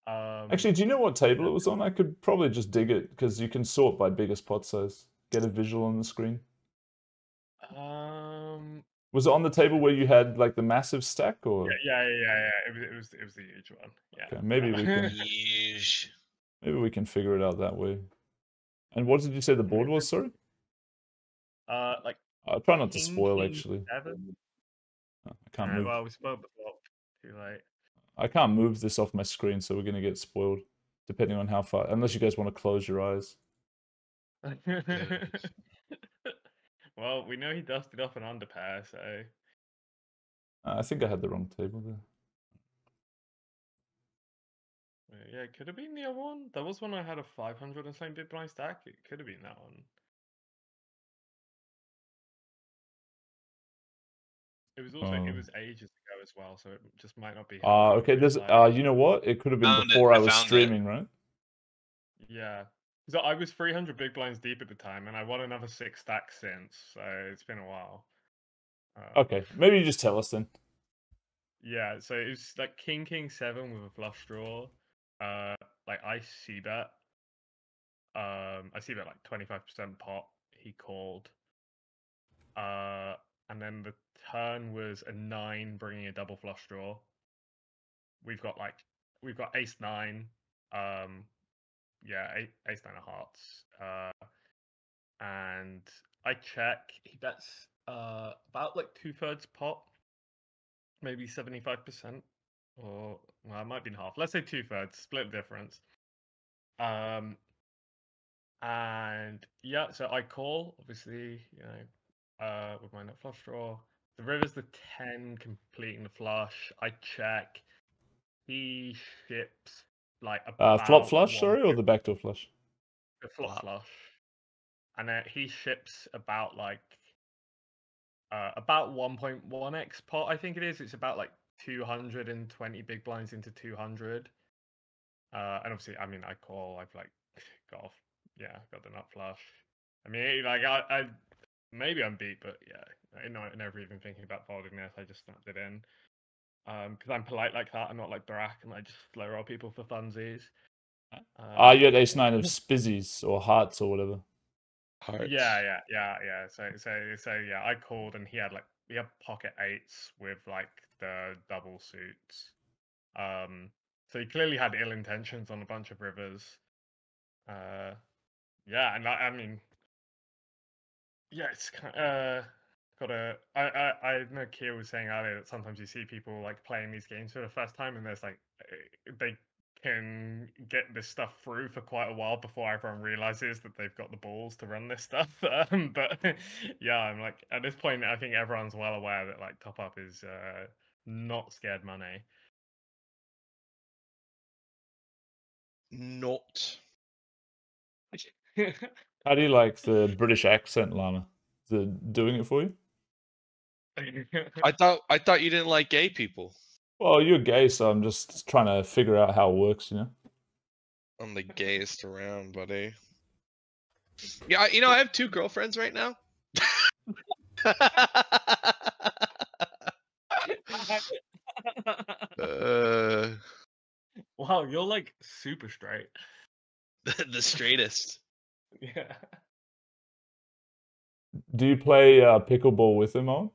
Actually, do you know what table it was on? I could probably just dig it because you can sort by biggest pot size. Get a visual on the screen. Was it on the table where you had like the massive stack, or? Yeah. It was the huge one. Yeah. Okay, maybe we can. Yeesh. Maybe we can figure it out that way. And what did you say the board was? Sorry. Like. I'll try not to King, spoil. King Actually, 7? I can't move. Well, we spoiled the flop. Too late. I can't move this off my screen, so we're gonna get spoiled. Depending on how far, unless you guys want to close your eyes. Well, we know he dusted off an underpair, so. I think I had the wrong table there. Yeah, it could have been the other one. There was one I had a 500 and same big blind stack. It could have been that one. It was also it was ages ago as well, so it just might not be. Okay. There's you know what? It could have been before I was streaming, right? Yeah. So I was 300 big blinds deep at the time, and I won another 6 stacks since. So it's been a while. Okay, maybe you just tell us then. Yeah, so it was like King 7 with a flush draw. Like I C bet. I C bet like 25% pot. He called. And then the turn was a 9, bringing a double flush draw. We've got ace 9. Yeah, ace 9 of hearts. And I check. He bets about like 2/3 pot, maybe 75%, or well, it might be half. Let's say 2/3, split difference. And yeah, so I call, obviously, with my nut flush draw. The river's the 10, completing the flush. I check. He ships like Flop about flush, sorry, or the backdoor flush? the flop Flop. flush, and he ships about like about 1.1x pot, I think it is. It's about like 220 big blinds into 200. And obviously, I mean, I call. I've like got off. Yeah, got the nut flush. I mean, like I maybe I'm beat, but yeah, I never even thinking about folding this. I just snapped it in. Because I'm polite like that. I'm not like Barack, and I just slow roll people for funsies. You had ace-9 of spizzies or hearts or whatever. Hearts. Yeah. So yeah, I called, and he had pocket eights with like the double suits. So he clearly had ill intentions on a bunch of rivers. Yeah, and I mean, yeah, it's kind gotta. I know Kia was saying earlier that sometimes you see people like playing these games for the first time, and there's like they can get this stuff through for quite a while before everyone realizes that they've got the balls to run this stuff. But yeah, I'm like at this point, I think everyone's well aware that like top up is not scared money. Not. How do you like the British accent, Lana? Is it doing it for you? I thought you didn't like gay people. Well, you're gay, so I'm just trying to figure out how it works, you know? I'm the gayest around, buddy. Yeah, you know, I have 2 girlfriends right now. Wow, you're like super straight. The straightest. Yeah. Do you play pickleball with them, Owen?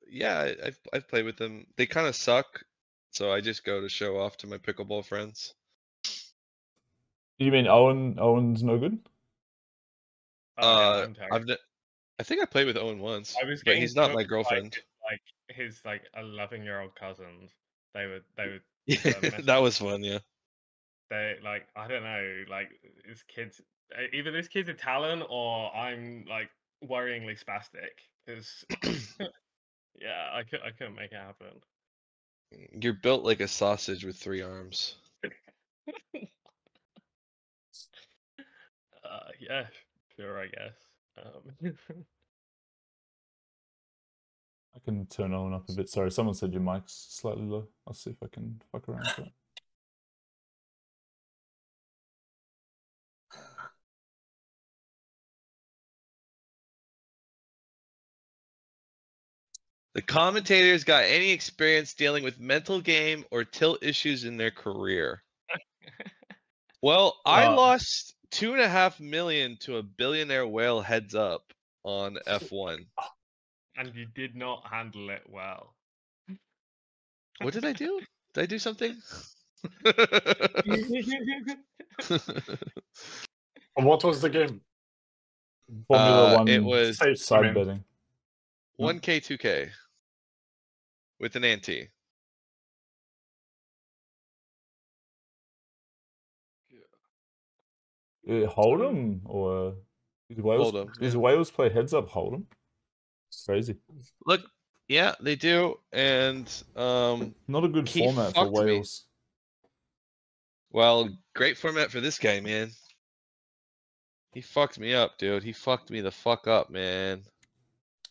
Yeah, I've played with them. They kind of suck, so I just go to show off to my pickleball friends. You mean Owen? Owen's no good? Oh yeah, I'm terrible. I think I played with Owen once, I was but getting he's not my cooked by girlfriend. his 11-year-old cousins. They would That was fun, yeah. they like I don't know, like his kids, either this kid's Italian or I'm like worryingly spastic because yeah, I couldn't make it happen. You're built like a sausage with 3 arms. Yeah, sure, I guess. I can turn Owen up a bit. Sorry, someone said your mic's slightly low. I'll see if I can fuck around with that. The commentators got any experience dealing with mental game or tilt issues in their career? Well, I lost 2.5 million to a billionaire whale heads up on F1. And you did not handle it well. What did I do? Did I do something? What was the game? Formula One It was side betting. 1K, 2K with an ante. Hold'em or is Wales? Hold'em, Is yeah. Wales play heads up Hold'em? Crazy. Look, yeah, they do, and Not a good he format for fucked me. Wales. Well, great format for this guy, man. He fucked me up, dude. He fucked me the fuck up, man.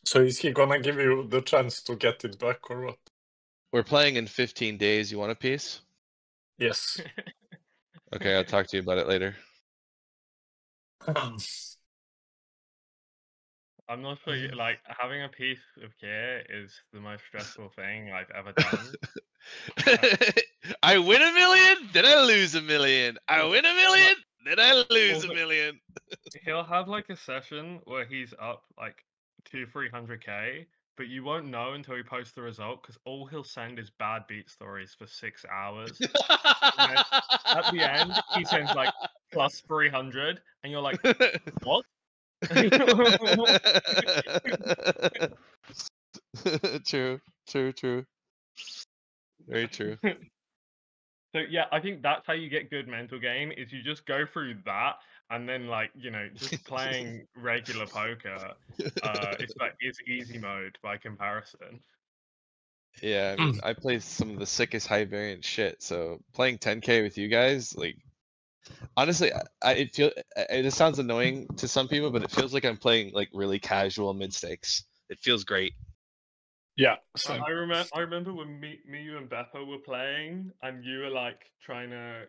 So is he gonna give you the chance to get it back or what? We're playing in 15 days. You want a piece? Yes. Okay, I'll talk to you about it later. I'm not sure. Like having a piece of gear is the most stressful thing I've ever done. I win 1 million, then I lose 1 million. I win 1 million, then I lose 1 million. He'll have like a session where he's up like 200-300k, but you won't know until he posts the result because all he'll send is bad beat stories for 6 hours. At the end, he sends like plus 300, and you're like, what? True. Very true. So yeah, I think that's how you get good mental game is you just go through that and then like, just playing regular poker, it's easy mode by comparison. Yeah, I mean, I play some of the sickest high variant shit. So playing 10K with you guys, like, honestly, it sounds annoying to some people, but it feels like I'm playing like really casual mid stakes. It feels great. Yeah, I same. remember when me, you and Beppo were playing, and you were like trying to,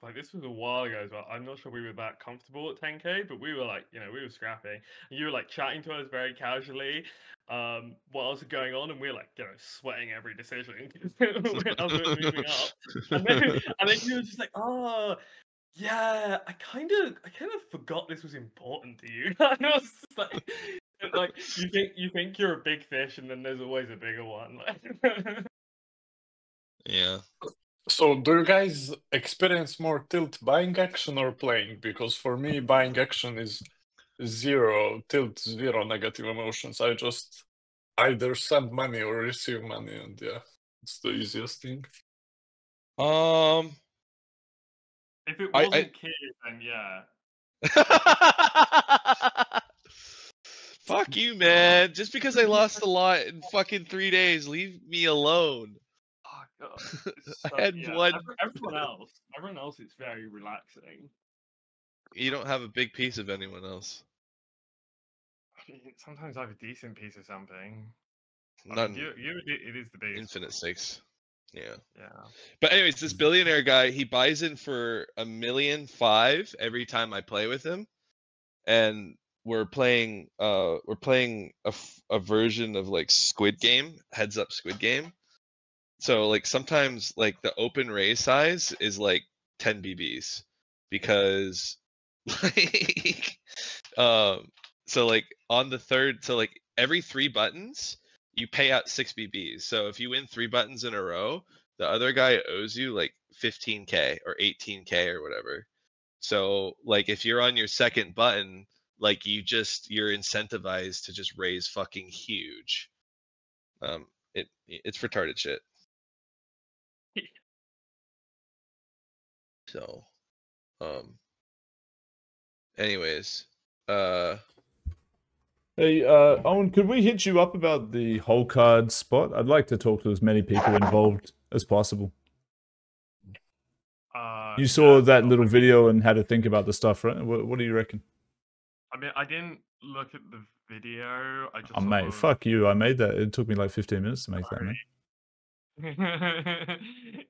like this was a while ago as well. I'm not sure we were that comfortable at 10K, but we were like, we were scrapping. And you were like chatting to us very casually, what else is going on, and we were like, sweating every decision as we're moving up. And then you were just like, oh. Yeah, I kind of forgot this was important to you. I was just like you think you're a big fish, and then there's always a bigger one. Yeah. So, do you guys experience more tilt buying action or playing? Because for me, buying action is zero tilt, zero negative emotions. I just either send money or receive money, and yeah, it's the easiest thing. If it wasn't Kid, then yeah. Fuck you, man. Just because I lost a lot in fucking 3 days, leave me alone. Oh god. I had one. Everyone else, it's very relaxing. You don't have a big piece of anyone else. Sometimes I have a decent piece of something. None. It is the biggest. Infinite stakes. Yeah. Yeah. But anyways, this billionaire guy, he buys in for $1.5 million every time I play with him, and we're playing a version of like Squid Game, heads up Squid Game. So like sometimes like the open raise size is like 10 BBs because like so like on the third, so like every 3 buttons you pay out 6 BBs. So if you win 3 buttons in a row, the other guy owes you like 15K or 18K or whatever. So like if you're on your second button, like you're incentivized to just raise fucking huge. It's retarded shit. So anyways, Hey, Owen, could we hit you up about the whole card spot? I'd like to talk to as many people involved as possible. You saw that little video and had to think about the stuff, right? What do you reckon? I mean, I didn't look at the video. I just Oh, mate, fuck you. I made that. It took me like 15 minutes to make that, man.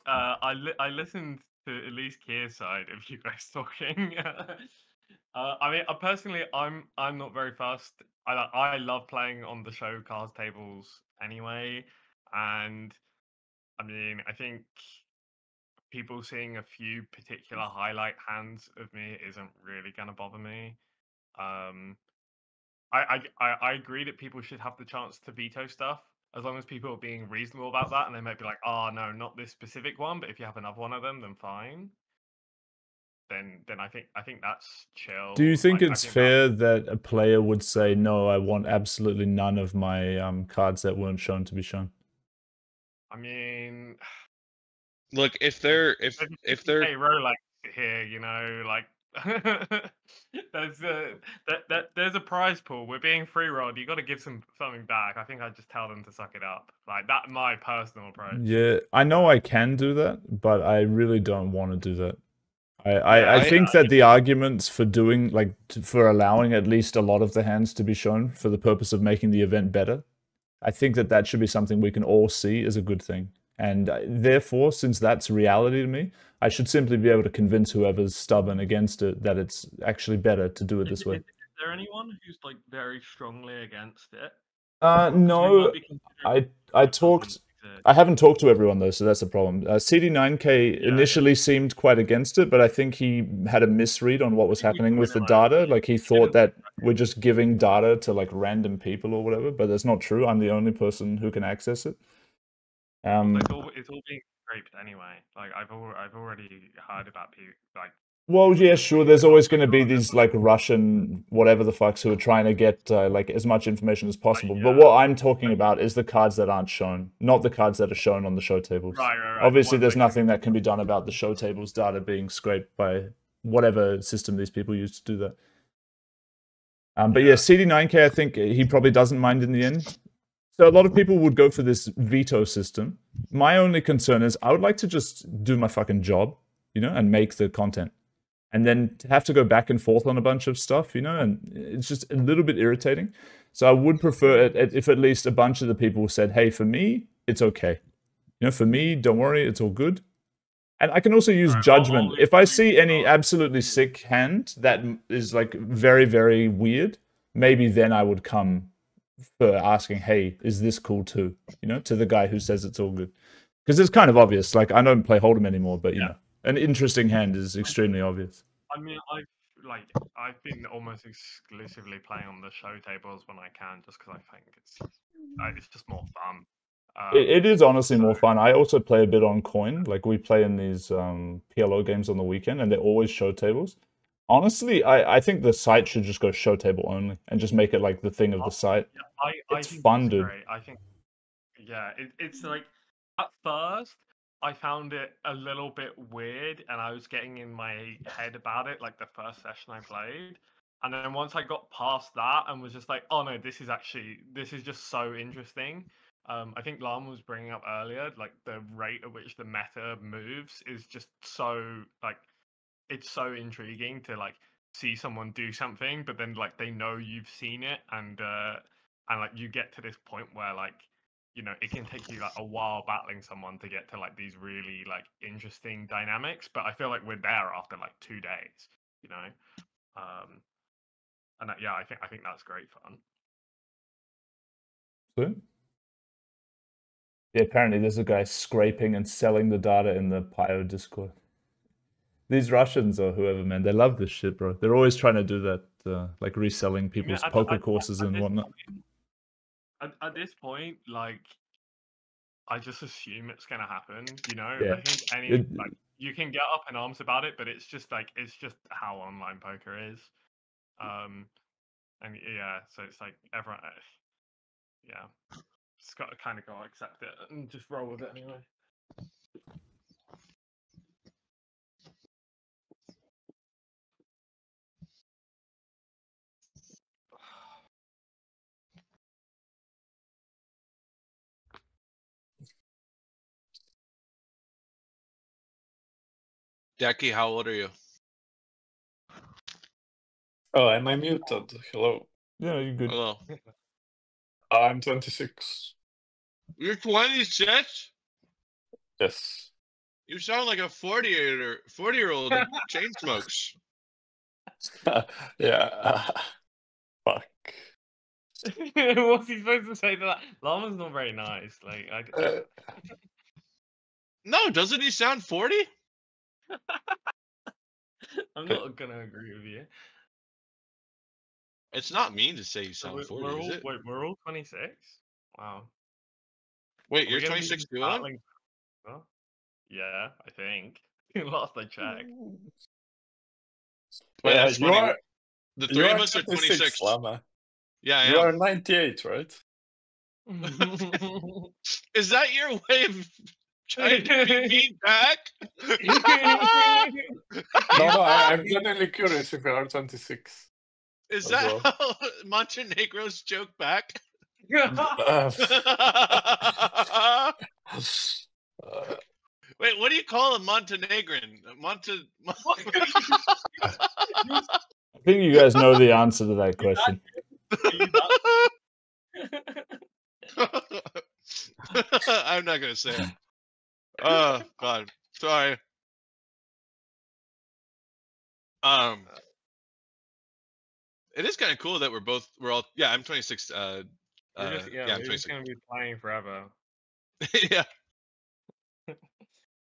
I listened to at least Kier's side of you guys talking. I mean, personally, I'm not very fast. I love playing on the show cards tables anyway, and I mean, I think people seeing a few particular highlight hands of me isn't really gonna bother me. I agree that people should have the chance to veto stuff as long as people are being reasonable about that, and they might be like, "Oh no, not this specific one, but if you have another one of them, then fine." Then I think that's chill. Do you think it's fair that a player would say, "No, I want absolutely none of my cards that weren't shown to be shown"? I mean, look, if they're hey, Rolex here, like there's a prize pool. We're being free rolled. You got to give something back. I think I'd just tell them to suck it up. Like that, my personal approach. Yeah, I know I can do that, but I really don't want to do that. I think that the arguments for doing, like, for allowing at least a lot of the hands to be shown for the purpose of making the event better, I think that that should be something we can all see as a good thing. And therefore, since that's reality to me, I should simply be able to convince whoever's stubborn against it that it's actually better to do it this way. Is there anyone who's like very strongly against it? No, I haven't talked to everyone though, so that's the problem. CD9K initially seemed quite against it, but I think he had a misread on what was happening with the data. Like he thought that we're just giving data to like random people or whatever, but that's not true. I'm the only person who can access it. It's all being scraped anyway. Like I've already heard about people like. Well, yeah, sure. There's always going to be these like Russian whatever the fucks who are trying to get like as much information as possible. But what I'm talking about is the cards that aren't shown, not the cards that are shown on the show tables. Right. Obviously, there's nothing that can be done about the show tables data being scraped by whatever system these people use to do that. But yeah, CD9K, I think he probably doesn't mind in the end. So a lot of people would go for this veto system. My only concern is I would like to just do my fucking job, and make the content. And then to have to go back and forth on a bunch of stuff, and it's just a little bit irritating. So I would prefer it if at least a bunch of the people said, hey, for me, it's okay. For me, don't worry, it's all good. And I can also use judgment. If I see any absolutely sick hand that is like very, very weird, maybe then I would come for asking, hey, is this cool too? To the guy who says it's all good. Because it's kind of obvious. Like, I don't play Hold'em anymore, but, an interesting hand is extremely obvious. I mean, I've been almost exclusively playing on the show tables when I can, just because I think it's just more fun. It is honestly more fun. I also play a bit on coin. Like, we play in these PLO games on the weekend, and they're always show tables. Honestly, I think the site should just go show table only and just make it like the thing of the site. Yeah, it's fun, dude. great. I think, yeah, it's like at first I found it a little bit weird, and I was getting in my head about it like the first session I played. And then once I got past that and was just like, oh no, this is just so interesting. I think Llama was bringing up earlier, like the rate at which the meta moves is just so like, it's so intriguing to like see someone do something, but then like they know you've seen it, and like you get to this point where like, it can take you like a while battling someone to get to like these really like interesting dynamics. But I feel like we're there after like 2 days, and yeah, I think that's great fun. Good. Yeah, apparently there's a guy scraping and selling the data in the Pio Discord. These Russians or whoever, man, they love this shit, bro. They're always trying to do that, like reselling people's poker courses and whatnot. At this point, like, I just assume it's gonna happen. Yeah. I think like you can get up in arms about it, but it's just how online poker is. And yeah, so it's like everyone, yeah, just got to kind of go accept it and just roll with it anyway. Decky, how old are you? Oh, am I muted? Hello. Yeah, you're good. Hello. I'm 26. You're 26? Yes. You sound like a 40-year-old who chain smokes. Yeah. Fuck. What's he supposed to say to that? Llama's not very nice. Like, No, doesn't he sound 40? I'm not gonna agree with you. It's not mean to say you sound 40, is it? Wait, we're all 26? Wow. Wait, you're 26 too? Huh? Yeah, I think. Last I checked. Wait, Yeah, that's funny. The three of us are 26. Llama. Yeah, I You am. are 98, right? Is that your way of trying to bring me back? No, I'm genuinely curious if you are 26. Is that how Montenegro's joke back? Wait, what do you call a Montenegrin? I think you guys know the answer to that question. I'm not gonna say it. Oh God, sorry. It is kind of cool that we're all. Yeah, I'm 26. I'm I'm 26. gonna be playing forever. Yeah.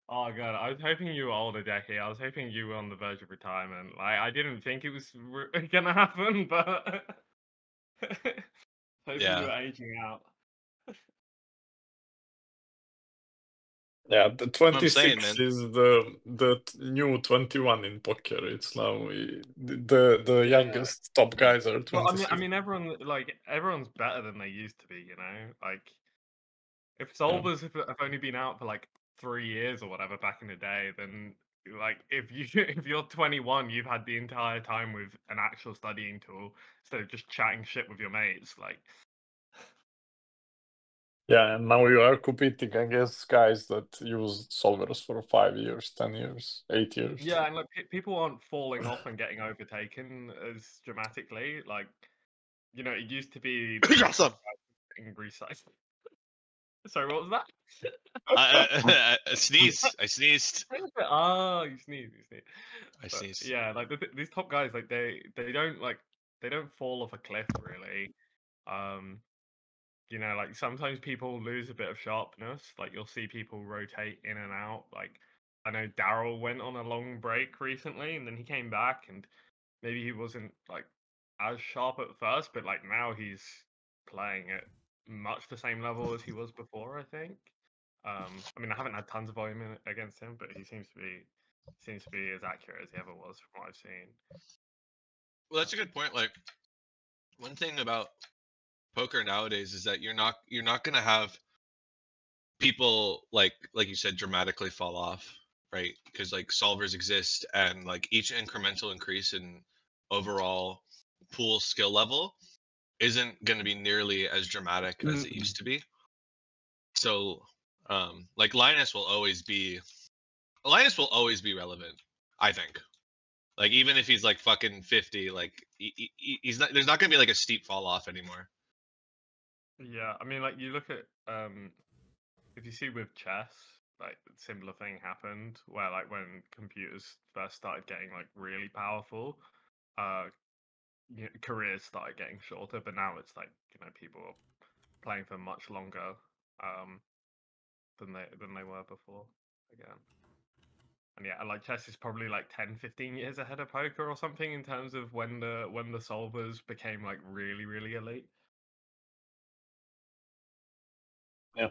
Oh god, I was hoping you were older, Decky. I was hoping you were on the verge of retirement. I didn't think it was gonna happen, but hoping you were aging out. Yeah, the 26 is the new 21 in poker. It's now the youngest top guys are 26. Well, I mean, everyone's better than they used to be. Like if solvers have only been out for like 3 years or whatever back in the day, then like if you're 21, you've had the entire time with an actual studying tool instead of just chatting shit with your mates. Like Yeah, and now you are competing against guys that use solvers for 5 years, 10 years, 8 years. Yeah, and like people aren't falling off and getting overtaken as dramatically. Like, you know, it used to be that Awesome. getting resized. Sorry, what was that? I sneezed. I sneezed. Oh, you sneeze, you sneeze. I But, sneezed. yeah, like these top guys, like they don't fall off a cliff really. You know, like sometimes people lose a bit of sharpness. Like you'll see people rotate in and out. Like I know Daryl went on a long break recently, and then he came back, and maybe he wasn't like as sharp at first, but like now he's playing at much the same level as he was before. I think. I mean, I haven't had tons of volume against him, but he seems to be as accurate as he ever was from what I've seen. Well, that's a good point. Like one thing about poker nowadays is that you're not gonna have people like you said dramatically fall off, right? Because like solvers exist, and like each incremental increase in overall pool skill level isn't going to be nearly as dramatic as it used to be. So like Linus will always be relevant, I think. Like even if he's like fucking 50, like he's not, there's not going to be like a steep fall off anymore. Yeah, I mean, like you look at if you see with chess, like a similar thing happened where like when computers first started getting like really powerful, careers started getting shorter, but now it's like, you know, people are playing for much longer than they were before again. And yeah, like chess is probably like 10, 15 years ahead of poker or something in terms of when the solvers became like really, really elite. Yeah.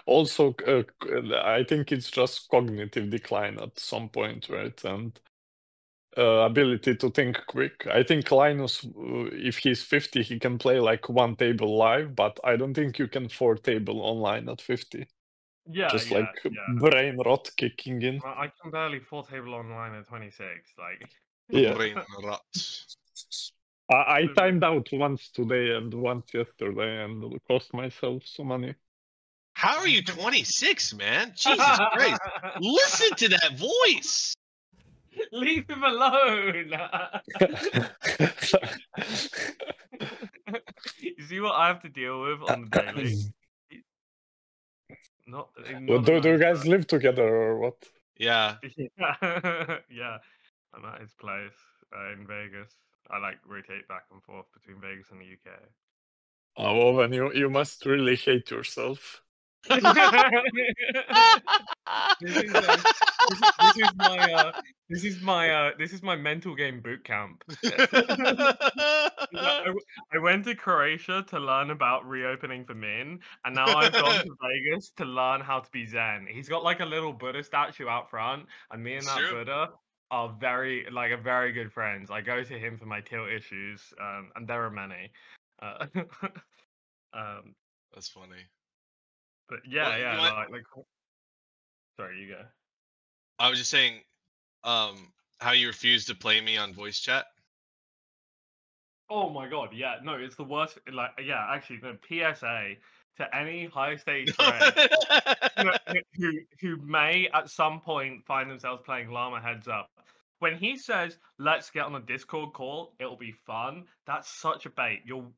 Also, I think it's just cognitive decline at some point, right? And ability to think quick. I think Linus, if he's 50, he can play like 1 table live, but I don't think you can 4 table online at 50. Yeah, Just yeah, like yeah. brain rot kicking in. I can barely 4 table online at 26. Like, Yeah. Brain rot. I timed out once today and once yesterday and cost myself some money. How are you 26, man? Jesus Christ. Listen to that voice. Leave him alone. You see what I have to deal with on the daily? Not Well, a do you nice guys live together or what? Yeah. Yeah, I'm at his place in Vegas. I like rotate back and forth between Vegas and the UK. Oh, well, then you must really hate yourself. This is my mental game boot camp. I went to Croatia to learn about reopening for Min, and now I've gone to Vegas to learn how to be Zen. He's got like a little Buddha statue out front, and me and It's that true. Buddha are very good friends. I go to him for my tilt issues, and there are many. That's funny. But yeah, Well, yeah, you want- like. Sorry, you go. I was just saying, how you refused to play me on voice chat. Oh my god, yeah, no, it's the worst. Like, yeah, actually, the PSA to any high stage friend who may at some point find themselves playing Llama Heads Up. When he says, "Let's get on a Discord call, it'll be fun," that's such a bait. You'll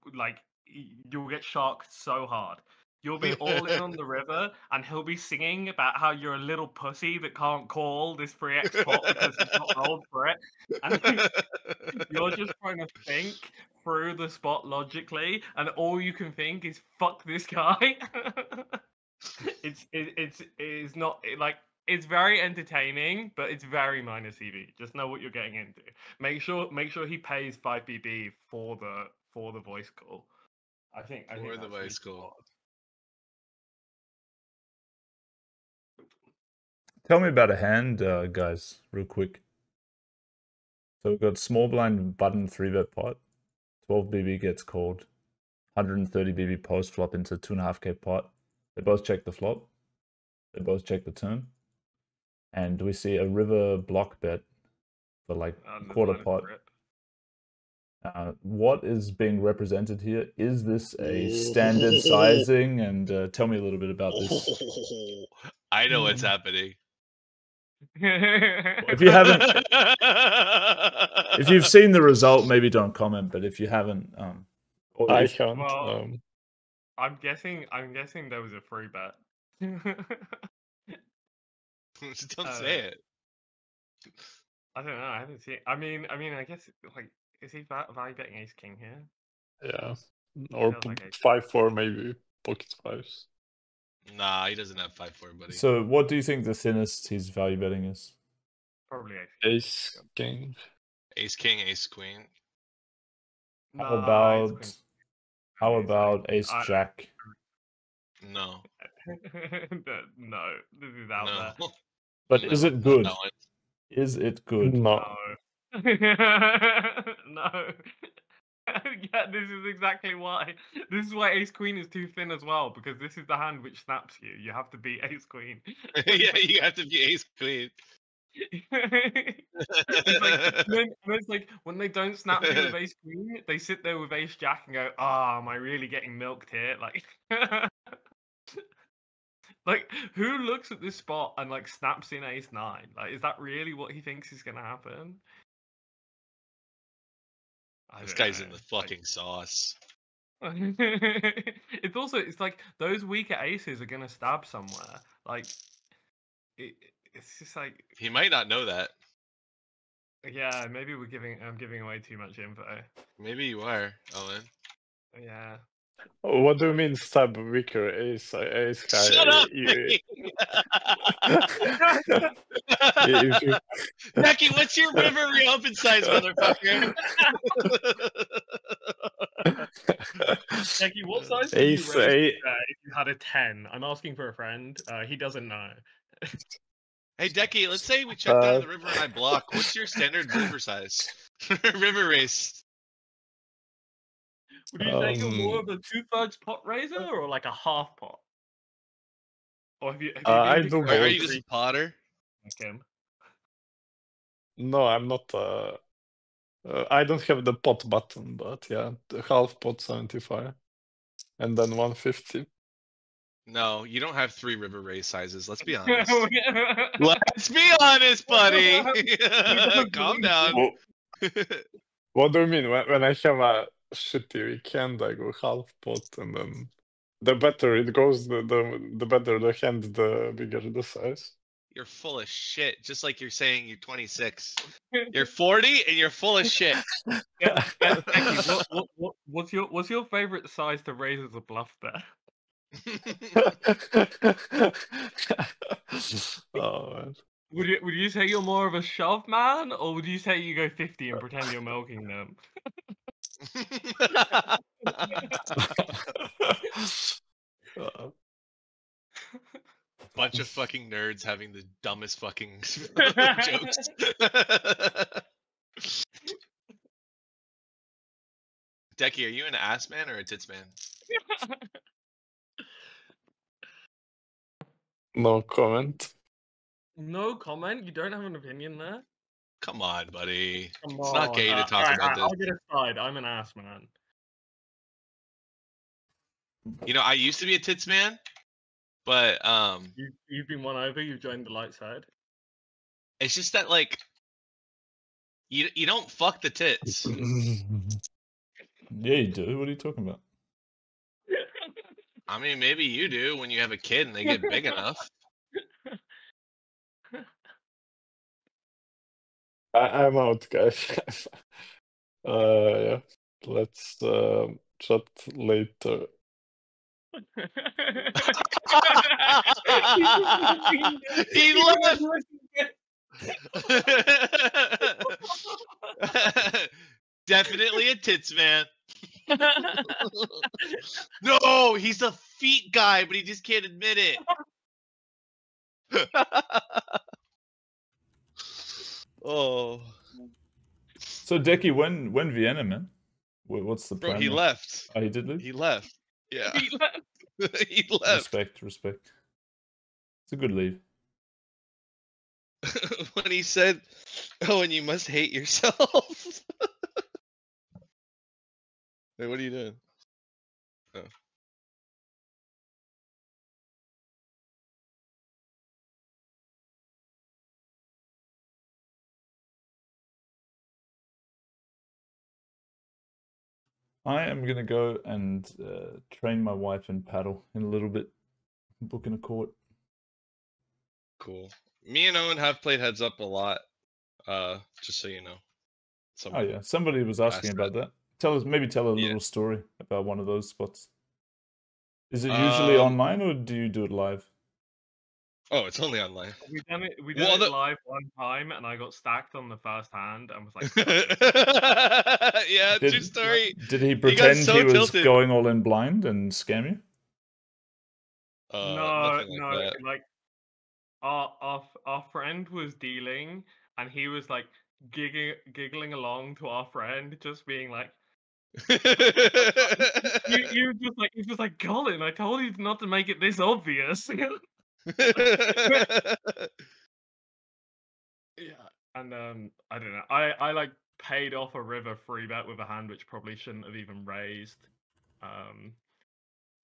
get sharked so hard. You'll be all in on the river, and he'll be singing about how you're a little pussy that can't call this 3x pot because he's not rolled for it, and you're just trying to think through the spot logically, and all you can think is "fuck this guy." It's not like it's very entertaining, but it's very minus EV. Just know what you're getting into. Make sure he pays 5 BB for the voice call. I think For the that's voice really call. odd. Tell me about a hand, guys, real quick. So we've got small blind button 3-bet pot. 12 BB gets called. 130 BB post flop into 2.5k pot. They both check the flop. They both check the turn. And we see a river block bet for like quarter pot. What is being represented here? Is this a standard sizing? And tell me a little bit about this. I know what's happening. If you haven't, if you've seen the result, maybe don't comment. But if you haven't, or I if, can't. Well, I'm guessing there was a free bet. Just don't say it. I don't know. I haven't seen. I mean, I guess like, is he value betting ace king here? Yeah. Or Feels like 5-4 maybe. Pocket fives. Nah, he doesn't have 5-4, buddy. so, what do you think the thinnest he's value betting is? Probably ace. Ace king. Ace king, ace queen. How Nah, about ace ace jack? No. No, this is out No. there. But No, is it not good? that one. Is it good? No. No. No. Yeah, this is exactly why. This is why ace queen is too thin as well, because this is the hand which snaps you. You have to beat ace queen. Yeah, you have to be ace queen. It's like, and then it's like when they don't snap you with ace queen, they sit there with ace jack and go, "Ah, am I really getting milked here?" Like, like who looks at this spot and like snaps in ace nine? Like, is that really what he thinks is gonna happen? This guy's in the fucking sauce. It's also, it's like those weaker aces are gonna stab somewhere. Like, it's just like, He might not know that. yeah, maybe I'm giving away too much info. Maybe you are, Owen. Yeah. What do you mean stab weaker ace high? Shut up! Becky, what's your river reopen size, motherfucker? Becky, what size would you raise if you had a 10? I'm asking for a friend. He doesn't know. Hey, Decky, let's say we check down to the river and I block. What's your standard river size? River race. Would you say you're more of a 2/3 pot raiser or like a half pot? Or have you I do both. Are you just a potter? Okay. No, I'm not. I don't have the pot button, but yeah, the half pot 75, and then 150. No, you don't have 3 river race sizes. Let's be honest. Let's be honest, buddy. Calm down. What do you mean? When I have a shitty weekend, I go half pot, and then the better it goes, the better the hand, the bigger the size. You're full of shit. Just like you're saying you're 26. You're 40 and you're full of shit. Becky, what's your favorite size to raise as a bluff bet? Oh man. Would you say you're more of a shove man, or would you say you go 50 and pretend you're milking them? Bunch of fucking nerds having the dumbest fucking jokes. Decky, are you an ass man or a tits man? No comment. No comment? You don't have an opinion there? Come on, buddy. Come It's not gay to talk about this. I'll get a side. I'm an ass man. You know, I used to be a tits man, but You've been won over. You've joined the light side. it's just that like you don't fuck the tits. Yeah, you do. What are you talking about? I mean, maybe you do when you have a kid and they get big enough. I'm out, guys. Yeah. Let's chat later. He left. Definitely a tits man. No, he's a feet guy, but he just can't admit it. Oh. So, Decky, when Vienna, man? What's the Bro, plan? he there? left. Oh, he did leave? He left. Yeah. He left. He left. Respect. It's a good leave. When he said, "Oh, and you must hate yourself." Wait, what are you doing? Oh. I am gonna go and train my wife in paddle in a little bit. Booking a court. Cool. Me and Owen have played heads up a lot. Just so you know. Oh yeah, somebody was asking about that. Maybe tell a little story about one of those spots. Is it usually online or do you do it live? Oh, it's only online. We done it live one time, and I got stacked on the first hand, and was like, yeah, true story. Did he pretend he was tilted. going all in blind and scam you? No, like our friend was dealing, and he was like giggling along to our friend, just being like, you just like, Colin, I told you not to make it this obvious. Yeah, and I don't know. I like paid off a river free bet with a hand which probably shouldn't have even raised.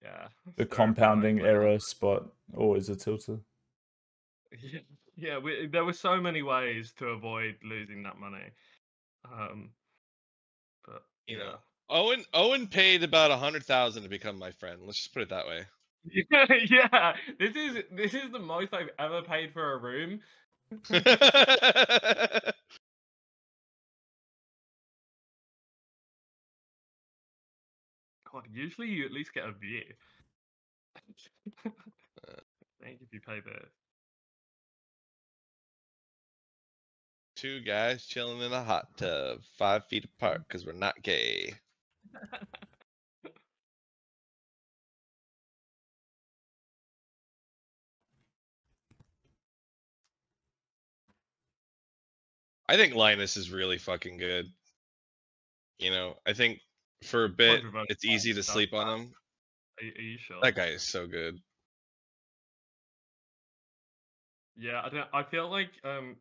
Yeah. The compounding error spot always a tilter. Yeah, there were so many ways to avoid losing that money. But you know, Owen paid about 100,000 to become my friend. Let's just put it that way. Yeah. This is the most I've ever paid for a room. God, usually you at least get a view. Thank you if you pay this. Two guys chilling in a hot tub, 5 feet apart, because we're not gay. I think Linus is really fucking good. You know, I think for a bit it's easy to sleep on him. Are you sure? That guy is so good. Yeah, I feel like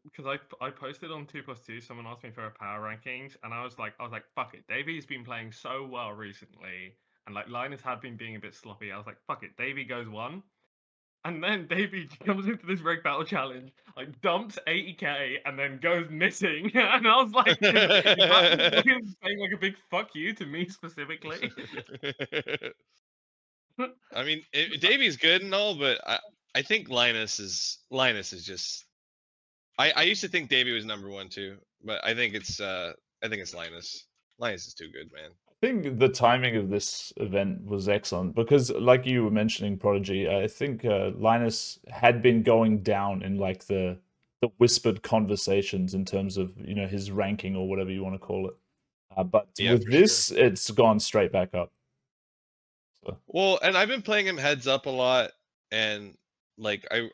because I posted on 2+2, someone asked me for a power rankings, and I was like, fuck it. Davey's been playing so well recently, and like Linus had been being a bit sloppy. I was like, fuck it, Davey goes 1. And then Davey comes into this reg battle challenge, like dumps 80k and then goes missing. And I was like, is that saying like a big fuck you to me specifically? I mean, Davey's good and all, but I think Linus is just. I used to think Davey was #1 too, but I think it's Linus. Linus is too good, man. I think the timing of this event was excellent because, like you were mentioning, Prodigy, I think Linus had been going down in like the whispered conversations in terms of, you know, his ranking or whatever you want to call it. But with this, it's gone straight back up. So. Well, and I've been playing him heads up a lot, and like I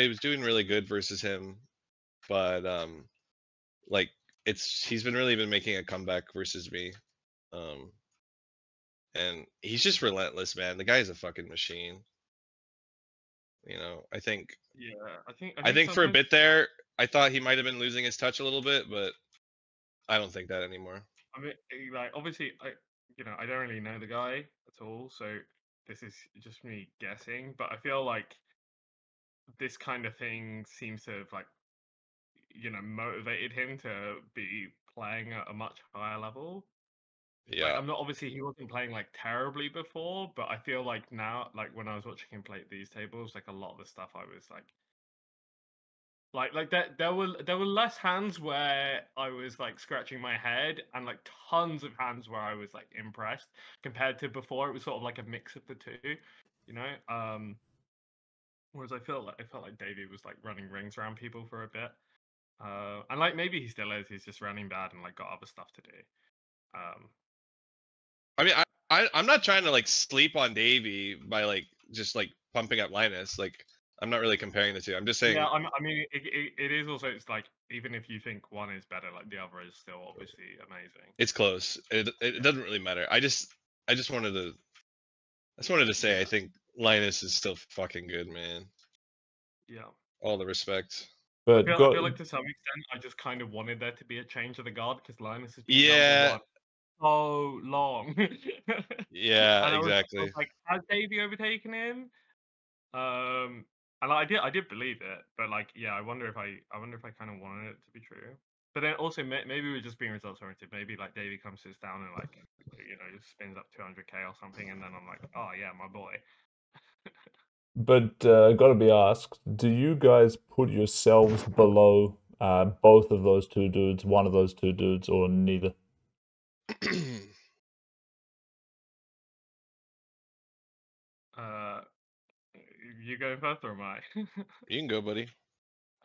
was doing really good versus him, but like he's been really making a comeback versus me. And he's just relentless, man. The guy's a fucking machine. You know, I think. Yeah, I think for a bit there, I thought he might have been losing his touch a little bit, but I don't think that anymore. I mean, like obviously, I don't really know the guy at all, so this is just me guessing. But I feel like this kind of thing seems to have like, motivated him to be playing at a much higher level. Yeah, like, I'm not obviously he wasn't playing like terribly before, but I feel like now, like when I was watching him play at these tables, like a lot of the stuff I was like there were less hands where I was like scratching my head, and like tons of hands where I was like impressed compared to before. It was sort of like a mix of the two, you know. Whereas I felt like Davey was like running rings around people for a bit. And like maybe he still is. He's just running bad and like got other stuff to do. I mean, I'm not trying to like sleep on Davey by like just like pumping up Linus. Like I'm not really comparing the two. I'm just saying. Yeah, I mean, it is also. It's like even if you think one is better, like the other is still obviously amazing. It's close. It doesn't really matter. I just wanted to say I think Linus is still fucking good, man. Yeah. All the respect. But I feel like to some extent, I just kind of wanted there to be a change of the guard because Linus has been #1 so long. Yeah, And I was exactly. like, has Davey overtaken him? And I did believe it, but like, yeah, I wonder if I kind of wanted it to be true. But then also maybe we're just being results oriented. Maybe like Davey comes sits down and like, you know, just spins up 200k or something, and then I'm like, oh yeah, my boy. But gotta be asked, do you guys put yourselves below both of those two dudes, one of those two dudes, or neither? You go first or am I? You can go, buddy.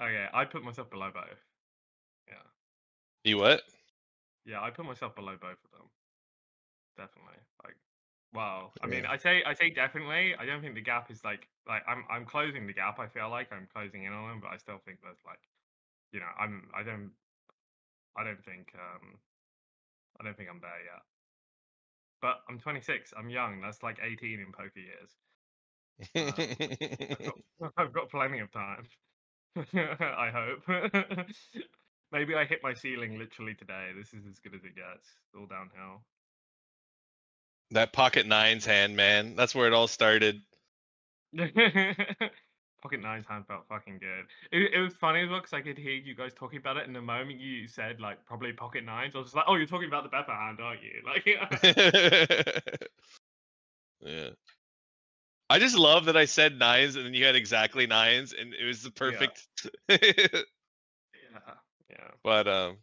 Okay, I put myself below both. Yeah. You what? Yeah, I put myself below both of them. Definitely. Like, well, I mean, Yeah. I say definitely. I don't think the gap is like I'm closing the gap. I feel like I'm closing in on them, but I still think there's like, you know, I don't think I'm there yet. But I'm 26. I'm young. That's like 18 in poker years. I've got plenty of time. I hope. Maybe I hit my ceiling literally today. This is as good as it gets. It's all downhill. That pocket nines hand, man. That's where it all started. Pocket nines hand felt fucking good. It was funny as well because I could hear you guys talking about it, and the moment you said like probably pocket nines, I was just like, oh, you're talking about the Pepper hand, aren't you? Like, Yeah. I just love that I said nines and then you had exactly nines and it was the perfect. yeah. But That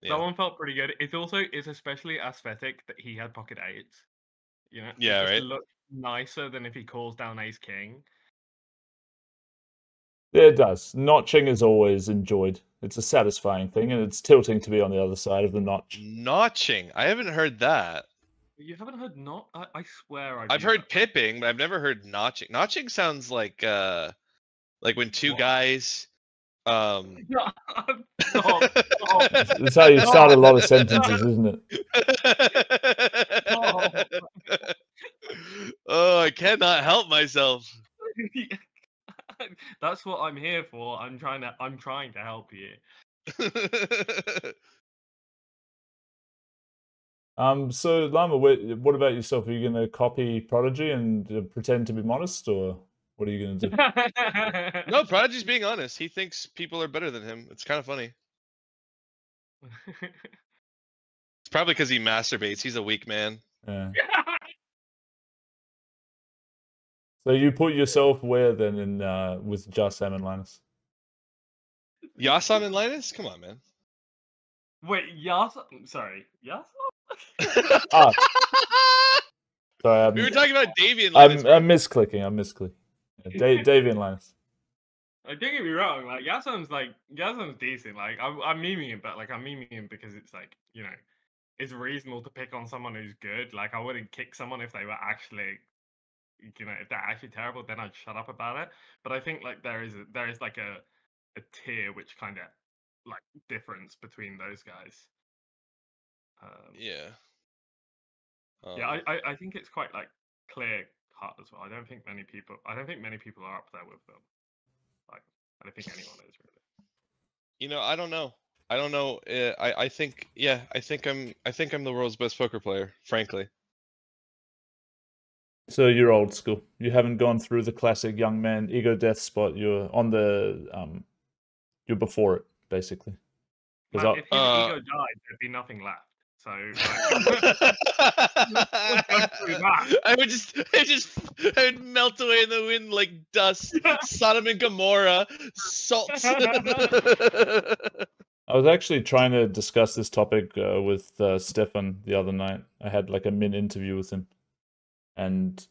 yeah. one felt pretty good. It's especially aesthetic that he had pocket eights. You know, Yeah, it just right. looked nicer than if he calls down ace king. Yeah, it does. Notching is always enjoyed. It's a satisfying thing, and it's tilting to be on the other side of the notch. Notching. I haven't heard that. You haven't heard not? I swear I've heard pipping, but I've never heard notching. Notching sounds like when two What? guys Stop. It's how you start a lot of sentences, isn't it? Oh, I cannot help myself. That's what I'm here for. I'm trying to help you. So Llama, what about yourself? Are you going to copy Prodigy and pretend to be modest, or what are you going to do? No, Prodigy's being honest. He thinks people are better than him. It's kind of funny. It's probably because he masturbates. He's a weak man. Yeah. So you put yourself where then in with Just Sam and Linus? Yasam and Linus? Come on, man. Wait, Yasam? Sorry, Yasam? Ah, sorry, We were talking about Davey and Linus. I'm misclicking. Yeah, Davey and Linus. Don't get me wrong. Like Yasam's decent. Like I'm memeing him, but like I'm memeing him because it's like, you know, it's reasonable to pick on someone who's good. Like I wouldn't kick someone if they were actually, you know, if they're actually terrible, then I'd shut up about it. But I think like there is like a tier which kind of like difference between those guys. Yeah. Yeah, I think it's quite like clear cut as well. I don't think many people are up there with them. Like I don't think anyone is really. You know, I don't know. I think I'm the world's best poker player, frankly. So you're old school. You haven't gone through the classic young man ego death spot. You're on the you're before it basically. Man, if his ego died, there'd be nothing left. So I would melt away in the wind like dust. Sodom and Gomorrah, salt. I was actually trying to discuss this topic with Stefan the other night. I had like a min interview with him, and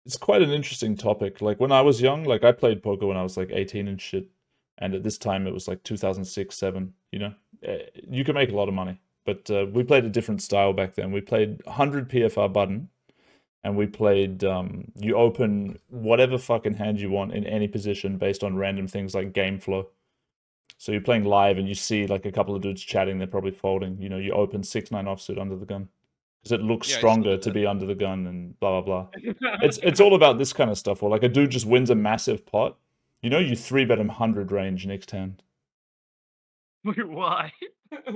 it's quite an interesting topic. Like when I was young, like I played poker when I was like 18 and shit, and at this time it was like 2006, 7. You know, you could make a lot of money. But we played a different style back then. We played 100 PFR button, and we played, you open whatever fucking hand you want in any position based on random things like game flow. So you're playing live and you see like a couple of dudes chatting, they're probably folding. You know, you open 6-9 offsuit under the gun. Because it looks stronger to be under the gun and blah, blah, blah. It's all about this kind of stuff. Or like a dude just wins a massive pot. You know, you 3-bet him 100 range next hand. Why?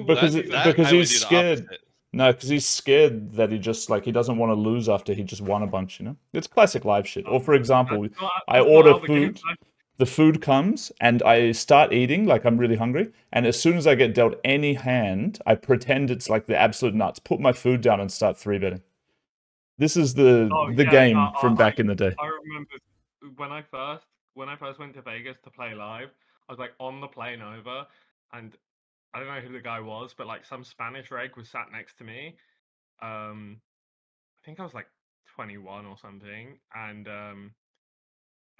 Because he's scared. No, because he's scared that he just he doesn't want to lose after he just won a bunch, you know? It's classic live shit. Or for example, I order food, the food comes, and I start eating like I'm really hungry, and as soon as I get dealt any hand, I pretend it's like the absolute nuts, put my food down and start 3-betting. This is the game from back in the day. I remember when I first went to Vegas to play live, I was like on the plane over, and I don't know who the guy was, but like some Spanish reg was sat next to me. I think I was like 21 or something, and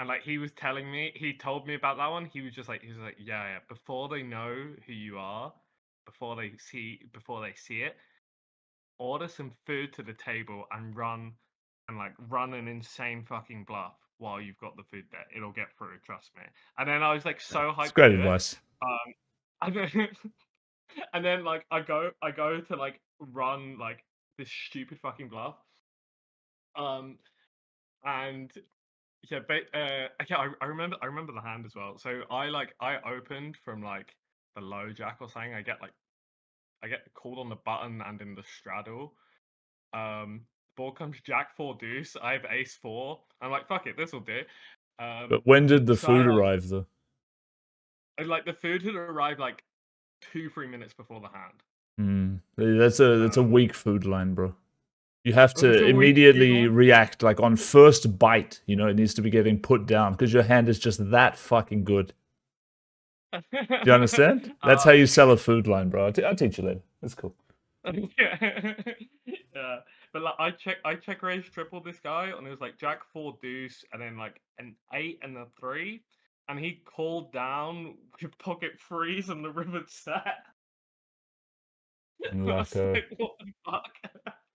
like he was telling me, he told me about that one. He was like, yeah, before they know who you are, before they see it, order some food to the table and run an insane fucking bluff while you've got the food there. It'll get through, trust me. And then I was like so hyped. It's great advice. And then like I go to like run like this stupid fucking bluff. And yeah, I remember the hand as well. So I opened from like the low jack or something. I get called on the button and in the straddle. Ball comes jack 4 deuce. I have ace 4. I'm like, fuck it, this will do. But when did the food arrive though? Like the food had arrived like 2-3 minutes before the hand. That's a weak food line, bro. You have to immediately react like on first bite. You know, it needs to be getting put down because your hand is just that fucking good. Do you understand? That's how you sell a food line, bro. I'll teach you later. That's cool. Yeah. Yeah. But like I check raise triple this guy, and it was like jack 4 deuce, and then like an 8 and a 3, and he called down with pocket freeze and the river set. And I was like, what the fuck?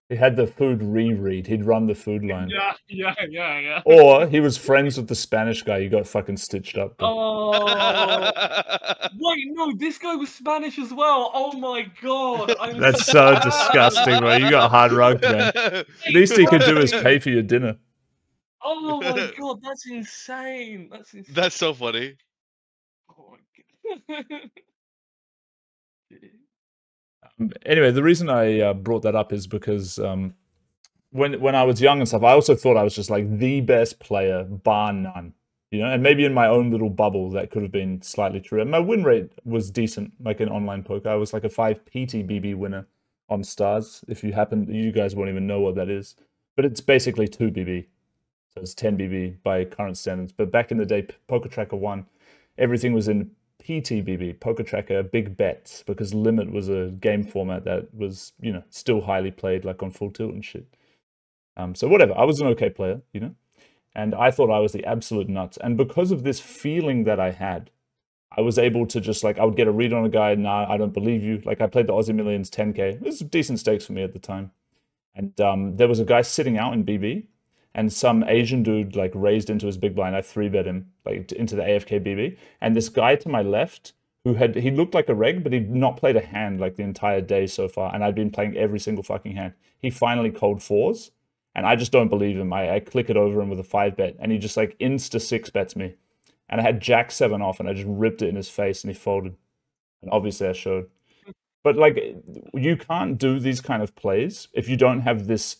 He had the food reread. He'd run the food line. Yeah. Or he was friends with the Spanish guy. You got fucking stitched up. Bro. Oh. Wait, no, this guy was Spanish as well. Oh my god. That's so disgusting, bro. You got hard rugged, man. At least he could do is pay for your dinner. Oh my god, that's insane. That's insane. That's so funny. Oh my god. Anyway, the reason I brought that up is because when I was young and stuff, I also thought I was just like the best player, bar none. You know, and maybe in my own little bubble that could have been slightly true. And my win rate was decent, like in online poker. I was like a 5 PTBB winner on stars. If you guys won't even know what that is. But it's basically 2 BB. So it's 10 BB by current standards. But back in the day, Poker Tracker 1, everything was in PTBB, Poker Tracker Big Bets, because Limit was a game format that was, you know, still highly played, like on Full Tilt and shit. So whatever, I was an okay player, you know, and I thought I was the absolute nuts. And because of this feeling that I had, I was able to just like, I would get a read on a guy, nah, I don't believe you. Like I played the Aussie Millions 10K. It was decent stakes for me at the time. And there was a guy sitting out in BB, and some Asian dude like raised into his big blind. I 3-bet him like into the AFK BB. And this guy to my left, he looked like a reg, but he'd not played a hand like the entire day so far. And I'd been playing every single fucking hand. He finally called 4s. And I just don't believe him. I click it over him with a 5-bet, and he just like insta 6-bets me. And I had jack 7 off, and I just ripped it in his face, and he folded. And obviously I showed. But like, you can't do these kind of plays if you don't have this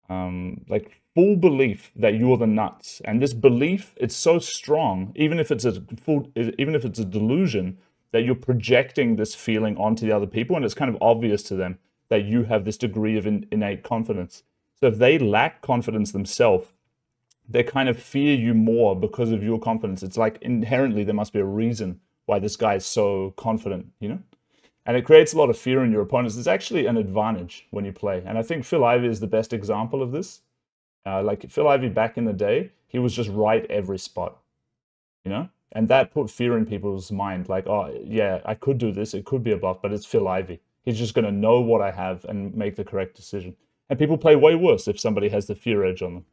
like full belief that you're the nuts. And this belief, it's so strong, even if it's a delusion, that you're projecting this feeling onto the other people, and it's kind of obvious to them that you have this degree of innate confidence. So if they lack confidence themselves, they kind of fear you more because of your confidence. It's like inherently there must be a reason why this guy is so confident, you know? And it creates a lot of fear in your opponents. It's actually an advantage when you play. And I think Phil Ivey is the best example of this. Like Phil Ivey back in the day, he was just right every spot, you know? And that put fear in people's mind. Like, oh, yeah, I could do this. It could be a bluff, but it's Phil Ivey. He's just going to know what I have and make the correct decision. And people play way worse if somebody has the fear edge on them.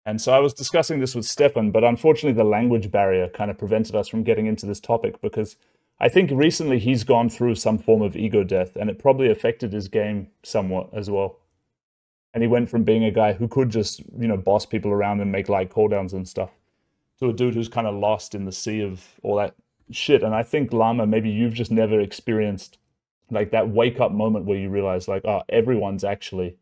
And so I was discussing this with Stefan, but unfortunately the language barrier kind of prevented us from getting into this topic, because I think recently he's gone through some form of ego death, and it probably affected his game somewhat as well. And he went from being a guy who could just, you know, boss people around and make light call downs and stuff, to a dude who's kind of lost in the sea of all that shit. And I think, Llama, maybe you've just never experienced like that wake up moment where you realize like, oh, everyone's actually,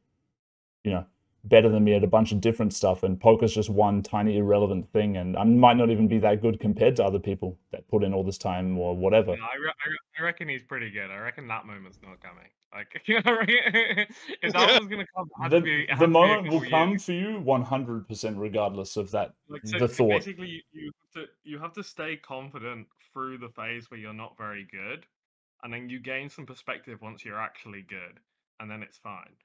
you know, better than me at a bunch of different stuff, and poker's just one tiny irrelevant thing, and I might not even be that good compared to other people that put in all this time or whatever. No, I reckon he's pretty good. I reckon that moment's not coming. Like, if that was gonna come, it had to be, it had The to be a moment will couple come years. for you 100% regardless of that, Like, the so thought. basically, you have to stay confident through the phase where you're not very good, and then you gain some perspective once you're actually good, and then it's fine.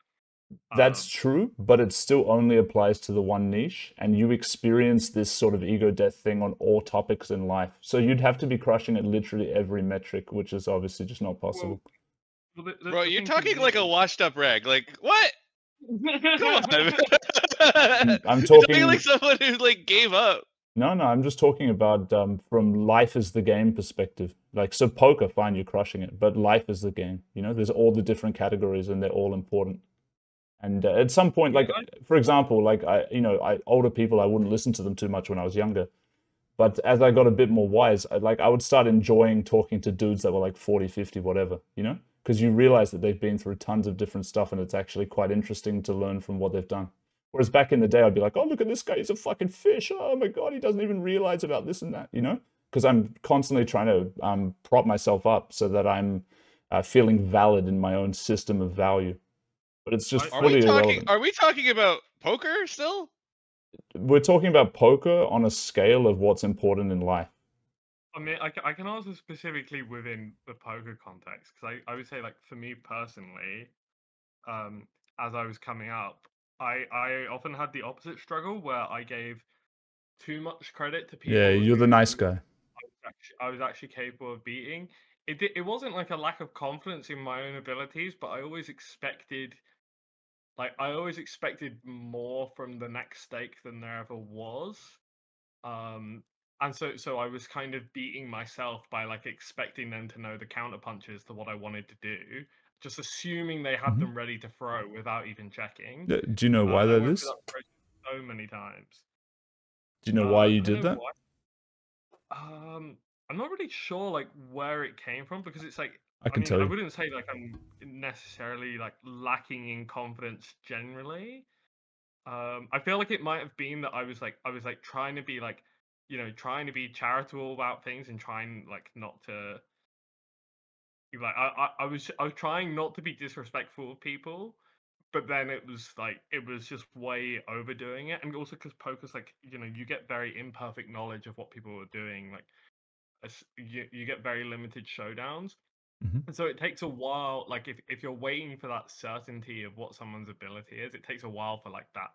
That's true, but it still only applies to the one niche, and you experience this sort of ego death thing on all topics in life. So you'd have to be crushing at literally every metric, which is obviously just not possible. Well, Bro, you're talking like a washed up reg. Like what? Come on. I'm You're talking like someone who like gave up. No, I'm just talking about from life is the game perspective. Like, so poker, fine, you're crushing it, but life is the game. You know, there's all the different categories, and they're all important. And at some point, like for example, like older people, I wouldn't listen to them too much when I was younger. But as I got a bit more wise, I would start enjoying talking to dudes that were like 40, 50, whatever, you know? Because you realize that they've been through tons of different stuff, and it's actually quite interesting to learn from what they've done. Whereas back in the day, I'd be like, oh, look at this guy, he's a fucking fish. Oh my God, he doesn't even realize about this and that, you know? Because I'm constantly trying to prop myself up so that I'm feeling valid in my own system of value. But it's just fully irrelevant. Are we talking about poker still? We're talking about poker on a scale of what's important in life. I mean, I can answer specifically within the poker context, because I would say, like, for me personally, as I was coming up, I often had the opposite struggle where I gave too much credit to people. Yeah, you're the nice guy. I was actually capable of beating. It wasn't like a lack of confidence in my own abilities, but I always expected more from the next stake than there ever was. And so I was kind of beating myself by like expecting them to know the counter punches to what I wanted to do, just assuming they had them ready to throw without even checking. Do you know why that is? So many times. Do you know why you did that? I'm not really sure like where it came from, because it's like I tell you. I wouldn't say like I'm necessarily like lacking in confidence generally. I feel like it might have been that I was like trying to be like, trying to be charitable about things and trying like not to like I was trying not to be disrespectful of people, but then it was just way overdoing it. And also because poker's like, you get very imperfect knowledge of what people are doing, like you get very limited showdowns. And so it takes a while, like if you're waiting for that certainty of what someone's ability is, it takes a while for like that,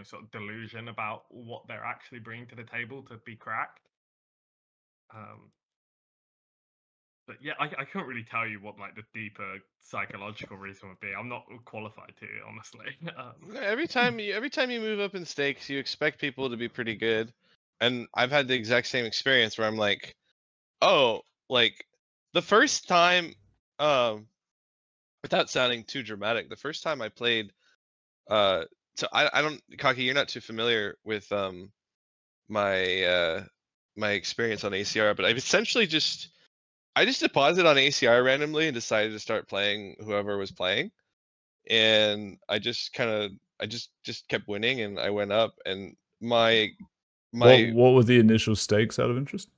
sort of delusion about what they're actually bringing to the table to be cracked. But yeah, I couldn't really tell you what like the deeper psychological reason would be. I'm not qualified to, honestly. Every time you move up in stakes, you expect people to be pretty good, and I've had the exact same experience where I'm like, oh, like the first time, without sounding too dramatic, the first time I played, so I don't, Kaki, you're not too familiar with my my experience on ACR, but I've essentially I just deposited on ACR randomly and decided to start playing whoever was playing, and I just kept winning, and I went up, and my what were the initial stakes out of interest?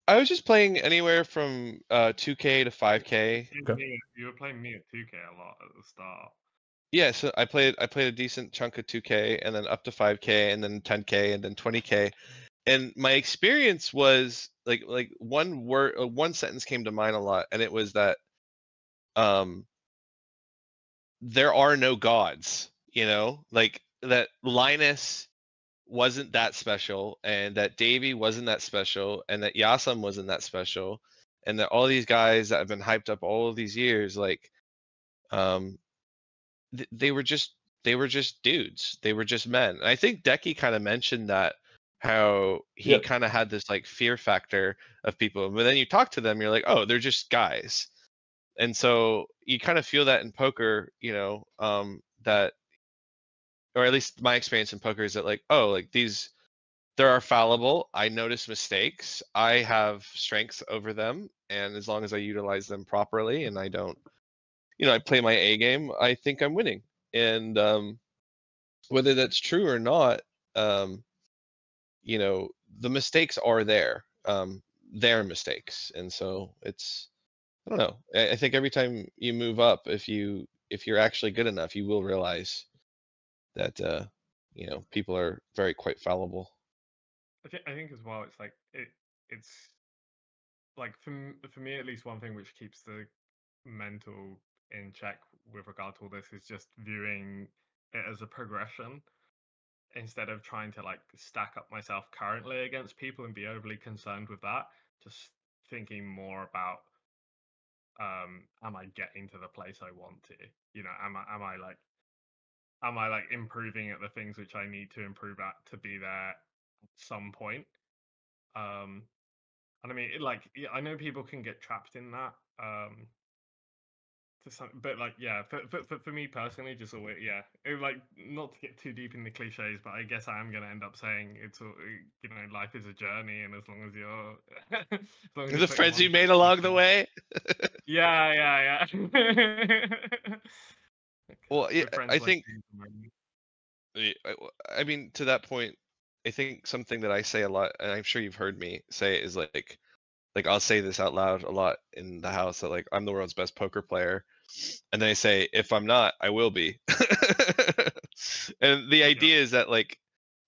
I was just playing anywhere from 2K to 5K. Okay. You were playing me at 2K a lot at the start. Yeah, so I played a decent chunk of 2K, and then up to 5K, and then 10K, and then 20K. And my experience was like one sentence came to mind a lot, and it was that there are no gods, like that Linus wasn't that special, and that Davey wasn't that special, and that Yasam wasn't that special, and that all these guys that have been hyped up all of these years, like they were just dudes. They were just men. And I think Decky kind of mentioned that, how he kind of had this like fear factor of people, but then you talk to them, you're like, oh, they're just guys. And so you kind of feel that in poker, that, or at least my experience in poker is that like, oh, like there are fallible. I notice mistakes. I have strengths over them, and as long as I utilize them properly and I don't, you know, I play my A game, I think I'm winning. And whether that's true or not, you know, the mistakes are there. They're mistakes, and so it's, I don't know. I think every time you move up, if you're actually good enough, you will realize that you know, people are very quite fallible. I think as well, it's like it's like for me at least, one thing which keeps the mental in check with regard to all this is just viewing it as a progression instead of trying to like stack up myself currently against people and be overly concerned with that. Just thinking more about am I getting to the place I want to? You know, am I like improving at the things which I need to improve at to be there at some point? And I mean, like, yeah, I know people can get trapped in that. To some, but like, yeah, for me personally, just always, yeah, like, not to get too deep in the cliches, but I guess I am gonna end up saying it's all, you know, life is a journey, and as long as you're, as long as you're The putting friends one you foot made in along the front- way. yeah. Well, yeah, With friends I like think, I mean, to that point, I think something that I say a lot, and I'm sure you've heard me say it, is like I'll say this out loud a lot in the house, that like I'm the world's best poker player, and then I say, if I'm not, I will be. And the idea is that, like,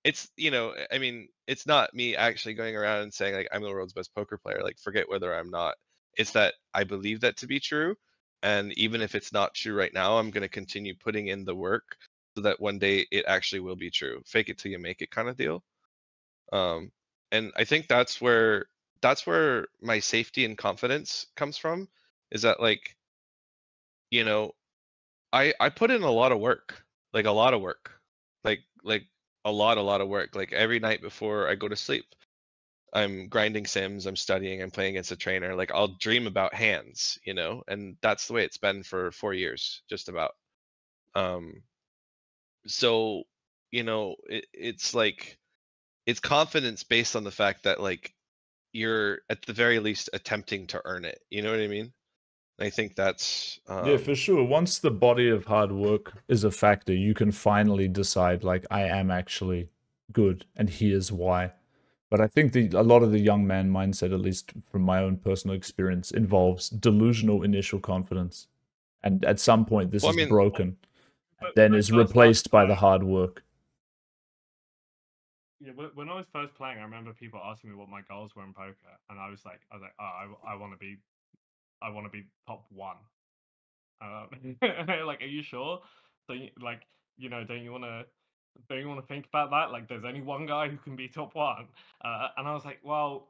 it's, you know, I mean, it's not me actually going around and saying like I'm the world's best poker player. Like, forget whether I'm not. It's that I believe that to be true, and even if it's not true right now, I'm going to continue putting in the work so that one day it actually will be true. Fake it till you make it kind of deal. And I think that's where my safety and confidence comes from, is that, like, you know, I put in a lot of work, like a lot of work, like a lot of work. Like every night before I go to sleep, I'm grinding sims, I'm studying, I'm playing against a trainer. Like, I'll dream about hands, you know, and that's the way it's been for 4 years, just about. Um, so, you know, it's like, it's confidence based on the fact that, like, you're at the very least attempting to earn it. You know what I mean? I think that's Yeah, for sure. Once the body of hard work is a factor, you can finally decide, like, I am actually good, and here's why. But I think a lot of the young man mindset, at least from my own personal experience, involves delusional initial confidence. And at some point, this Well, I is mean, broken, and But then when I is first replaced by the started hard work. Yeah, when I was first playing, I remember people asking me what my goals were in poker, and I was like, oh, I want to be top one. Like, are you sure? So, like, you know, don't you want to think about that? Like, there's only one guy who can be top one. And I was like, well,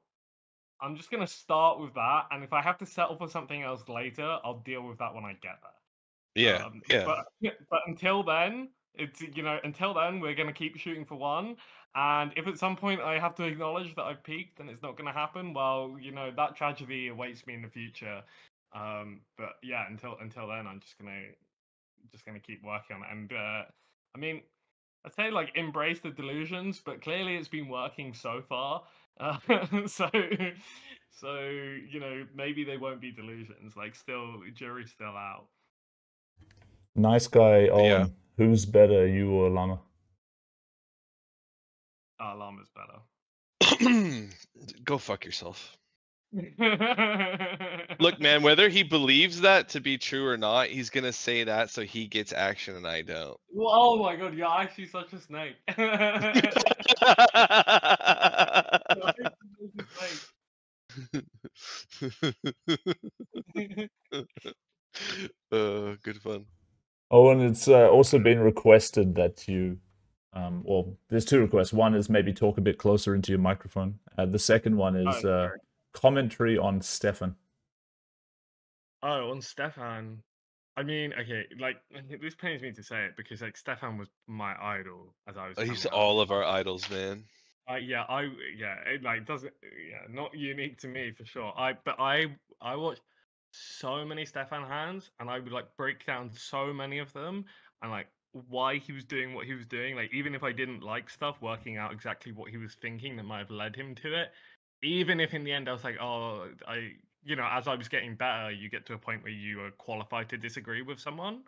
I'm just gonna start with that, and if I have to settle for something else later, I'll deal with that when I get there. yeah, yeah. But until then, until then, we're gonna keep shooting for one. And if at some point I have to acknowledge that I've peaked and it's not gonna happen, well, you know, that tragedy awaits me in the future. But yeah, until then, I'm just gonna keep working on it. And I mean, I'd say like embrace the delusions, but clearly it's been working so far. Uh, so so you know, maybe they won't be delusions. Like, still, jury's still out. Nice guy, Yeah. Owen. Who's better, you or Llama? Llama's better. Go fuck yourself. Look, man, whether he believes that to be true or not, he's gonna say that so he gets action and I don't. Well, oh my god, you're actually such a snake. You're actually such a snake. Good fun. Oh, and it's also been requested that you, well, there's two requests. One is maybe talk a bit closer into your microphone. The second one is sorry. commentary on Stefan. Oh, on Stefan. I mean, okay, like, this pains me to say it because, like, Stefan was my idol as I was He's coming up. all of our idols, man. Yeah, it like doesn't, yeah, not unique to me for sure. I watched so many Stefan hands, and I would like break down so many of them, and like why he was doing what he was doing. Like, even if I didn't like stuff, working out exactly what he was thinking that might have led him to it. Even if in the end I was like, oh, you know, as I was getting better, you get to a point where you are qualified to disagree with someone.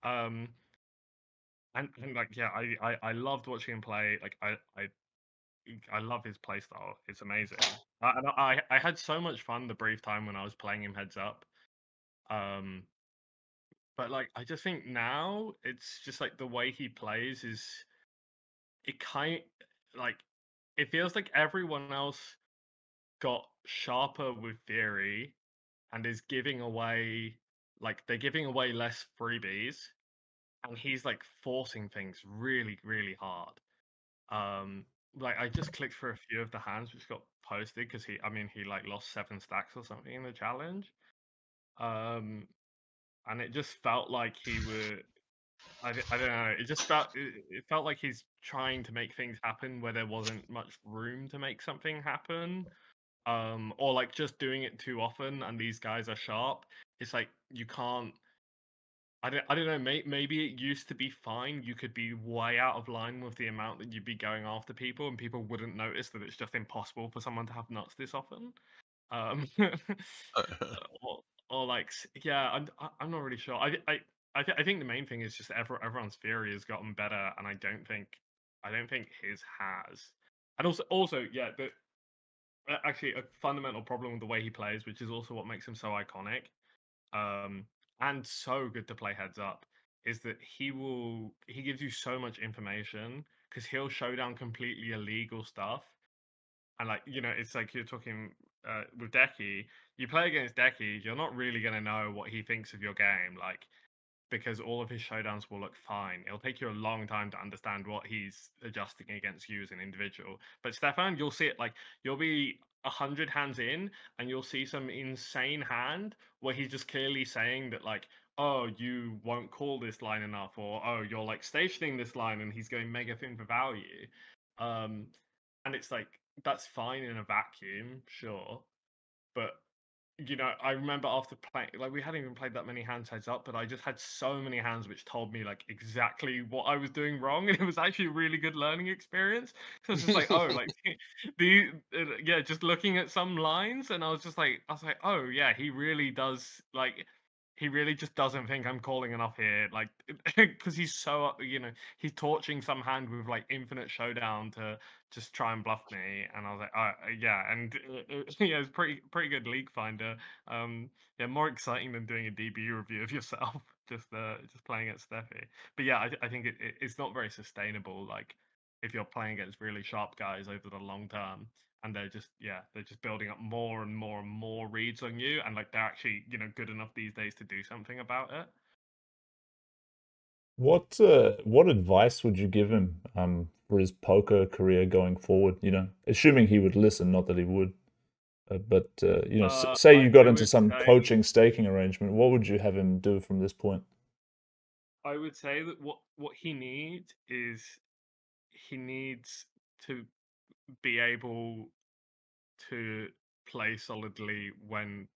And like, yeah, I loved watching him play. Like, I love his play style. It's amazing. And I had so much fun the brief time when I was playing him heads up. But like, I just think now it's just like the way he plays is it kind like it feels like everyone else got sharper with theory and is giving away like they're giving away less freebies, and he's like forcing things really, really hard. Like I just clicked for a few of the hands which got posted because he like lost 7 stacks or something in the challenge. And it just felt like he were I don't know. It just it felt like he's trying to make things happen where there wasn't much room to make something happen. Or like just doing it too often, and these guys are sharp. It's like you can't. I don't know. Maybe it used to be fine. You could be way out of line with the amount that you'd be going after people, and people wouldn't notice that it's just impossible for someone to have nuts this often. Um, or like, yeah, I'm not really sure. I think the main thing is just everyone's theory has gotten better, and I don't think his has. And also, yeah, but actually a fundamental problem with the way he plays, which is also what makes him so iconic, and so good to play heads up, is that he gives you so much information because he'll show down completely illegal stuff. And like, you know, it's like you're talking with Decky. You play against Decky, you're not really going to know what he thinks of your game, like, because all of his showdowns will look fine. It'll take you a long time to understand what he's adjusting against you as an individual. But Stefan, you'll see it like you'll be 100 hands in, and you'll see some insane hand where he's just clearly saying that like, oh, you won't call this line enough, or oh, you're like stationing this line, and he's going mega thin for value. And it's like that's fine in a vacuum, sure, but you know, I remember after playing, like we hadn't even played that many hands heads up, but I just had so many hands which told me like exactly what I was doing wrong, and it was actually a really good learning experience. So it's just like, oh, like yeah, just looking at some lines, and I was like, oh yeah, he really does like. He really just doesn't think I'm calling enough here, like, because he's so, you know, he's torching some hand with like infinite showdown to just try and bluff me, and I was like, yeah, and yeah, it's pretty good league finder. Yeah, more exciting than doing a DB review of yourself, just playing at Steffi. But yeah, I think it's not very sustainable. Like if you're playing against really sharp guys over the long term, and they're just building up more and more and more reads on you, and like they're actually good enough these days to do something about it. What advice would you give him for his poker career going forward? You know, assuming he would listen, not that he would. But you know, say you got into some coaching staking arrangement, what would you have him do from this point? I would say that what he needs is he needs to be able to play solidly when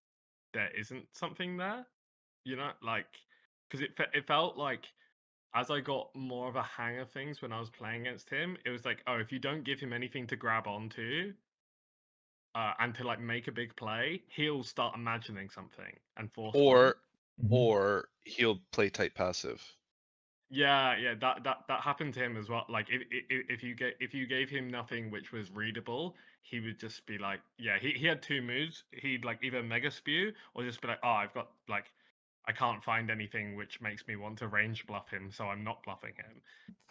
there isn't something there. You know, like because it felt like as I got more of a hang of things when I was playing against him, it was like, oh, if you don't give him anything to grab onto, and to like make a big play, he'll start imagining something and force one. Or he'll play tight passive. Yeah, that happened to him as well. Like if you gave him nothing which was readable, he would just be like, yeah, he had 2 moves. He'd like either mega spew or just be like, oh, I've got like I can't find anything which makes me want to range bluff him, so I'm not bluffing him.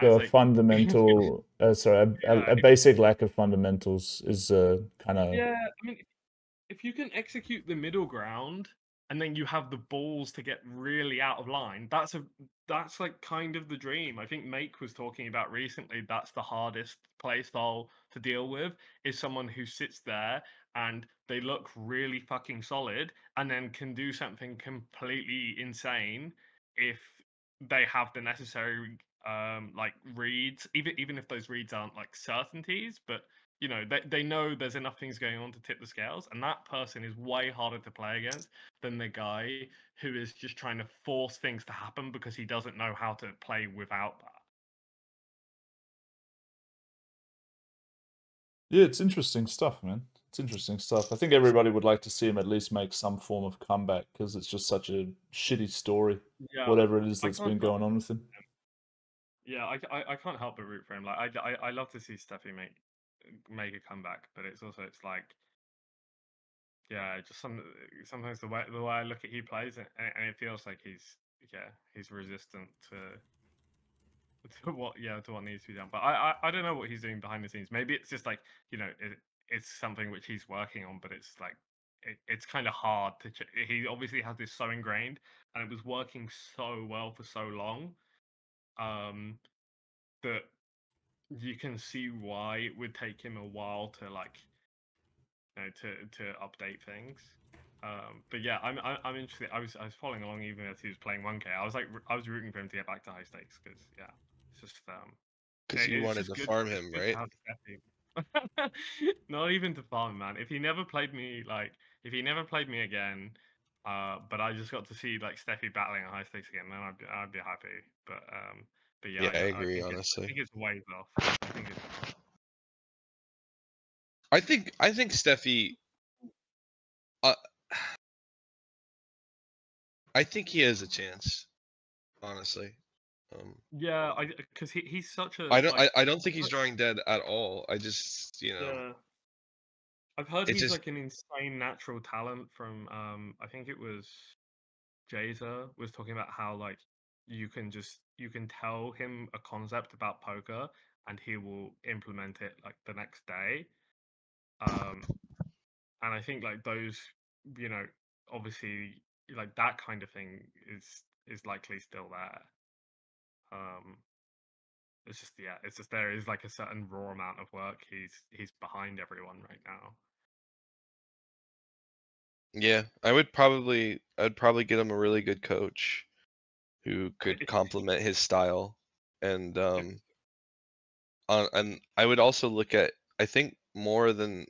So a like, fundamental, a basic lack of fundamentals is kind of. Yeah, I mean, if you can execute the middle ground and then you have the balls to get really out of line, that's like kind of the dream. I think Make was talking about recently. That's the hardest play style to deal with, is someone who sits there and they look really fucking solid and then can do something completely insane if they have the necessary like reads, even if those reads aren't like certainties, but they know there's enough things going on to tip the scales, and that person is way harder to play against than the guy who is just trying to force things to happen because he doesn't know how to play without that. Yeah, it's interesting stuff, man. It's interesting stuff. I think everybody would like to see him at least make some form of comeback because it's just such a shitty story, Yeah, whatever it is I that's can't been help going on with him. Yeah, I can't help but root for him. Like I love to see Steffi make a comeback, but it's like yeah, just sometimes the way I look at he plays and it feels like he's resistant to what needs to be done. But I don't know what he's doing behind the scenes. Maybe it's just like it's something which he's working on, but it's like it's kind of hard to. He obviously has this so ingrained, and it was working so well for so long. That you can see why it would take him a while to to update things. But yeah, I'm interested. I was following along even as he was playing 1K. I was rooting for him to get back to high stakes because yeah, it's just Because you it's wanted just to good. farm It's him, good right? to have Steffi. Not even to farm, man. If he never played me again, but I just got to see like Steffi battling at high stakes again, then I'd be happy. But yeah, Yeah, I agree, I honestly. think it's ways off. I think it's I think Steffi. I think he has a chance, honestly. yeah, because he's such a I don't think he's drawing dead at all. I just yeah. I've heard it he's just like an insane natural talent from I think it was Jaser was talking about how like you can tell him a concept about poker and he will implement it like the next day. And I think like those, obviously like that kind of thing is likely still there. It's just there is like a certain raw amount of work he's behind everyone right now. yeah, I'd probably get him a really good coach who could complement his style, and and I would also look at, I think, more than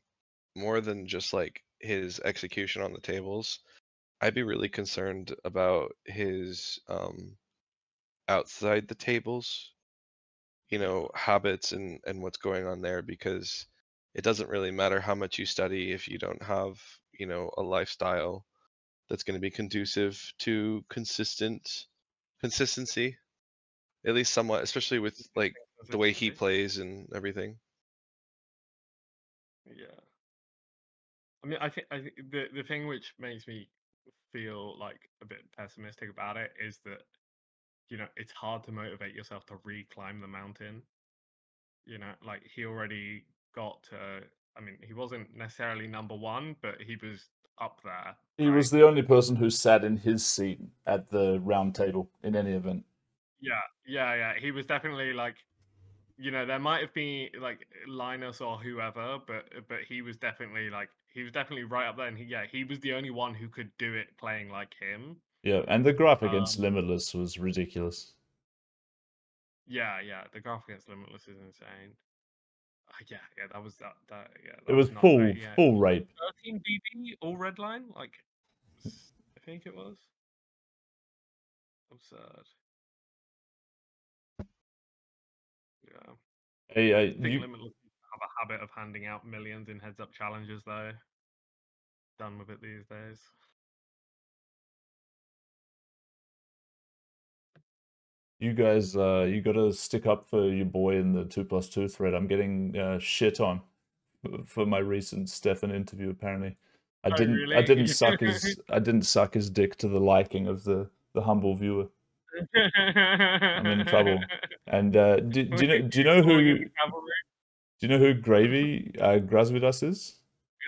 just like his execution on the tables. I'd be really concerned about his outside the tables, habits and what's going on there, because it doesn't really matter how much you study if you don't have, a lifestyle that's going to be conducive to consistency, at least somewhat, especially with like the way he plays and everything. Yeah. I mean, I think the thing which makes me feel like a bit pessimistic about it is that it's hard to motivate yourself to reclimb the mountain. Like he already got to. I mean, he wasn't necessarily number one, but he was up there. He was the only person who sat in his seat at the round table in any event. Yeah. He was definitely like, there might have been like Linus or whoever, but he was definitely right up there, and he was the only one who could do it playing like him. Yeah, and the graph against Limitless was ridiculous. Yeah, the graph against Limitless is insane. Yeah, that was that. It was full rape. 13 BB all red line, like I think it was absurd. Yeah. I think Limitless have a habit of handing out millions in heads-up challenges, though. Done with it these days. You guys, you got to stick up for your boy in the 2+2 thread. I'm getting shit on for my recent Stefan interview. Apparently, I didn't suck his dick to the liking of the humble viewer. I'm in trouble. And do you know who Gravy Grasvidas is?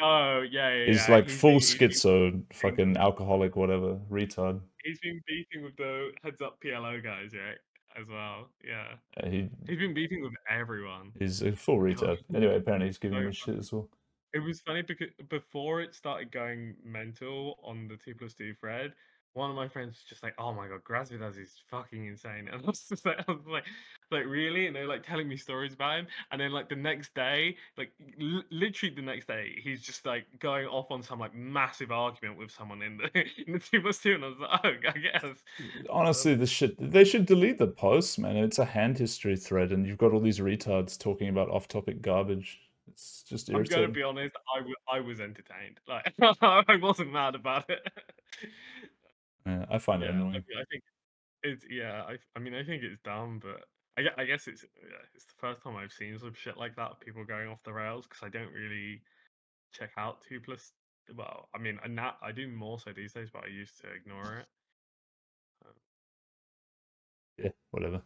Oh yeah. He's like full schizo, fucking alcoholic, whatever, retard. He's been beefing with the heads-up PLO guys, yeah, as well. Yeah. He's been beefing with everyone. He's a full retard. Anyway, apparently he's giving me shit as well. It was funny because before it started going mental on the 2+2 thread, one of my friends was just like, "Oh my god, Grasvidas is fucking insane," and I was like, really? And they're like telling me stories about him, and then like the next day, like literally the next day, he's just like going off on some like massive argument with someone in the 2+2, and I was like, "Oh, I guess." Honestly, they should delete the posts, man. It's a hand history thread, and you've got all these retards talking about off-topic garbage. It's just I'm gonna irritating. be honest. I was entertained. Like I wasn't mad about it. Yeah, I find it annoying. I think it's I mean I think it's dumb, but I guess it's it's the first time I've seen some shit like that. People going off the rails because I don't really check out 2+. Well, I mean, now I do more so these days, but I used to ignore it. Yeah, whatever.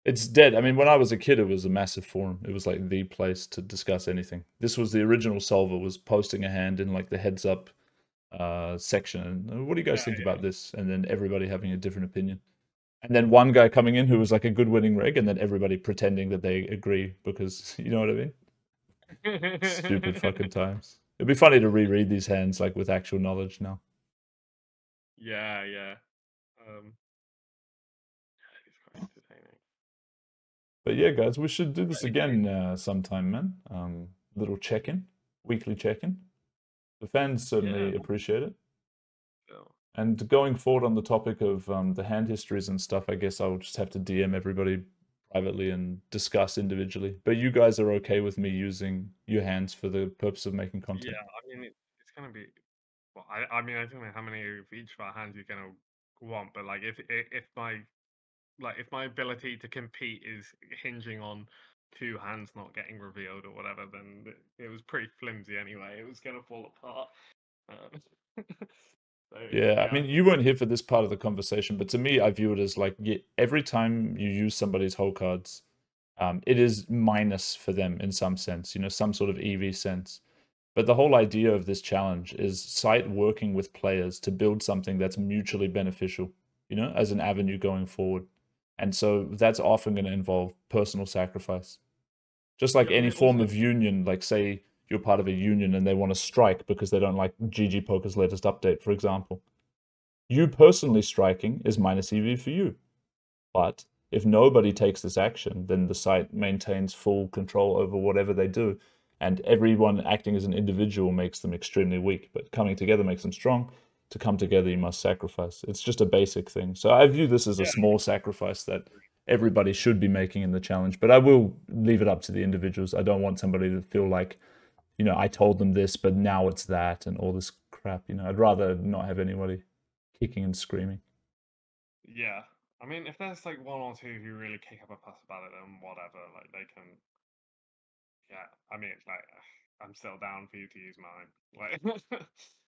It's dead. I mean, when I was a kid, it was a massive forum. It was like the place to discuss anything. This was the original solver, was posting a hand in like the heads up section. And, what do you guys think about this? And then everybody having a different opinion. And then one guy coming in who was like a good winning reg, and then everybody pretending that they agree because, you know what I mean? Stupid fucking times. It'd be funny to reread these hands like with actual knowledge now. Yeah. It's quite entertaining. But yeah, guys, we should do this again sometime, man. Little check-in, weekly check-in. The fans certainly appreciate it. And going forward on the topic of the hand histories and stuff, I guess I'll just have to DM everybody privately and discuss individually. But you guys are okay with me using your hands for the purpose of making content? Yeah, I mean, it's gonna be. Well, I mean, I don't know how many of each of our hands you're gonna want, but like, if my ability to compete is hinging on 2 hands not getting revealed or whatever, then it was pretty flimsy anyway. It was gonna fall apart. So, Yeah, I mean, you weren't here for this part of the conversation, but to me, I view it as like every time you use somebody's whole cards, it is minus for them in some sense, some sort of EV sense. But the whole idea of this challenge is Sight working with players to build something that's mutually beneficial, as an avenue going forward. And so that's often going to involve personal sacrifice. Just like any form of union, like say you're part of a union and they want to strike because they don't like GG Poker's latest update, for example. You personally striking is minus EV for you. But if nobody takes this action, then the site maintains full control over whatever they do. And everyone acting as an individual makes them extremely weak. But coming together makes them strong. To come together, you must sacrifice. It's just a basic thing. So I view this as a small sacrifice that everybody should be making in the challenge. But I will leave it up to the individuals. I don't want somebody to feel like, I told them this, but now it's that and all this crap. I'd rather not have anybody kicking and screaming. Yeah. I mean, if there's like 1 or 2 who really kick up a fuss about it, then whatever. Like they can. Yeah. I mean, it's like I'm still down for you to use mine. Like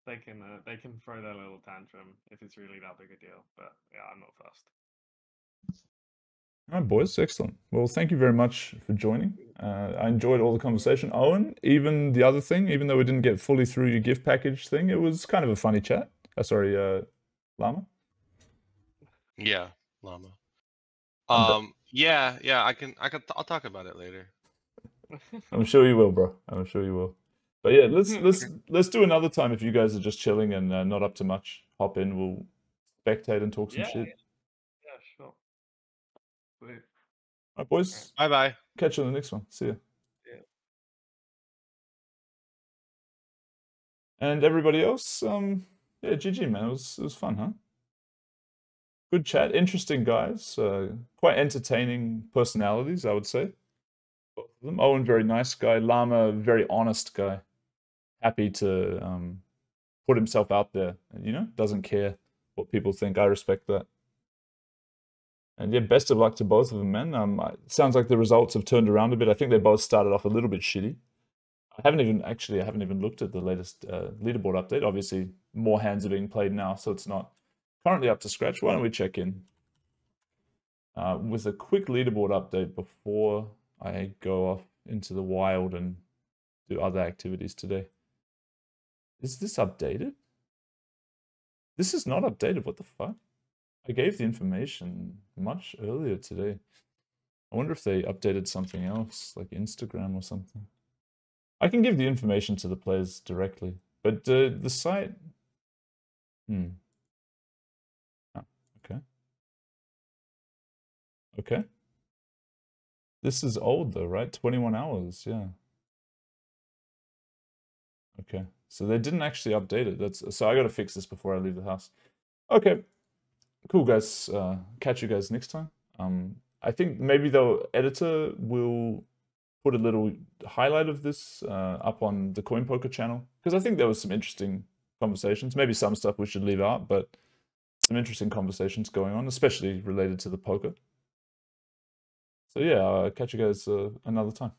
they can throw their little tantrum if it's really that big a deal. But yeah, I'm not fussed. All right, boys, excellent. Well, thank you very much for joining. I enjoyed all the conversation. Owen, even the other thing, even though we didn't get fully through your gift package thing, it was kind of a funny chat. Sorry, Llama. Yeah, Llama. Yeah, I'll talk about it later. I'm sure you will, bro. I'm sure you will. But yeah, let's do another time if you guys are just chilling and not up to much. Hop in, we'll spectate and talk some shit. Yeah, sure. Sweet. All right, boys. Bye. Catch you on the next one. See ya. Yeah. And everybody else, yeah, GG, man. It was fun, huh? Good chat. Interesting guys. Quite entertaining personalities, I would say. Both of them. Owen, very nice guy. Llama, very honest guy. Happy to put himself out there. Doesn't care what people think. I respect that. And yeah, best of luck to both of them, man. It sounds like the results have turned around a bit. I think they both started off a little bit shitty. I haven't even looked at the latest leaderboard update. Obviously, more hands are being played now, so it's not currently up to scratch. Why don't we check in with a quick leaderboard update before I go off into the wild and do other activities today? Is this updated? This is not updated. What the fuck? I gave the information much earlier today. I wonder if they updated something else, like Instagram or something. I can give the information to the players directly, but the site... Oh, okay. Okay. This is old though, right? 21 hours, yeah. Okay, so they didn't actually update it. So I gotta fix this before I leave the house. Okay, cool guys. Catch you guys next time. I think maybe the editor will put a little highlight of this up on the Coin Poker channel, because I think there was some interesting conversations. Maybe some stuff we should leave out, but some interesting conversations going on, especially related to the poker. So yeah, I'll catch you guys another time.